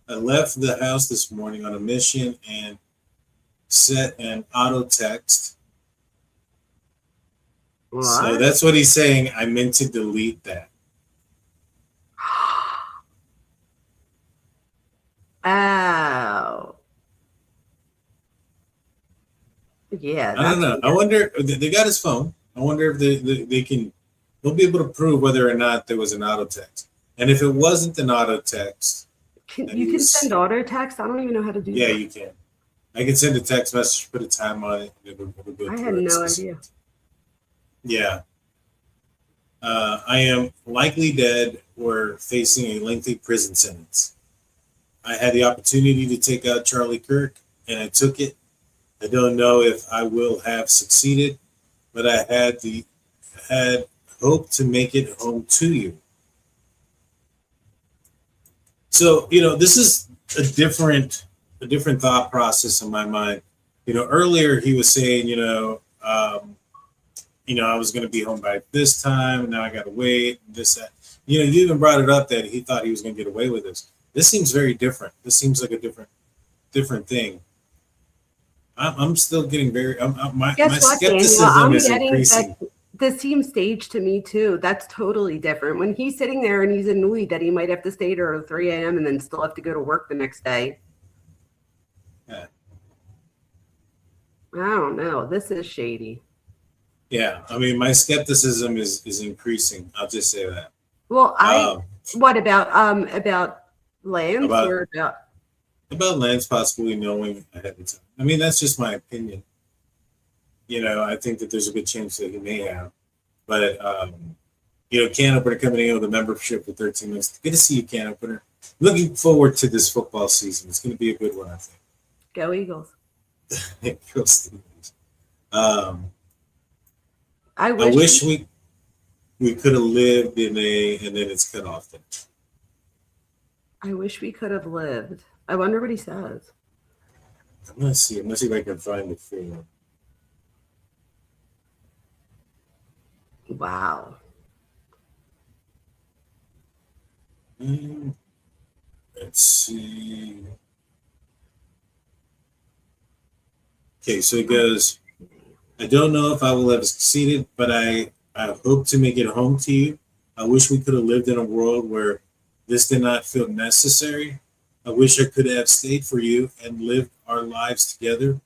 I left the house this morning on a mission and set an auto text. What? So that's what he's saying. I meant to delete that. Oh. Yeah. I don't know. I wonder, they got his phone. I wonder if they'll be able to prove whether or not there was an auto text. And if it wasn't an auto text. You can send auto text? I don't even know how to do that. Yeah, you can. I can send a text message, put a time on it. It'll go I had no idea. Yeah. I am likely dead or facing a lengthy prison sentence. I had the opportunity to take out Charlie Kirk, and I took it. I don't know if I will have succeeded, but I had hoped to make it home to you. So, this is a different thought process in my mind. Earlier he was saying, I was going to be home by this time. Now I got to wait. This, that. You even brought it up that he thought he was going to get away with this. This seems very different. This seems like a different thing. I'm still getting very. My skepticism is increasing. This seems staged to me too. That's totally different. When he's sitting there and he's annoyed that he might have to stay there at 3 a.m. and then still have to go to work the next day. Yeah. I don't know. This is shady. Yeah, I mean, my skepticism is increasing. I'll just say that. Well, what about Lance or about Lance possibly knowing ahead of time? I mean, that's just my opinion. I think that there's a good chance that he may have, but Can Opener coming in with a membership for 13 months. Good to see you, Can Opener. Looking forward to this football season. It's going to be a good one, I think. Go Eagles. Go Steelers. I I wish we could have lived in and then it's cut off. I wish we could have lived. I wonder what he says. I'm gonna see if I can find the film. Wow. Let's see. Okay, so it goes, I don't know if I will have succeeded, but I hope to make it home to you. I wish we could have lived in a world where this did not feel necessary. I wish I could have stayed for you and lived our lives together.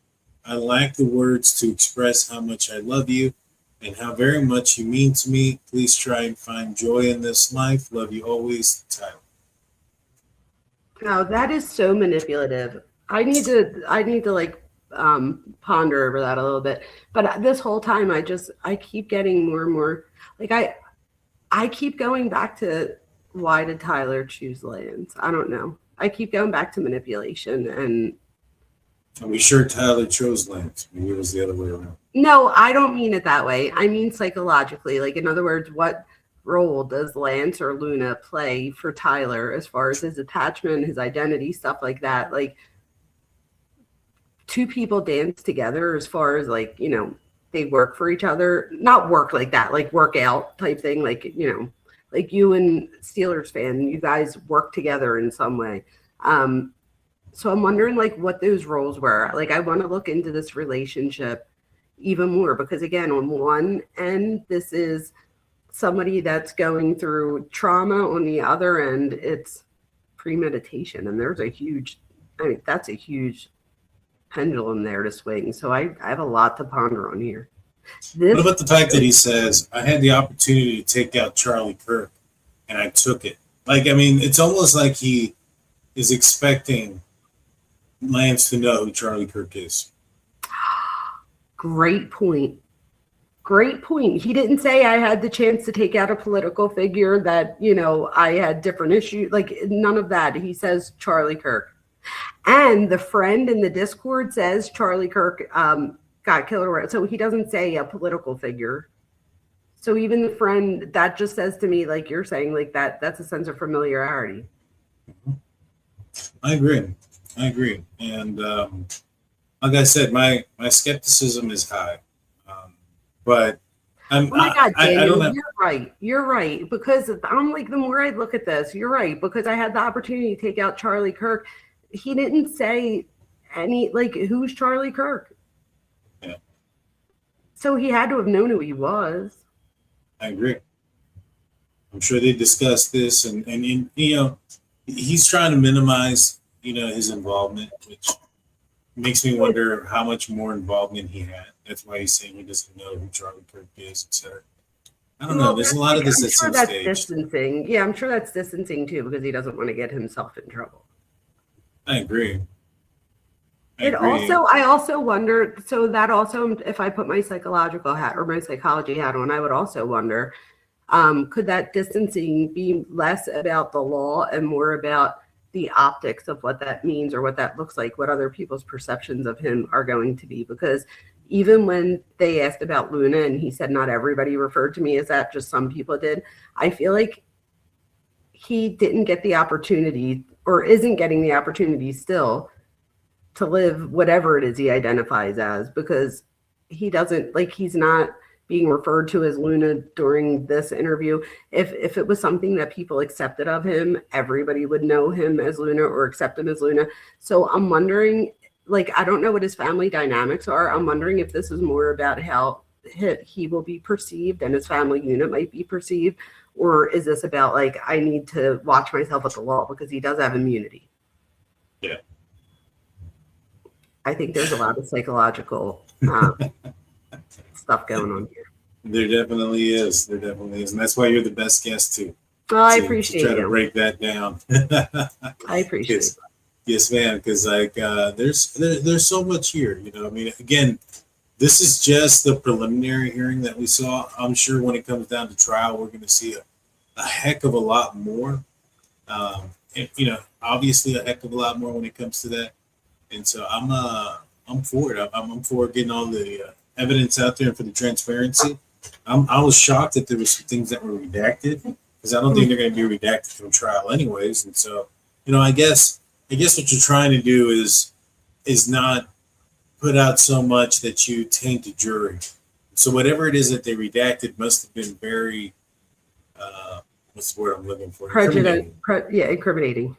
I lack the words to express how much I love you and how very much you mean to me. Please try and find joy in this life. Love you always, Tyler. Now that is so manipulative. I need to like ponder over that a little bit. But this whole time, I keep getting more and more like I keep going back to why did Tyler choose Lance? I don't know. I keep going back to manipulation and. Are we sure Tyler chose Lance? Maybe it was the other way around. No, I don't mean it that way. I mean psychologically. Like, in other words, what role does Lance or Luna play for Tyler as far as his attachment, his identity, stuff like that? Like, two people dance together as far as, like, they work for each other. Not work like that, like workout type thing. Like, like you and Steelers fan, you guys work together in some way. So I'm wondering, like, what those roles were. Like, I want to look into this relationship even more because, again, on one end, this is somebody that's going through trauma. On the other end, it's premeditation. And there's that's a huge pendulum there to swing. So I have a lot to ponder on here. What about the fact that he says, I had the opportunity to take out Charlie Kirk and I took it? Like, I mean, it's almost like he is expecting Lance to know who Charlie Kirk is. Great point. Great point. He didn't say I had the chance to take out a political figure that, I had different issues. Like, none of that. He says Charlie Kirk. And the friend in the Discord says Charlie Kirk got killed. So he doesn't say a political figure. So even the friend, that just says to me, like you're saying, like that's a sense of familiarity. I agree. And like I said, my skepticism is high. But oh my God, Daniel, you're right. Because I'm like, the more I look at this, you're right. Because I had the opportunity to take out Charlie Kirk. He didn't say any, like, who's Charlie Kirk? Yeah. So he had to have known who he was. I agree. I'm sure they discussed this and he's trying to minimize, his involvement, which makes me wonder how much more involvement he had. That's why he's saying he doesn't know who Charlie Kirk is, etc. I don't know. There's a lot of this that's staged. Distancing. Yeah, I'm sure that's distancing too because he doesn't want to get himself in trouble. I agree. I also wonder, so that also, if I put my psychological hat or my psychology hat on, I would also wonder, could that distancing be less about the law and more about the optics of what that means or what that looks like, what other people's perceptions of him are going to be? Because even when they asked about Luna and he said not everybody referred to me as that, just some people did, I feel like he didn't get the opportunity or isn't getting the opportunity still to live whatever it is he identifies as, because he doesn't, like, he's not being referred to as Luna during this interview. If it was something that people accepted of him, everybody would know him as Luna or accept him as Luna. So I'm wondering, like, I don't know what his family dynamics are. I'm wondering if this is more about how he will be perceived and his family unit might be perceived, or is this about, like, I need to watch myself at the law because he does have immunity? Yeah. I think there's a lot of psychological stuff going on here. There definitely is. And that's why you're the best guest too. Oh, I appreciate it. Try to break that down. I appreciate it. Yes, man. Because, like, there's so much here. I mean, again, this is just the preliminary hearing that we saw. I'm sure when it comes down to trial, we're going to see a heck of a lot more. And, you know, obviously a heck of a lot more when it comes to that. And so I'm for it. I'm for getting all the evidence out there and for the transparency. I was shocked that there was some things that were redacted because I don't think they're going to be redacted from trial anyways. And so, you know, I guess what you're trying to do is not put out so much that you taint a jury. So whatever it is that they redacted must have been very, what's the word I'm looking for? Incriminating.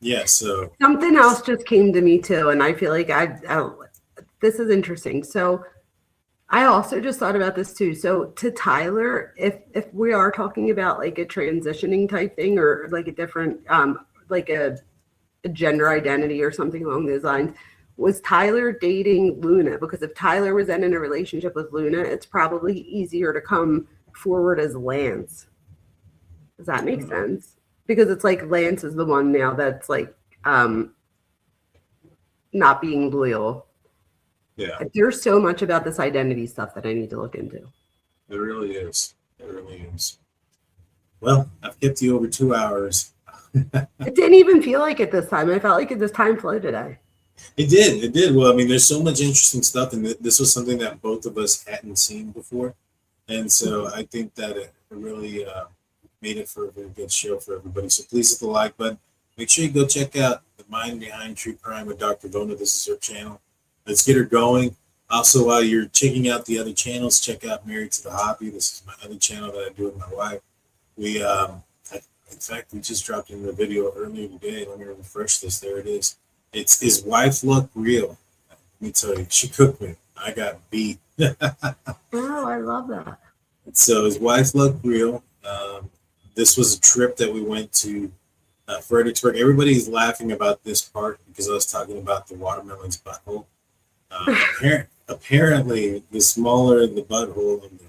Yeah. So something else just came to me too, and I feel like this is interesting. So I also just thought about this too. So to Tyler, if we are talking about like a transitioning type thing or like a different, like a gender identity or something along those lines, was Tyler dating Luna? Because if Tyler was then in a relationship with Luna, it's probably easier to come forward as Lance. Does that make sense? Because it's like Lance is the one now that's like not being loyal. yeah, There's so much about this identity stuff that I need to look into. it really is. It really is. Well, I've kept you over 2 hours. It didn't even feel like it this time. I felt like this time flew today. It did. Well, I mean, there's so much interesting stuff, and this was something that both of us hadn't seen before. And so I think that it really made it for a very good show for everybody. So please hit the like button. Make sure you go check out The Mind Behind True Crime with Dr. Vona. This is her channel. Let's get her going. Also, while you're checking out the other channels, check out Married to the Hobby. This is my other channel that I do with my wife. We, in fact, we just dropped in a video earlier today. Let me refresh this. There it is. It's Is Wife Look Real? Let me tell you, she cooked me. I got beat. Oh, I love that. So Is Wife Look Real? This was a trip that we went to Fredericksburg. Everybody's laughing about this part because I was talking about the watermelon's butthole. Apparently, the smaller the butthole of the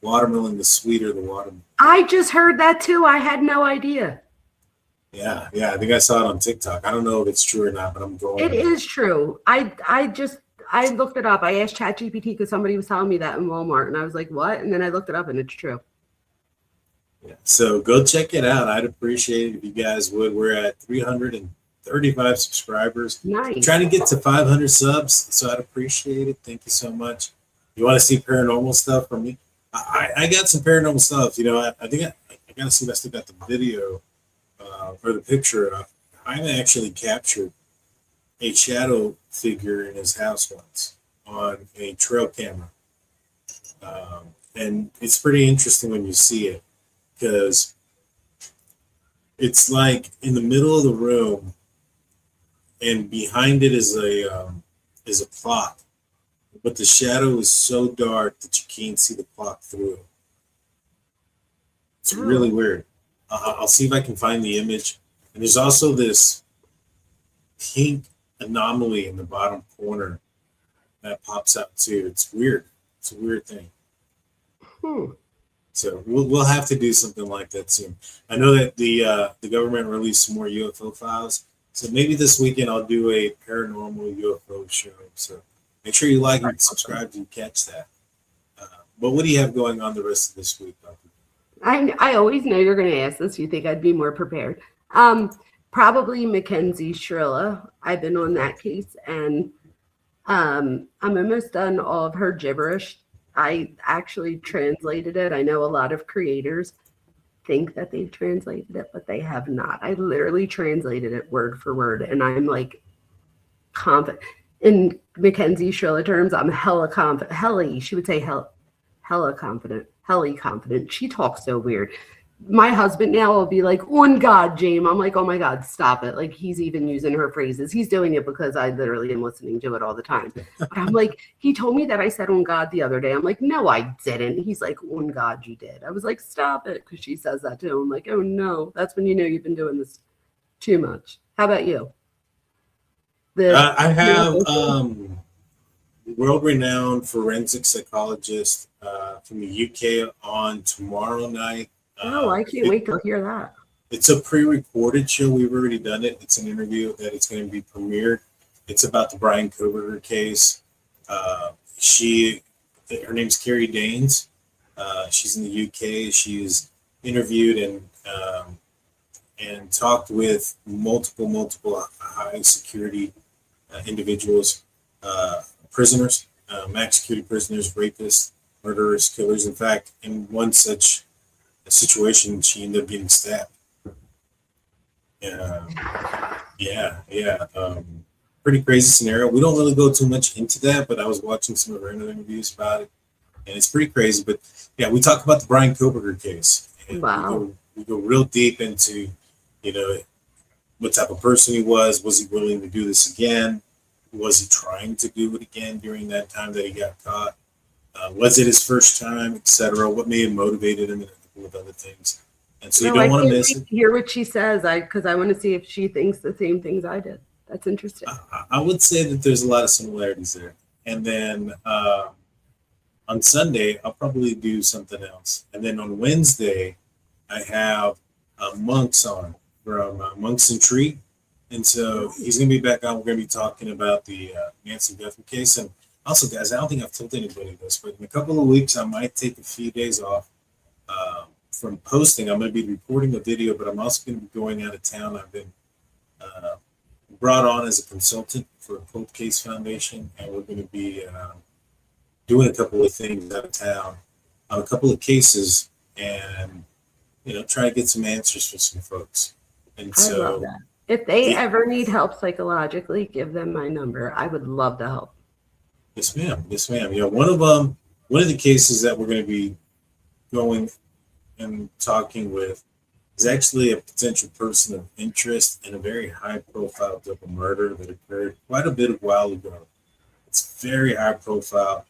watermelon, the sweeter the watermelon. I just heard that too. I had no idea. Yeah. I think I saw it on TikTok. I don't know if it's true or not, but I'm going. It is true. I looked it up. I asked ChatGPT because somebody was telling me that in Walmart, and I was like, "What?" And then I looked it up, and it's true. Yeah. So go check it out. I'd appreciate it if you guys would. We're at 335 subscribers. Nice. I'm trying to get to 500 subs, so I'd appreciate it. Thank you so much. You want to see paranormal stuff from me? I got some paranormal stuff. You know, I think I got to see if I still got the video or the picture up. I actually captured a shadow figure in his house once on a trail camera. And it's pretty interesting when you see it because it's like in the middle of the room and behind it is a clock, but the shadow is so dark that you can't see the clock through it. It's really weird. I'll see if I can find the image. And there's also this pink anomaly in the bottom corner that pops out too. It's weird. It's a weird thing. So we'll have to do something like that soon. I know that the government released some more UFO files. So maybe this weekend I'll do a paranormal UFO show. So make sure you like and subscribe to catch that. But what do you have going on the rest of this week, Dr.? I always know you're going to ask this. You think I'd be more prepared. Probably Mackenzie Shrilla. I've been on that case, and I'm almost done all of her gibberish. I actually translated it. I know a lot of creators think that they've translated it, but they have not. I literally translated it word for word, and I'm like confident. In Mackenzie Shrilla terms, I'm hella confident. Helly, she would say hella confident. Helly confident. She talks so weird. My husband now will be like, on God, James. I'm like, oh my God, stop it. Like, he's even using her phrases. He's doing it because I literally am listening to it all the time. But I'm like, he told me that I said on God the other day. I'm like, no, I didn't. He's like, on God, you did. I was like, stop it. Because she says that too. I'm like, oh no, that's when you know you've been doing this too much. How about you? I have world-renowned forensic psychologist from the UK on tomorrow night. Oh, I can't wait to hear that. It's a pre-recorded show. We've already done it. It's an interview that it's going to be premiered. It's about the Brian Koberger case. her name's Carrie Danes. She's in the UK. She's interviewed and talked with multiple high security individuals, prisoners, max security prisoners, rapists, murderers, killers. In fact, in one such situation, she ended up getting stabbed. Pretty crazy scenario. We don't really go too much into that, but I was watching some of her interviews about it, and it's pretty crazy. But yeah, we talk about the Brian Koberger case. And Wow. We go real deep into, what type of person he was. Was he willing to do this again? Was he trying to do it again during that time that he got caught? Was it his first time, etc.? What may have motivated him, and a couple of other things. And so you don't want to miss it. Hear what she says, because I want to see if she thinks the same things I did. That's interesting. I would say that there's a lot of similarities there. And then on Sunday, I'll probably do something else. And then on Wednesday, I have Monks on from Monks and Tree. And so he's going to be back on. We're going to be talking about the Nancy Guthrie case. And also, guys, I don't think I've told anybody this, but in a couple of weeks, I might take a few days off from posting. I'm going to be recording a video, but I'm also going to be going out of town. I've been brought on as a consultant for a Cold Case Foundation, and we're going to be doing a couple of things out of town on a couple of cases, and try to get some answers for some folks. And so, I love that. If they ever need help psychologically, give them my number. I would love to help. Yes, ma'am. Yes, ma'am. One of the cases that we're going to be going and talking with is actually a potential person of interest in a very high-profile double murder that occurred quite a bit of while ago. It's very high-profile,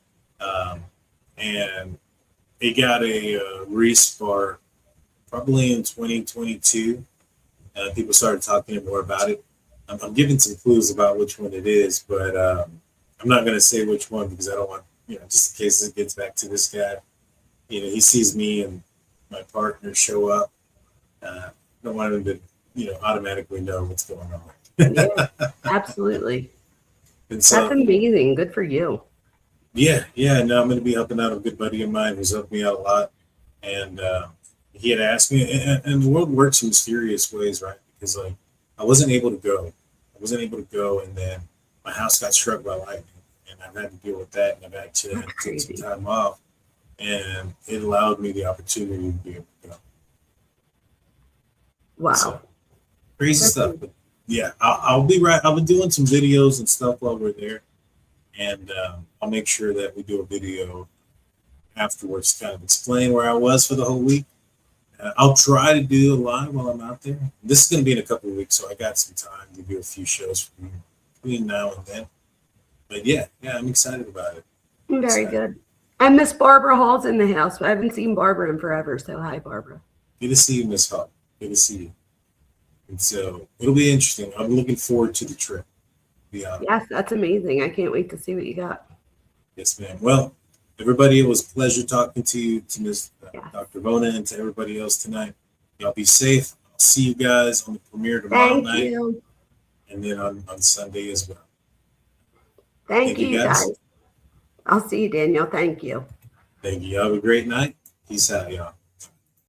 and it got a respark probably in 2022. People started talking more about it. I'm giving some clues about which one it is, but I'm not going to say which one because I don't want, just in case it gets back to this guy. He sees me and my partner show up. Don't want him to, automatically know what's going on. Yeah, absolutely. And so, that's amazing. Good for you. Yeah. No, I'm going to be helping out a good buddy of mine who's helped me out a lot. And he had asked me, and the world works in mysterious ways, right? Because I wasn't able to go. And then my house got struck by lightning, and I've had to deal with that. And I've actually had to take some time off. And it allowed me the opportunity to be able to go. Wow. So, crazy stuff. But yeah, I'll be doing some videos and stuff while we're there. And I'll make sure that we do a video afterwards to kind of explain where I was for the whole week. I'll try to do a live while I'm out there. This is going to be in a couple of weeks, so I got some time to do a few shows between now and then. But yeah, I'm excited about it. Very good. And Miss Barbara Hall's in the house. I haven't seen Barbara in forever, so hi, Barbara. Good to see you, Miss Hall. Good to see you. And so it'll be interesting. I'm looking forward to the trip. Yes, that's amazing. I can't wait to see what you got. Yes, ma'am. Well, everybody, it was a pleasure talking to you, to Ms. Dr. Vona, and to everybody else tonight. Y'all be safe. I'll see you guys on the premiere tomorrow night. Thank you. And then on Sunday as well. Thank you, guys. I'll see you, Daniel. Thank you. Thank you. Have a great night. Peace out, y'all.